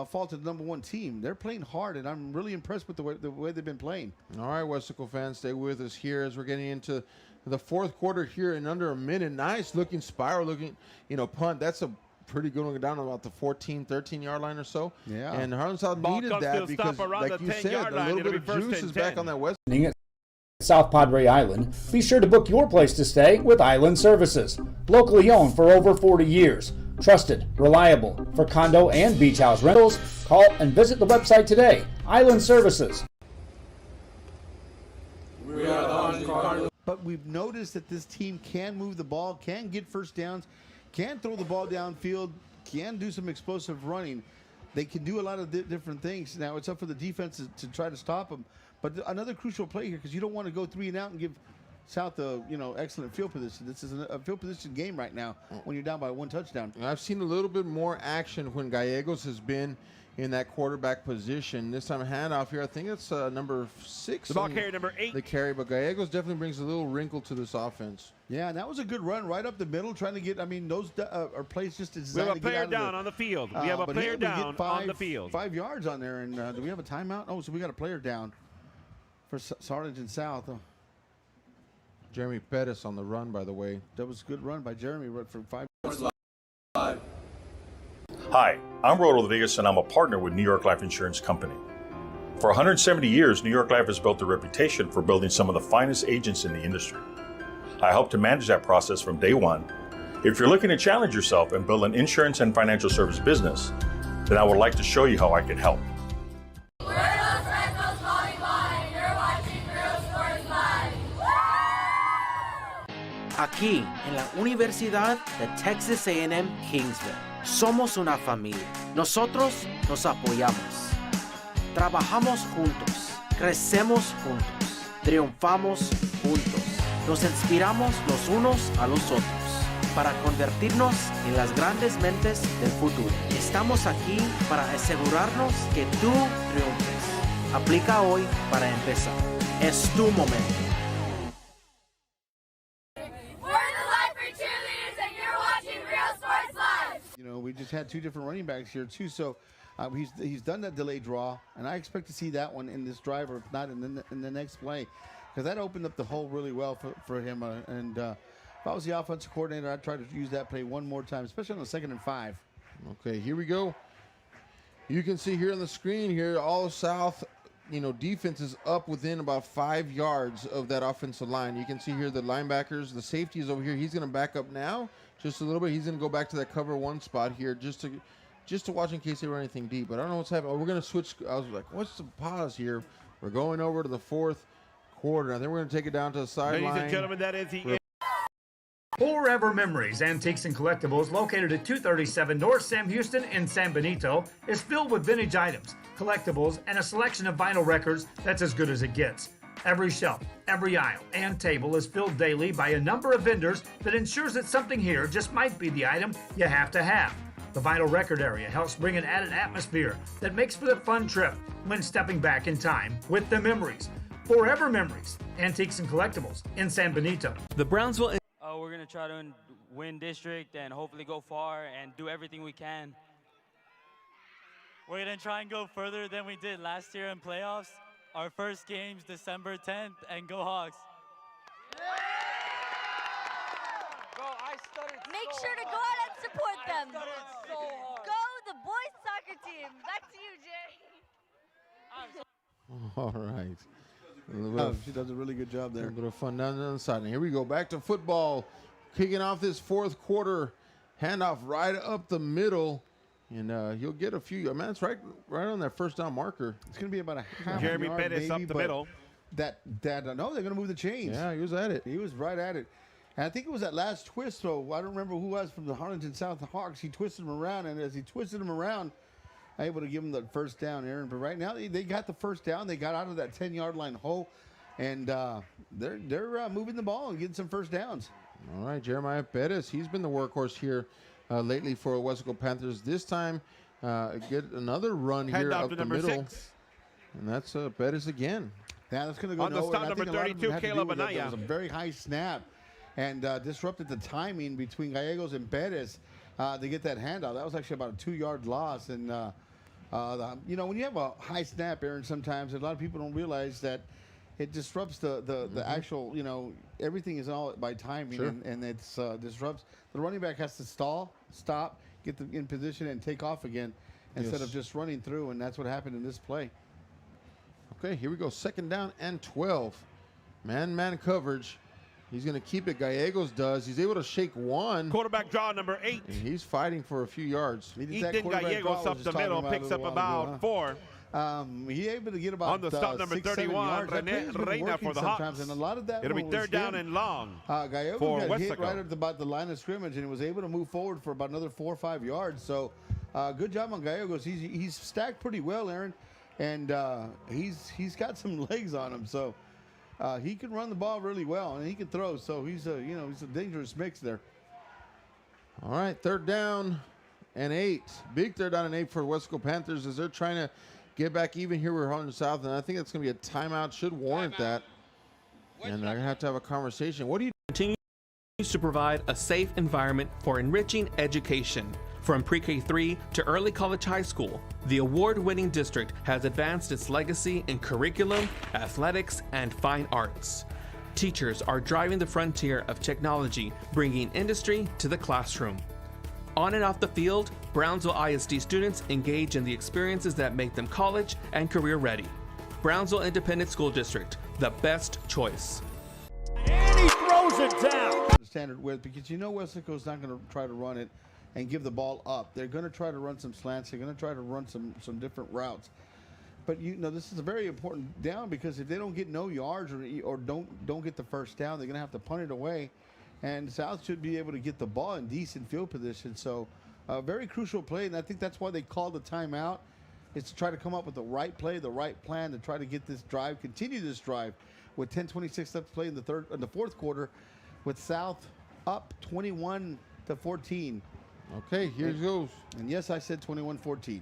fall to the number 1 team. They're playing hard, and I'm really impressed with the way they've been playing. All right, Westico fans, stay with us here as we're getting into the 4th quarter here in under a minute. Nice looking spiral looking, punt. That's a pretty good one down about the 14, 13-yard line or so. Yeah. And Harlingen South needed that because, like you said, a little bit of juice is back on that West. South Padre Island, be sure to book your place to stay with Island Services. Locally owned for over 40 years. Trusted, reliable for condo and beach house rentals. Call and visit the website today. Island Services. We are the Harlingen Cardinals. But we've noticed that this team can move the ball, can get first downs, can throw the ball downfield, can do some explosive running. They can do a lot of different things. Now it's up for the defense to try to stop them. But another crucial play here, because you don't want to go 3 and out and give South a excellent field position. This is a field position game right now when you're down by 1 touchdown. I've seen a little bit more action when Gallegos has been in that quarterback position. This time a handoff here. I think it's number 6. The ball carrier number 8. The carry, but Gallegos definitely brings a little wrinkle to this offense. Yeah, and that was a good run right up the middle, trying to get. Those are plays just designed to get out of We have a player down on the field. We have a player down on the field. 5 yards on there, and do we have a timeout? Oh, so we got a player down for Harlingen South. Jeremy Pettis on the run, by the way. That was a good run by Jeremy for 5 yards. Hi, I'm Rodolfo Vegas, and I'm a partner with New York Life Insurance Company. For 170 years, New York Life has built a reputation for building some of the finest agents in the industry. I help to manage that process from day one. If you're looking to challenge yourself and build an insurance and financial service business, then I would like to show you how I can help. Aquí, en la Universidad de Texas A&M Kingsville, somos una familia. Nosotros nos apoyamos. Trabajamos juntos. Crecemos juntos. Triunfamos juntos. Nos inspiramos los unos a los otros para convertirnos en las grandes mentes del futuro. Estamos aquí para asegurarnos que tú triunfes. Aplica hoy para empezar. Es tu momento. We just had 2 different running backs here too, so he's done that delayed draw, and I expect to see that one in this drive, or if not in the next play, because that opened up the hole really well for him. And if I was the offensive coordinator, I'd try to use that play one more time, especially on the 2nd and 5. Okay, here we go. You can see here on the screen here, all South, defense is up within about 5 yards of that offensive line. You can see here the linebackers, the safety is over here. He's going to back up now just a little bit. He's going to go back to that cover 1 spot here just to watch in case they run anything deep. But I don't know what's happening. Oh, we're going to switch. I was like, what's the pause here? We're going over to the 4th quarter. I think we're going to take it down to the sideline. Ladies and gentlemen, that is the Forever Memories, Antiques and Collectibles, located at 237 North Sam Houston in San Benito, is filled with vintage items, collectibles, and a selection of vinyl records that's as good as it gets. Every shelf, every aisle, and table is filled daily by a number of vendors that ensures that something here just might be the item you have to have. The vinyl record area helps bring an added atmosphere that makes for the fun trip when stepping back in time with the memories. Forever Memories, Antiques and Collectibles in San Benito. The Brownsville. We're going to try to win district and hopefully go far and do everything we can. We're going to try and go further than we did last year in playoffs. Our first game's December 10th, and go Hawks. Make sure to go out and support them. Go the boys soccer team. Back to you, Jay. All right. She does a really good job there. A little bit of fun down the side. And here we go. Back to football. Kicking off this fourth quarter. Handoff right up the middle. And he'll get a few. Man, it's right on that first down marker. It's going to be about a half Jeremy yard, Pettis maybe, up the but middle. No, they're going to move the chains. Yeah, he was at it. He was right at it. And I think it was that last twist, though. I don't remember who was from the Harlingen South Hawks. He twisted him around, and as he twisted him around, able to give him the first down, Aaron. But right now, they got the first down. They got out of that 10-yard line hole, and they're moving the ball and getting some first downs. All right, Jeremiah Pettis. He's been the workhorse here lately for Westico Panthers. This time, get another run here up the middle. 6. And that's Pettis again. Yeah, that's going to go on the stop number 32, Caleb Anaya. That was a very high snap and disrupted the timing between Gallegos and Pettis to get that handout. That was actually about a 2-yard loss. And, you know, when you have a high snap, Aaron, sometimes a lot of people don't realize that it disrupts the actual, you know, everything is all by timing. Sure. And it's disrupts. The running back has to stop, get them in position, and take off again instead of just running through. And that's what happened in this play. Okay, here we go. 2nd down and 12. Man coverage. He's going to keep it. Gallegos does. He's able to shake one. Quarterback draw number 8. And he's fighting for a few yards. Ethan Gallegos up the middle, picks up about 4. He able to get about on the stop number 31, René Reina for the Hawks. And a lot of that it'll be 3rd down and long Gallegos for got hit Westico. right at about the line of scrimmage, and he was able to move forward for about another 4 or 5 yards. So good job on Gallegos. He's stacked pretty well, Aaron, and he's got some legs on him. So he can run the ball really well, and he can throw. So he's a dangerous mix there. All right, 3rd down and 8. Big 3rd down and 8 for Westico Panthers as they're trying to get back even here with Harlingen South, and I think it's going to be a timeout. Should warrant that. And they're going to have a conversation. What do you continues to provide a safe environment for enriching education? From pre-K 3 to early college high school, the award-winning district has advanced its legacy in curriculum, athletics, and fine arts. Teachers are driving the frontier of technology, bringing industry to the classroom. On and off the field, Brownsville ISD students engage in the experiences that make them college and career ready. Brownsville Independent School District, the best choice. And he throws it down. Standard width, because you know Westico's not going to try to run it and give the ball up. They're going to try to run some slants. They're going to try to run some different routes. But you know this is a very important down, because if they don't get no yards or don't get the first down, they're going to have to punt it away. And South should be able to get the ball in decent field position. So a very crucial play, and I think that's why they called the timeout. It's to try to come up with the right play, the right plan to try to get this drive, continue this drive with 10:26 left to play in the fourth quarter, with South up 21-14. Okay, here it goes. And yes, I said 21-14.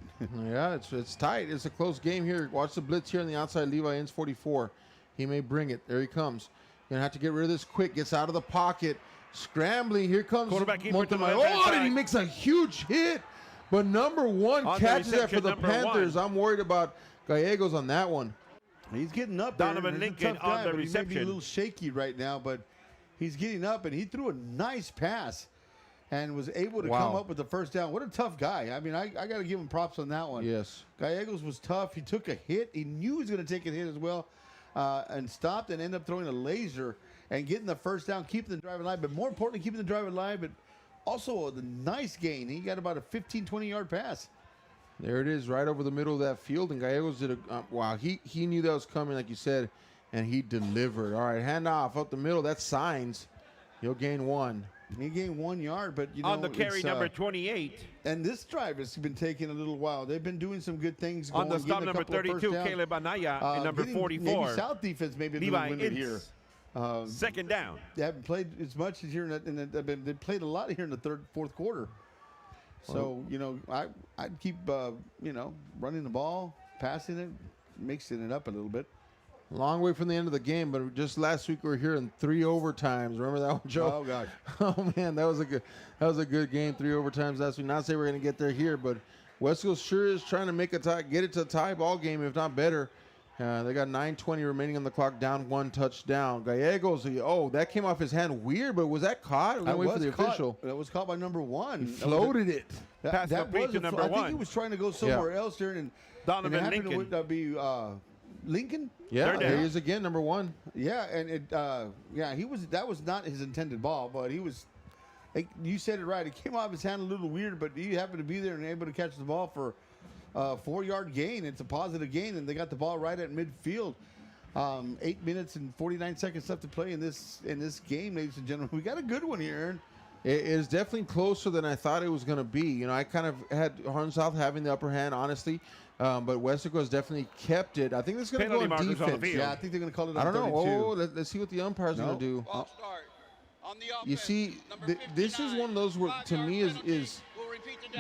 Yeah, it's tight. It's a close game here. Watch the blitz here on the outside. Levi ends 44. He may bring it. There he comes. Gonna have to get rid of this quick. Gets out of the pocket. Scrambling. Here comes Montemayor. Oh, and he makes a huge hit. But number 1 catches that for the Panthers. I'm worried about Gallegos on that one. He's getting up. Donovan Lincoln on the reception. He may be a little shaky right now, but he's getting up, and he threw a nice pass and was able to come up with the first down. What a tough guy. I mean, I got to give him props on that one. Yes. Gallegos was tough. He took a hit. He knew he was going to take a hit as well, and stopped and ended up throwing a laser and getting the first down, keeping the drive alive. But more importantly, keeping the drive alive, but also the nice gain. He got about a 15, 20-yard pass. There it is, right over the middle of that field. And Gallegos did a wow. He knew that was coming, like you said, and he delivered. All right, handoff up the middle. That's Signs. He'll gain 1. He gained 1 yard, but you know, on the carry number 28. And this drive has been taking a little while. They've been doing some good things. On the stop number 32, Caleb Anaya, and number 44. Maybe South defense maybe a little limited here. 2nd down. They haven't played as much as here they played a lot here in the fourth quarter. So you know, I'd keep you know, running the ball, passing it, mixing it up a little bit. Long way from the end of the game, but just last week we were here in 3 overtimes. Remember that one, Joe? Oh God! Oh man, that was a good game. 3 overtimes last week. Not to say we're going to get there here, but Westico sure is trying to make a tie, get it to a tie ball game, if not better. They got 9:20 remaining on the clock, down 1 touchdown. Gallegos, that came off his hand weird, but was that caught? We're going to wait for the official. That was caught by number 1. He floated it. That was to number 1. I think he was trying to go somewhere else there. And Donovan and it Lincoln. happened to be Lincoln? Yeah, there he is again, number 1. Yeah, and that was not his intended ball, but he was, you said it right. It came off his hand a little weird, but he happened to be there and able to catch the ball for 4-yard gain. It's a positive gain, and they got the ball right at midfield. 8 minutes and 49 seconds left to play in this game, ladies and gentlemen. We got a good one here, Aaron. It is definitely closer than I thought it was going to be. You know, I kind of had Harlingen South having the upper hand, honestly, but Westico has definitely kept it. I think this is going to go on defense. On the field. Yeah, I think they're going to call it on 32. I don't know. Let's see what the umpire's going to do. You see, this is one of those where, to me, is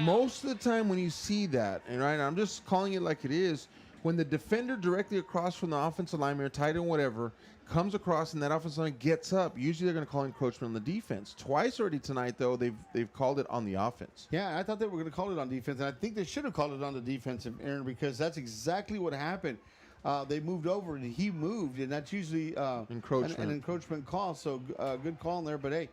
most of the time when you see that, and right, I'm just calling it like it is, when the defender directly across from the offensive lineman or tight end, whatever, comes across and that offensive line gets up, usually they're going to call encroachment on the defense. Twice already tonight, though, they've called it on the offense. Yeah, I thought they were going to call it on defense, and I think they should have called it on the defensive, Aaron, because that's exactly what happened. They moved over, and he moved, and that's usually encroachment. An encroachment call. So good call in there. But hey,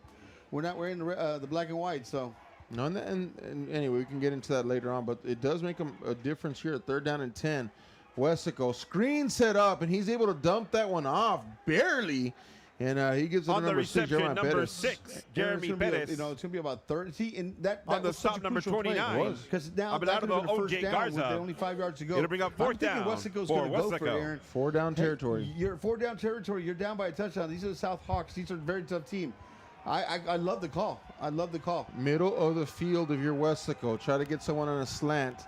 we're not wearing the black and white, so. No, and anyway, we can get into that later on, but it does make a difference here at 3rd down and 10. Westico screen set up, and he's able to dump that one off barely, and he gives it on to the number 6, reception, number 6, Jeremy Pettis. It's going to be about 30. See, and that on the was stop, number 29. Because now that could have been a first down with only 5 yards to go. It'll bring up 4th down. Westico's going to go for it, Aaron. 4 down territory. You're 4 down territory. You're down by a touchdown. These are the South Hawks. These are a very tough team. I love the call. I love the call. Middle of the field of your Weslaco. Try to get someone on a slant.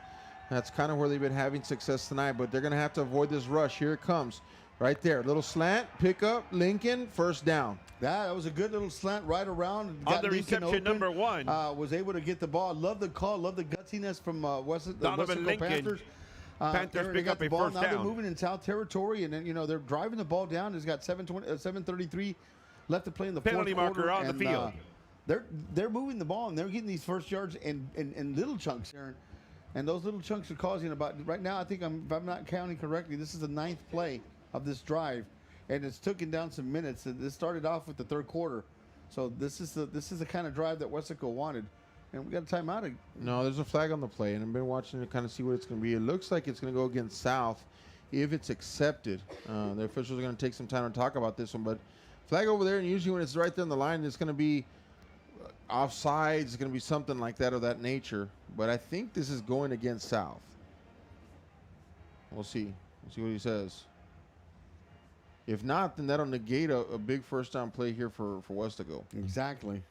That's kind of where they've been having success tonight, but they're going to have to avoid this rush. Here it comes. Right there. Little slant, pick up, Lincoln, 1st down. That was a good little slant right around. On the reception, number 1. Was able to get the ball. Love the call. Love the gutsiness from Donovan Lincoln. Panthers. Panthers pick up a first down. down. Now they're moving in South territory, and then, they're driving the ball down. It's got 7:33 left to play in the penalty fourth quarter. Penalty marker on the field. They're moving the ball, and they're getting these first yards in little chunks, Aaron. And those little chunks are causing about, right now, I think if I'm not counting correctly, this is the 9th play of this drive. And it's taken down some minutes. This started off with the 3rd quarter. So this is the kind of drive that Westico wanted. And we got a timeout. No, there's a flag on the play, and I've been watching to kind of see what it's going to be. It looks like it's going to go against South if it's accepted. The officials are going to take some time to talk about this one. But flag over there, and usually when it's right there on the line, it's going to be offsides. It's going to be something like that of that nature. But I think this is going against South. We'll see. We'll see what he says. If not, then that'll negate a big first down play here for Westico. Exactly.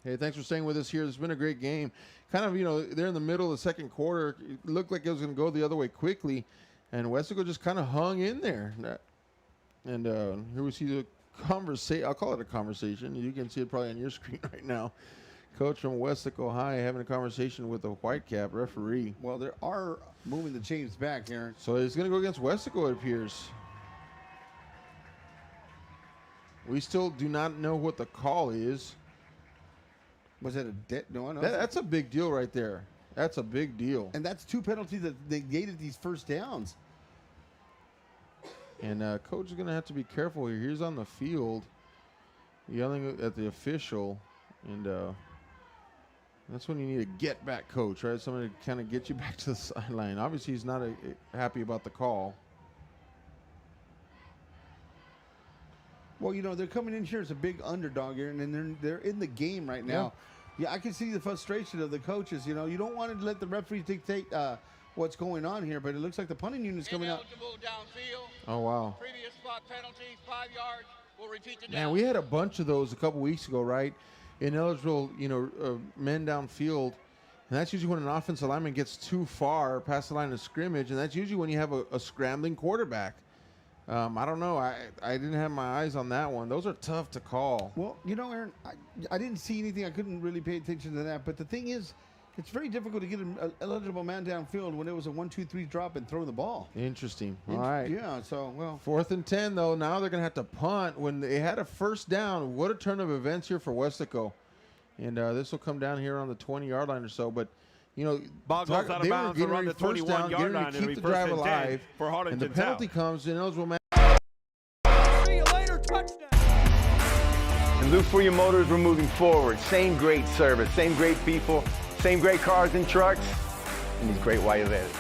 Hey, thanks for staying with us here. It's been a great game. Kind of, they're in the middle of the 2nd quarter. It looked like it was going to go the other way quickly, and Westico just kind of hung in there. And here we see the conversation. I'll call it a conversation. You can see it probably on your screen right now. Coach from Westico High having a conversation with a Whitecap referee. Well, they are moving the chains back, Aaron. So it's going to go against Westico, it appears. We still do not know what the call is. Was it a debt? No, that's a big deal right there. That's a big deal. And that's 2 penalties that negated these first downs. And coach is going to have to be careful here. He's on the field yelling at the official. And that's when you need a get-back coach, right? Somebody to kind of get you back to the sideline. Obviously, he's not happy about the call. Well, they're coming in here as a big underdog here, and they're in the game right now. Yeah, I can see the frustration of the coaches. You don't want to let the referees dictate what's going on here, but it looks like the punting unit's coming out. Oh, wow. Previous spot penalties, 5 yards. We'll repeat the down. Man, we had a bunch of those a couple weeks ago, right? Ineligible, men downfield. And that's usually when an offensive lineman gets too far past the line of scrimmage, and that's usually when you have a scrambling quarterback. I don't know. I didn't have my eyes on that one. Those are tough to call. Well, Aaron, I didn't see anything. I couldn't really pay attention to that. But the thing is, it's very difficult to get an eligible man downfield when it was a 1-2-3 drop and throw the ball. Interesting. All right. Yeah, so, well. 4th and 10, though. Now they're going to have to punt. When they had a first down, what a turn of events here for Westico. And this will come down here on the 20-yard line or so. But you know, Ball goes out of they were bounds getting around ready the first down, 21-yard getting line. ready to It'll keep be the drive first and 10 alive, for Harlingen and the South. penalty comes, and those will matter. See you later, touchdown. And look for your motors, we're moving forward. Same great service, same great people, same great cars and trucks, and these great white events.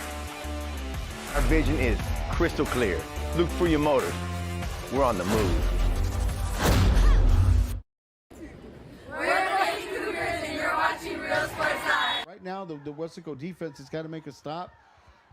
Our vision is crystal clear. Look for your motors. We're on the move. Right now, the Westico defense has got to make a stop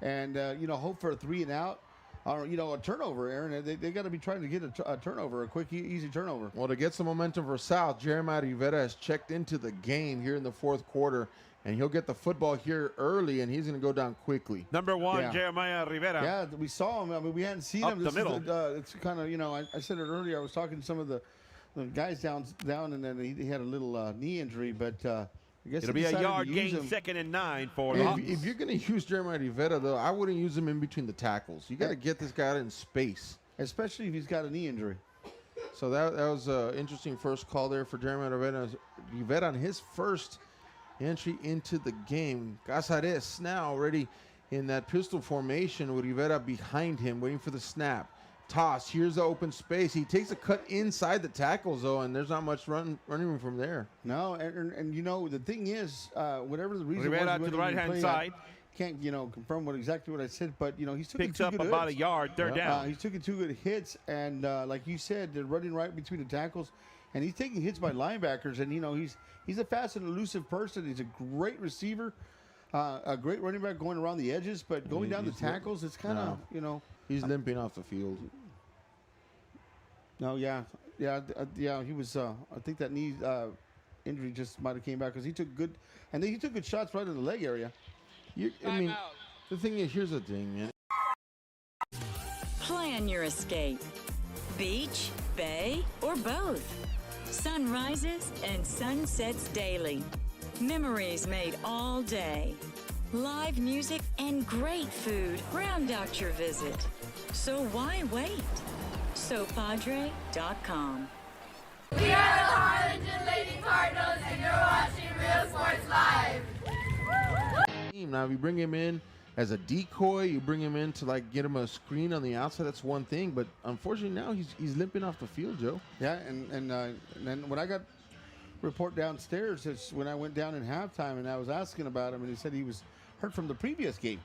and, you know, hope for a 3 and out. Or, you know, a turnover, Aaron. They got to be trying to get a turnover, a quick, easy turnover. Well, to get some momentum for South, Jeremiah Rivera has checked into the game here in the fourth quarter, and he'll get the football here early, and he's going to go down quickly. Number 1, Yeah. Jeremiah Rivera. Yeah, we saw him. I mean, we hadn't seen Up him. the This middle. Is it's kind of, you know, I said it earlier. I was talking to some of the guys down, and then he had a little knee injury, but I guess It'll they be a decided to yard use gain, him. 2nd and 9 for the If, Hawks. if you're going to use Jeremiah Rivera, though, I wouldn't use him in between the tackles. You got to get this guy out in space. Especially if he's got a knee injury. So that was an interesting first call there for Jeremiah Rivera on his first entry into the game. Casares now already in that pistol formation with Rivera behind him, waiting for the snap. Toss. Here's the open space. He takes a cut inside the tackles, though, and there's not much running room from there. No, and you know, the thing is, whatever the reason Rivera was, to the right-hand side. Can't, you know, confirm exactly what I said, but, you know, he's taking Picks two up good about hits. a yard, third down. He's taking 2 good hits, and like you said, they're running right between the tackles, and he's taking hits by linebackers, and, you know, he's a fast and elusive person. He's a great receiver, a great running back going around the edges, but going down the tackles, it's kind of, you know. He's limping off the field. No, yeah, he was. I think that knee injury just might have came back because he took good, and then he took good shots right in the leg area. I mean, the thing is, here's the thing, man. Plan your escape. Beach, bay, or both. Sunrises and sunsets daily. Memories made all day. Live music and great food round out your visit. So why wait? SoPadre.com. We are the Harlingen Lady Cardinals, and you're watching Real Sports Live. Now, if you bring him in as a decoy, you bring him in to like get him a screen on the outside. That's one thing, but unfortunately now he's limping off the field, Joe. Yeah, and then when I got report downstairs, it's when I went down in halftime and I was asking about him, and he said he was hurt from the previous game.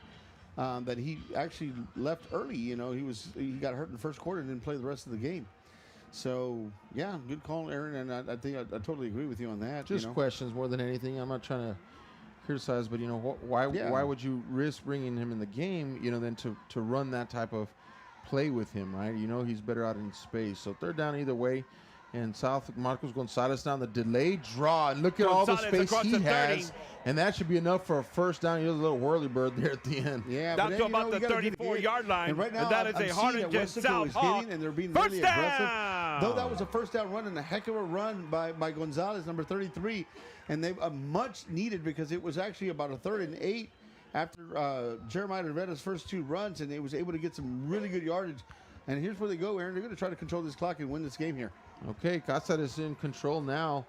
That he actually left early. You know, he got hurt in the first quarter and didn't play the rest of the game. So yeah, good call, Aaron, and I think I totally agree with you on that. Just questions more than anything. I'm not trying to criticize, but you know, why would you risk bringing him in the game? You know, than to run that type of play with him, right? You know, he's better out in space. So third down either way. And South, Marcos Gonzalez down the delayed draw. And look at all the space he has. And that should be enough for a first down. Here's a little whirly bird there at the end. Yeah, down to about the 34-yard line. And right now, that is a Harlingen South Hawk. And they're being First really down! aggressive. Though that was a first down run and a heck of a run by Gonzalez, number 33. And they much needed because it was actually about a 3rd and 8 after Jeremiah Rivera's first 2 runs, and they was able to get some really good yardage. And here's where they go, Aaron. They're going to try to control this clock and win this game here. Okay, Casar is in control now.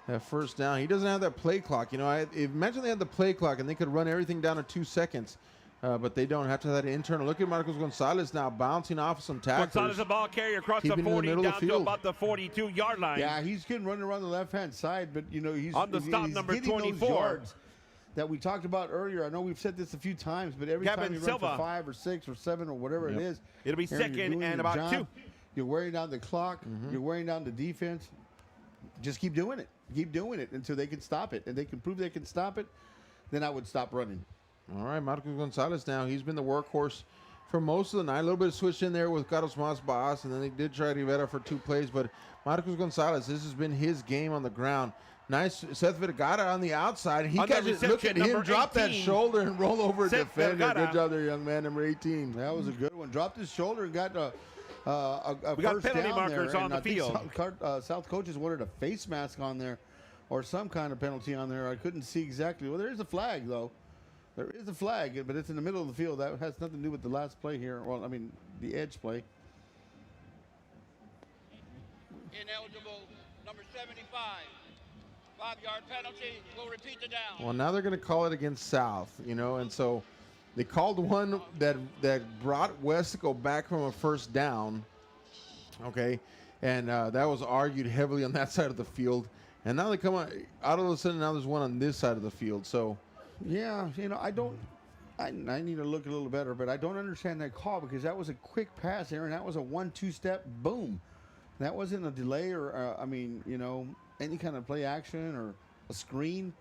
That first down. He doesn't have that play clock. You know, imagine they had the play clock and they could run everything down to 2 seconds. But they don't have to have that internal. Look at Marcos Gonzalez now bouncing off some tackles. Gonzalez, the ball carrier across the 40 down to about the 42-yard line. Yeah, he's getting running around the left-hand side, but, you know, he's on the stop number getting 24. Those yards that we talked about earlier. I know we've said this a few times, but every time you run for 5 or 6 or 7 or whatever it is, it'll be Aaron, second and about 2. You're wearing down the clock. You're wearing down the defense. Just keep doing it. Keep doing it until they can stop it. And they can prove they can stop it, then I would stop running. All right, Marcos Gonzalez now. He's been the workhorse for most of the night. A little bit of switch in there with Carlos Mas, and then they did try Rivera for 2 plays. But Marcos Gonzalez, this has been his game on the ground. Nice Seth Vergara on the outside. He got to look at him, drop that shoulder and roll over a defender. Good job there, young man, number 18. That was a good one. Dropped his shoulder and got a we got first penalty down markers there. on And the field. South coaches wanted a face mask on there or some kind of penalty on there. I couldn't see exactly. Well, there is a flag, though. There is a flag, but it's in the middle of the field. That has nothing to do with the last play here. Well, I mean, the edge play. Ineligible, number 75. 5-yard penalty. We'll repeat the down. Well, now they're going to call it against South, and so they called one that brought Westico back from a first down, okay, and that was argued heavily on that side of the field, and now they come out of a sudden, now there's one on this side of the field, so. Yeah, I need to look a little better, but I don't understand that call because that was a quick pass, Aaron. That was a 1-2 step, boom. That wasn't a delay or, any kind of play action or a screen.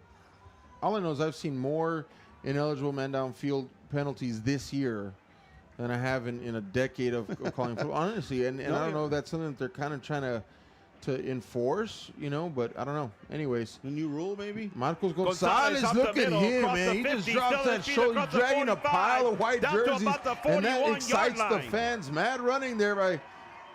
All I know is I've seen more ineligible man downfield penalties this year than I have in a decade of calling football, honestly. And I don't know if that's something that they're kind of trying to enforce, but I don't know. Anyways. The new rule, maybe? Marcos Gonzalez, look at him, man. He just drops that shoulder, dragging a pile of white jerseys, and that excites the fans. Mad running there by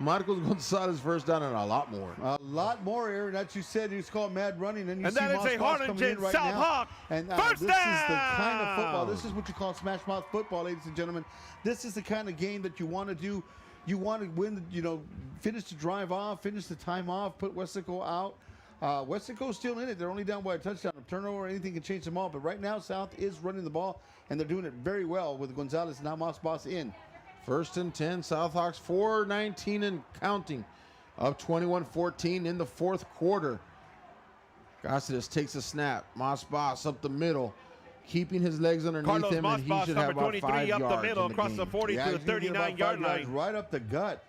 Marcos Gonzalez, first down, and a lot more. A lot more, Aaron. That you said it's called mad running. And that is a Harlingen South Hawk. And first this down. Is the kind of football. This is what you call smash mouth football, ladies and gentlemen. This is the kind of game that you want to do. You want to win, finish the drive off, finish the time off, put Westico out. Westico's still in it. They're only down by a touchdown. A turnover or anything can change them all. But right now, South is running the ball, and they're doing it very well with Gonzalez and now Moss Boss in. 1st and 10, Southhawks 4:19 and counting. Up 21-14 in the fourth quarter. Cáceres takes a snap. Moss Boss up the middle, keeping his legs underneath him, and he should have about 5 yards up the middle, across the 40 to the 39-yard line. Right up the gut.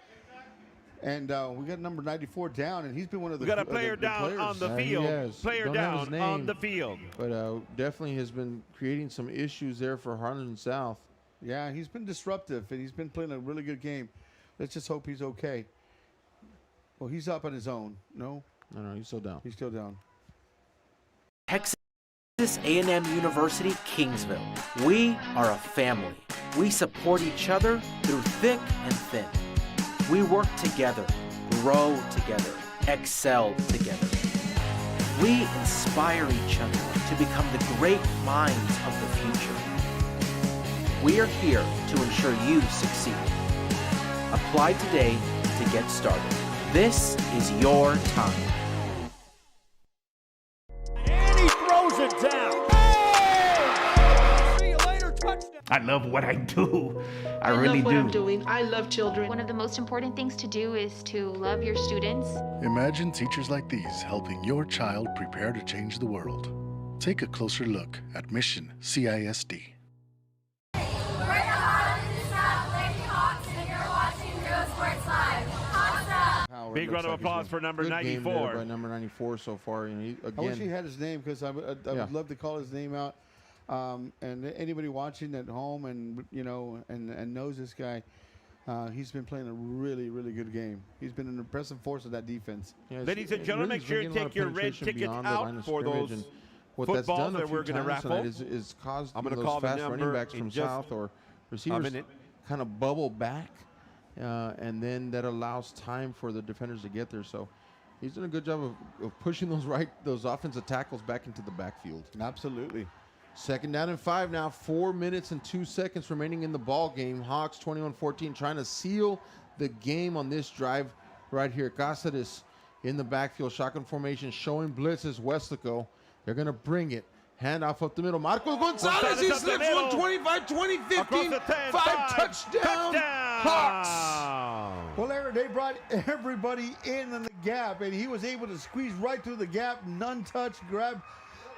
And we got number 94 down, and he's been one of the. We got a player down on the field. Player down on the field. But definitely has been creating some issues there for Harlingen South. Yeah, he's been disruptive, and he's been playing a really good game. Let's just hope he's okay. Well, he's up on his own. No, he's still down. He's still down. Texas A&M University, Kingsville. We are a family. We support each other through thick and thin. We work together, grow together, excel together. We inspire each other to become the great minds of the future. We are here to ensure you succeed. Apply today to get started. This is your time. And he throws it down. Hey! See you later, touchdown. I love what I do. I really love what do. I'm doing. I love children. One of the most important things to do is to love your students. Imagine teachers like these helping your child prepare to change the world. Take a closer look at Mission CISD. Big round of applause for number 94. Game by number 94 so far. Again, I wish he had his name because I would love to call his name out. And anybody watching at home and and knows this guy, he's been playing a really, really good game. He's been an impressive force of that defense. Yeah, ladies and gentlemen, make sure you take your red tickets out for those footballs that we're going to raffle. Is caused I'm going to those call the fast number running backs from South or receivers kind of bubble back. And then that allows time for the defenders to get there. So he's done a good job of pushing those offensive tackles back into the backfield. Absolutely. 2nd down and 5 now. 4 minutes and 2 seconds remaining in the ball game. Hawks 21-14 trying to seal the game on this drive right here. Cáceres in the backfield. Shotgun formation showing blitzes. Weslaco. They're going to bring it. Handoff up the middle. Marcos Gonzalez, he slips 125, 20, 15, 5 touchdown. Hawks. Well, Aaron, they brought everybody in the gap, and he was able to squeeze right through the gap, none touch, grab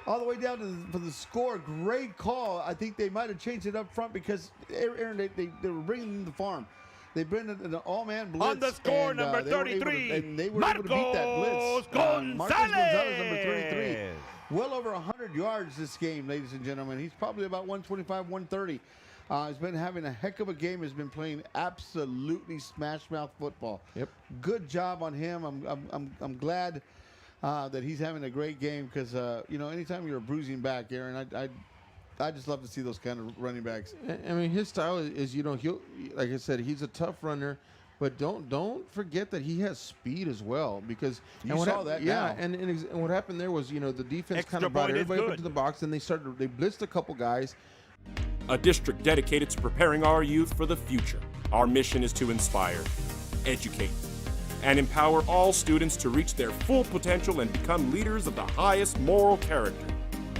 all the way down for the score. Great call. I think they might have changed it up front because, Aaron, they were bringing in the farm. They bring an all-man blitz. On the score, and, number 33, they were able to beat that blitz. Gonzalez. Marcos Gonzalez, number 33. Well over 100 yards this game, ladies and gentlemen. He's probably about 125, 130. He's been having a heck of a game. He's been playing absolutely smash-mouth football. Yep. Good job on him. I'm glad that he's having a great game because anytime you're a bruising back, Aaron, I just love to see those kind of running backs. I mean, his style is he'll, like I said, he's a tough runner. But don't forget that he has speed as well because you saw that. Yeah, and what happened there was the defense kind of brought everybody up into the box, and they blitzed a couple guys. A district dedicated to preparing our youth for the future. Our mission is to inspire, educate, and empower all students to reach their full potential and become leaders of the highest moral character.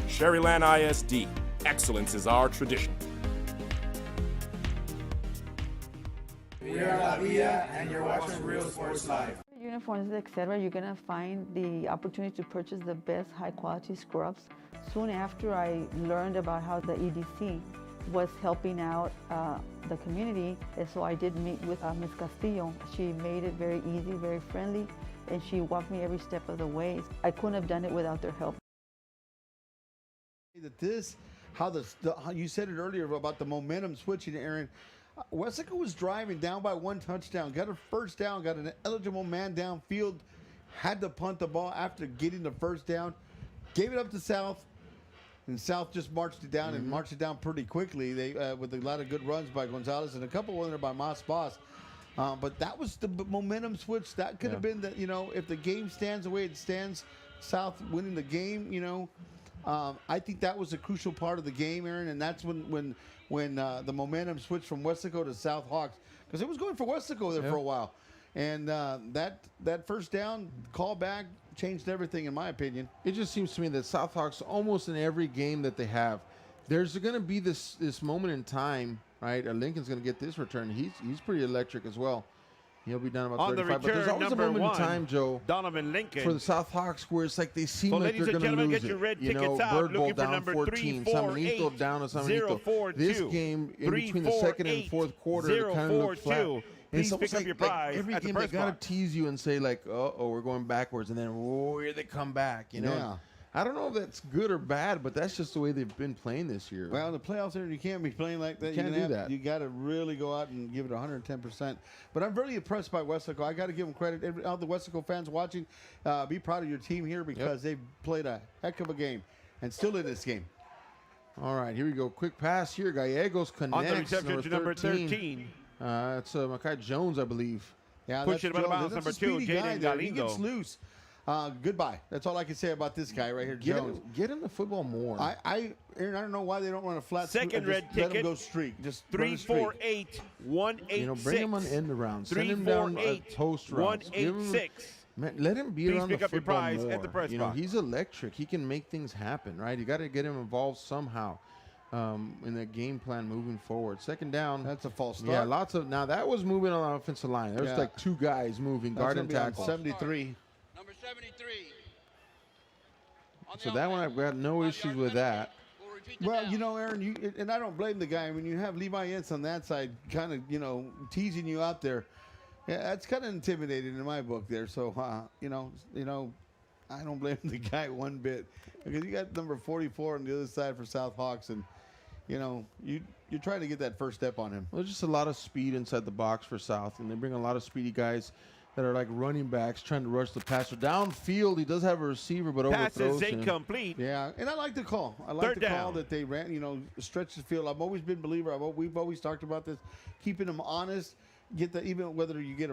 Sherryland ISD, excellence is our tradition. We are La Villa, and you're watching Real Sports Live. Uniforms, etc., you're going to find the opportunity to purchase the best high-quality scrubs. Soon after I learned about how the EDC was helping out the community, and so I did meet with Ms. Castillo. She made it very easy, very friendly, and she walked me every step of the way. I couldn't have done it without their help. How you said it earlier about the momentum switching, Aaron. Westico was driving down by 1 touchdown, got a first down, got an eligible man downfield, had to punt the ball after getting the first down, gave it up to South, and South just marched it down and marched it down pretty quickly. They with a lot of good runs by Gonzalez and a couple of them by Mas Boss. But that was the momentum switch. That could have been the, if the game stands the way it stands, South winning the game, I think that was a crucial part of the game, Aaron, and that's when the momentum switched from Westico to South Hawks, because it was going for Westico there for a while, and that first down call back changed everything, in my opinion. It just seems to me that South Hawks, almost in every game that they have, there's going to be this moment in time, right? Lincoln's going to get this return. He's pretty electric as well. He'll be down about on 35. the return, but there's always a moment in time, Joe, Donovan Lincoln, for the South Hawks, where it's like they seem like they're going to lose get your red tickets out. Bird Bowl Looking down for 14, Samanito down to Samanito. This game, in between the second and fourth quarter, it kind of looks flat. And it's almost like every game they got to tease you and say, like, oh, we're going backwards, and then, here they come back, Yeah. I don't know if that's good or bad, but that's just the way they've been playing this year. Well, in the playoffs there, you can't be playing like that. You can't do that. You got to really go out and give it 110%. But I'm really impressed by Weslaco. I got to give them credit. All the Weslaco fans watching, be proud of your team here, because they've played a heck of a game and still in this game. All right, here we go. Quick pass here. Gallegos connects. On the reception to number 13. It's Makai Jones, I believe. Yeah, push it about bounds, number 2, Jaden Galindo. He gets loose. Goodbye. That's all I can say about this guy right here, Jones. Get him the football more. Aaron, I don't know why they don't run a flat. Second red let ticket. him go streak. Just 348 186. Bring him on end around. Send him down post routes. 186. Let him be around the football more. At the press box. He's electric. He can make things happen, right? You got to get him involved somehow in the game plan moving forward. Second down. That's a false start. Yeah, lots of. Now that was moving on the offensive line. There was like 2 guys moving, guard and tackle. 73. Number 73. So that one, I've got no issues with that. Well, Aaron, and I don't blame the guy. When you have Levi Yentz on that side, kind of, teasing you out there, yeah, that's kind of intimidating in my book there. So, I don't blame the guy one bit, because you got number 44 on the other side for South Hawks, and you're trying to get that first step on him. Well, there's just a lot of speed inside the box for South, and they bring a lot of speedy guys that are like running backs trying to rush the passer downfield. He does have a receiver, but overthrows him. Incomplete. Yeah, and I like the call. I like the call that they ran. Stretch the field. I've always been a believer. We've always talked about this, keeping them honest. Even whether you get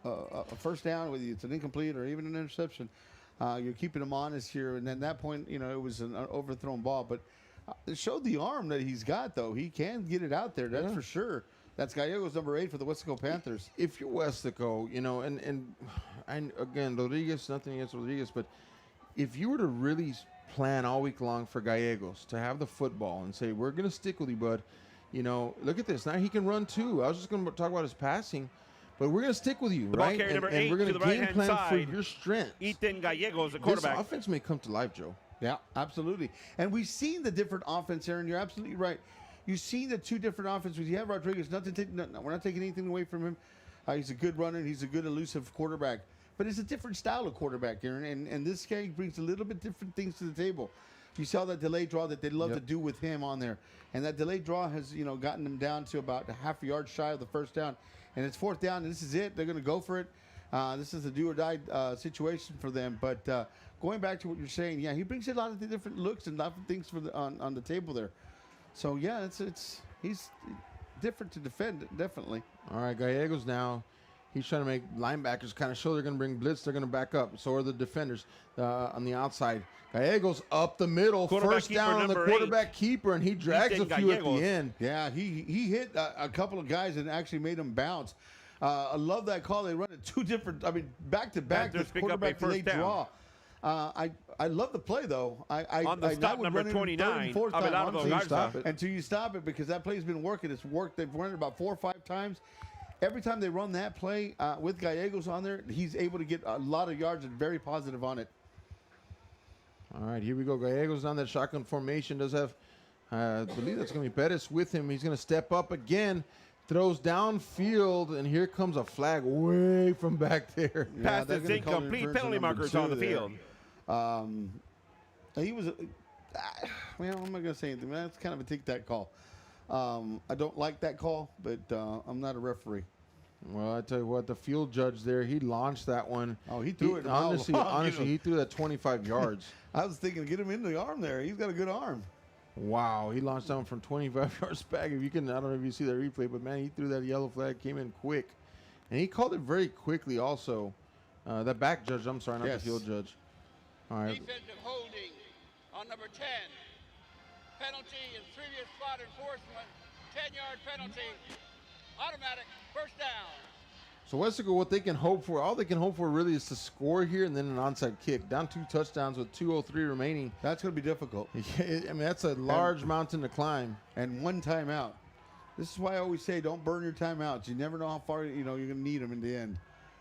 a first down, whether it's an incomplete or even an interception, you're keeping them honest here. And then that point, it was an overthrown ball, but it showed the arm that he's got. Though he can get it out there. That's for sure. That's Gallegos, number 8 for the Westico Panthers. If you're Westico, and again, Rodriguez, nothing against Rodriguez, but if you were to really plan all week long for Gallegos to have the football and say, we're going to stick with you, bud, look at this. Now he can run too. I was just going to talk about his passing, but we're going to stick with you, right? And we're going to game plan for your strength. Ethan Gallegos, the quarterback. This offense may come to life, Joe. Yeah, absolutely. And we've seen the different offense, Aaron. You're absolutely right. You've seen the 2 different offenses. You have Rodriguez. We're not taking anything away from him. He's a good runner. He's a good elusive quarterback. But it's a different style of quarterback, Aaron. And this guy brings a little bit different things to the table. You saw that delayed draw that they love to do with him on there. And that delayed draw has, gotten them down to about a half a yard shy of the first down. And it's 4th down, and this is it. They're going to go for it. This is a do-or-die situation for them. But going back to what you're saying, yeah, he brings a lot of the different looks and a lot of things for on the table there. So, yeah, he's different to defend, definitely. All right, Gallegos now. He's trying to make linebackers kind of show they're going to bring blitz. They're going to back up. So are the defenders on the outside. Gallegos up the middle. First down on the quarterback keeper, and he drags a few at the end. Yeah, he hit a couple of guys and actually made them bounce. I love that call. They run it two different, back to back. Panthers This pick up a quarterback first they down. draw. I love the play though. On the stop number 29, until you stop it, because that play's been working. It's worked. They've run it about 4 or 5 times. Every time they run that play with Gallegos on there, he's able to get a lot of yards and very positive on it. All right, here we go. Gallegos on that shotgun formation. Does have, I believe that's going to be Pettis with him. He's going to step up again. Throws downfield, and here comes a flag way from back there. Pass is incomplete. Penalty markers on the field. He was, well, I'm not going to say anything. That's kind of a tic-tac call. I don't like that call, but I'm not a referee. Well, I tell you what, the field judge there, he launched that one. Oh, he threw it. Honestly, he threw that 25 yards. I was thinking, get him in the arm there. He's got a good arm. Wow, he launched down from 25 yards back. If you can, I don't know if you see that replay, but man, he threw that yellow flag, came in quick, and he called it very quickly. Also, that back judge, I'm sorry, not the field judge. All right. Defensive holding on number 10. Penalty and previous spot enforcement. 10-yard penalty. Automatic first down. So Westico, what they can hope for, all they can hope for really is to score here and then an onside kick. Down 2 touchdowns with 2:03 remaining. That's going to be difficult. That's a large mountain to climb. And 1 timeout. This is why I always say don't burn your timeouts. You never know how far you're going to need them in the end.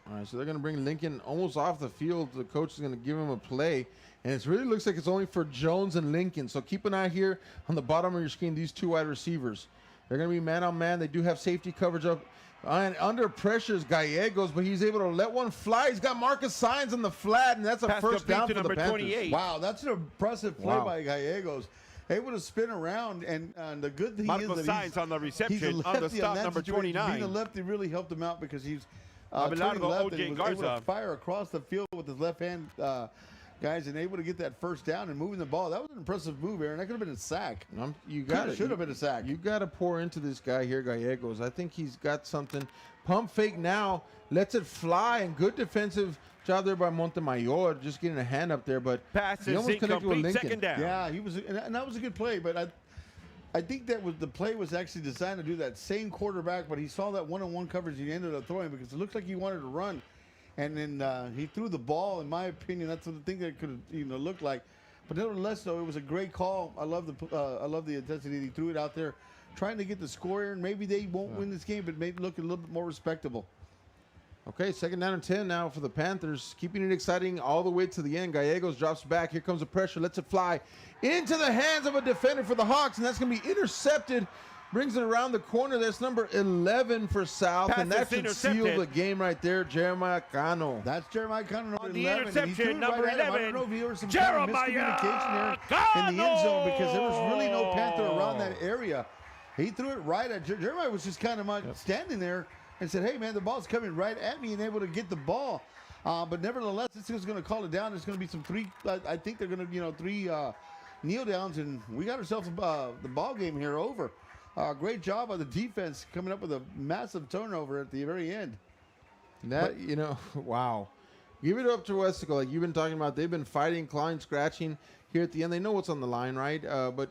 All right, so they're going to bring Lincoln almost off the field. The coach is going to give him a play. And it really looks like it's only for Jones and Lincoln. So keep an eye here on the bottom of your screen, these 2 wide receivers. They're going to be man-on-man. They do have safety coverage up. And under pressure is Gallegos, but he's able to let one fly. He's got Marcus Signs on the flat, and that's a first down for the Panthers. 28. Wow, that's an impressive play by Gallegos. Able to spin around, and the good thing Marcus is that Signs on the reception he's a lefty on the stop number 29. Being a lefty really helped him out because he's turning left and was O.J. able Garza to fire across the field with his left hand, guys, and able to get that first down and moving the ball. That was an impressive move, Aaron. That could have been a sack. Should have been a sack. You got to pour into this guy here, Gallegos. I think he's got something. Pump fake now, lets it fly, and good defensive job there by Montemayor, just getting a hand up there, but pass he almost connected with Lincoln. Second down. Yeah, he was, and that was a good play, but I think that was the play was actually designed to do that same quarterback, but he saw that one-on-one coverage he ended up throwing because it looks like he wanted to run, and then he threw the ball. In my opinion, that's the thing that could have looked like. But nevertheless, though, it was a great call. I love the intensity. He threw it out there, trying to get the score here, and maybe they won't win this game, but maybe look a little bit more respectable. Okay, 2nd down and 10 now for the Panthers, keeping it exciting all the way to the end. Gallegos drops back. Here comes the pressure. Lets it fly into the hands of a defender for the Hawks, and that's going to be intercepted. Brings it around the corner. That's number 11 for South, and that should seal the game right there. Jeremiah Cano. That's Jeremiah Cano, number 11. The interception, number 11. I don't know if there was some Jeremiah miscommunication here in the end zone because there was really no Panther around that area. He threw it right at Jeremiah. Was just kind of standing there and said, hey, man, the ball's coming right at me, and able to get the ball. But nevertheless, this is going to call it down. There's going to be some I think they're going to, 3 kneel downs, and we got ourselves the ball game here over. Great job on the defense coming up with a massive turnover at the very end. Wow. Give it up to Westico. Like you've been talking about, they've been fighting, clawing, scratching here at the end. They know what's on the line, right? But,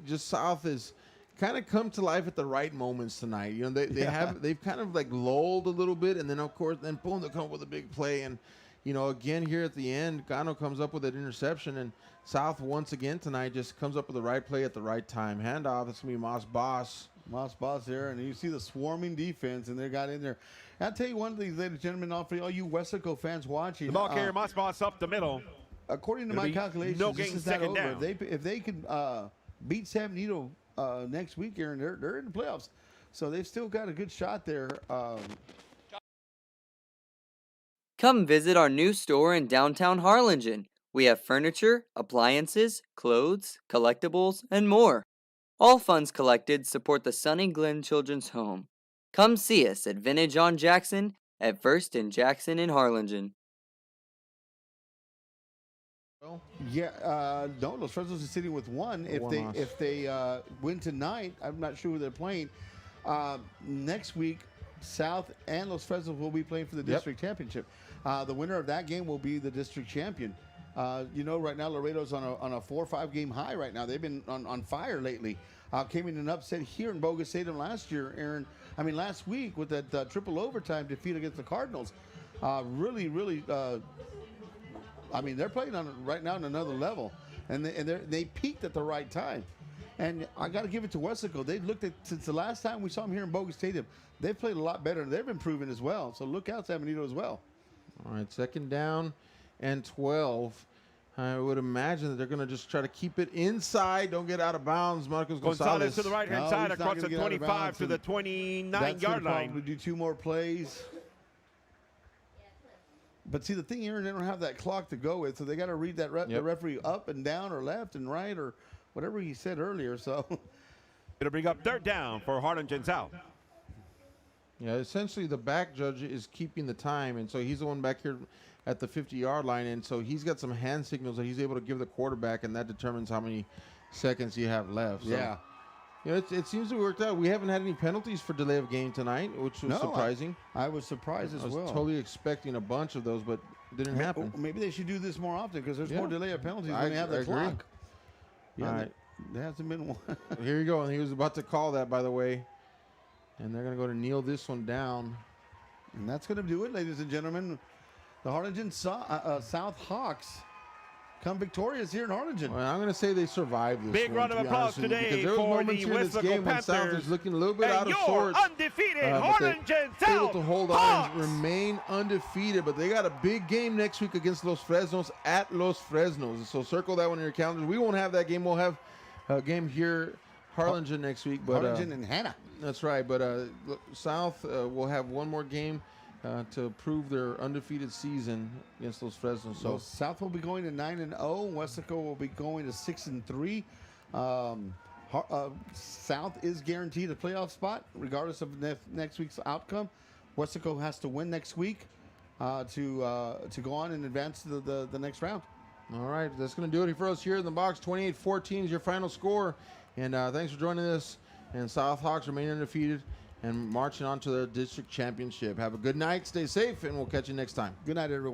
just South is kind of come to life at the right moments tonight. They've kind of like lulled a little bit, and then of course, boom, they come up with a big play, and again here at the end, Gano comes up with that interception, and South once again tonight just comes up with the right play at the right time. Handoff, it's gonna be Moss Boss. Moss Boss there, and you see the swarming defense, and they got in there. I'll tell you one thing, ladies and gentlemen, all you Westico fans watching. The ball carrier, Moss Boss up the middle. According to my calculations, no this gain is not second over. down. If they could beat San Benito next week, Aaron, they're in the playoffs. So they've still got a good shot there. Come visit our new store in downtown Harlingen. We have furniture, appliances, clothes, collectibles, and more. All funds collected support the Sunny Glen Children's Home. Come see us at Vintage on Jackson at First and Jackson in Harlingen. Yeah, no, Los Fresnos is sitting with 1. If they win tonight, I'm not sure who they're playing. Next week, South and Los Fresnos will be playing for the district championship. The winner of that game will be the district champion. You know, right now Laredo's on a 4 or 5 game high right now. They've been on fire lately. Came in an upset here in Bogus Stadium last week with that triple overtime defeat against the Cardinals. Really, I mean, they're playing right now on another level, and they peaked at the right time. And I got to give it to Westico. They've looked at, since the last time we saw them here in Bogus Stadium, they've played a lot better, and they've improving as well. So look out, San Benito as well. All right, 2nd down and 12. I would imagine that they're going to just try to keep it inside. Don't get out of bounds. Marcos Gonzalez to the right-hand side across the 25 to the 29-yard line. Probably do 2 more plays. But see, the thing here, they don't have that clock to go with, so they got to read that the referee up and down or left and right or whatever he said earlier. So it'll bring up 3rd down for Harlingen South. Yeah, essentially the back judge is keeping the time, and so he's the one back here at the 50-yard line, and so he's got some hand signals that he's able to give the quarterback, and that determines how many seconds you have left. So, yeah. You know, it seems to have worked out. We haven't had any penalties for delay of game tonight, which was surprising. I was surprised as well. I was totally expecting a bunch of those, but it didn't happen. Maybe they should do this more often because there's more delay of penalties when they have the clock. Yeah, all right. There hasn't been one. Here you go, and he was about to call that, by the way. And they're going to go to kneel this one down. And that's going to do it, ladies and gentlemen. The Harlingen South Hawks come victorious here in Harlingen. Well, I'm going to say they survived this Big round of applause today for the Weslaco Panthers. South is looking a little bit out of sorts. Undefeated Harlingen South able to hold on and remain undefeated, but they got a big game next week against Los Fresnos at Los Fresnos. So circle that one in your calendars. We won't have that game. We'll have a game here, Harlingen next week. But Harlingen and Hannah. That's right. But South will have one more game to prove their undefeated season against those Fresnos. So South will be going to 9-0. Westico will be going to 6-3. South is guaranteed a playoff spot regardless of next week's outcome. Westico has to win next week to go on and advance to the next round. All right, that's going to do it for us here in the box. 28-14 is your final score. And thanks for joining us. And South Hawks remain undefeated and marching on to the district championship. Have a good night, stay safe, and we'll catch you next time. Good night, everyone.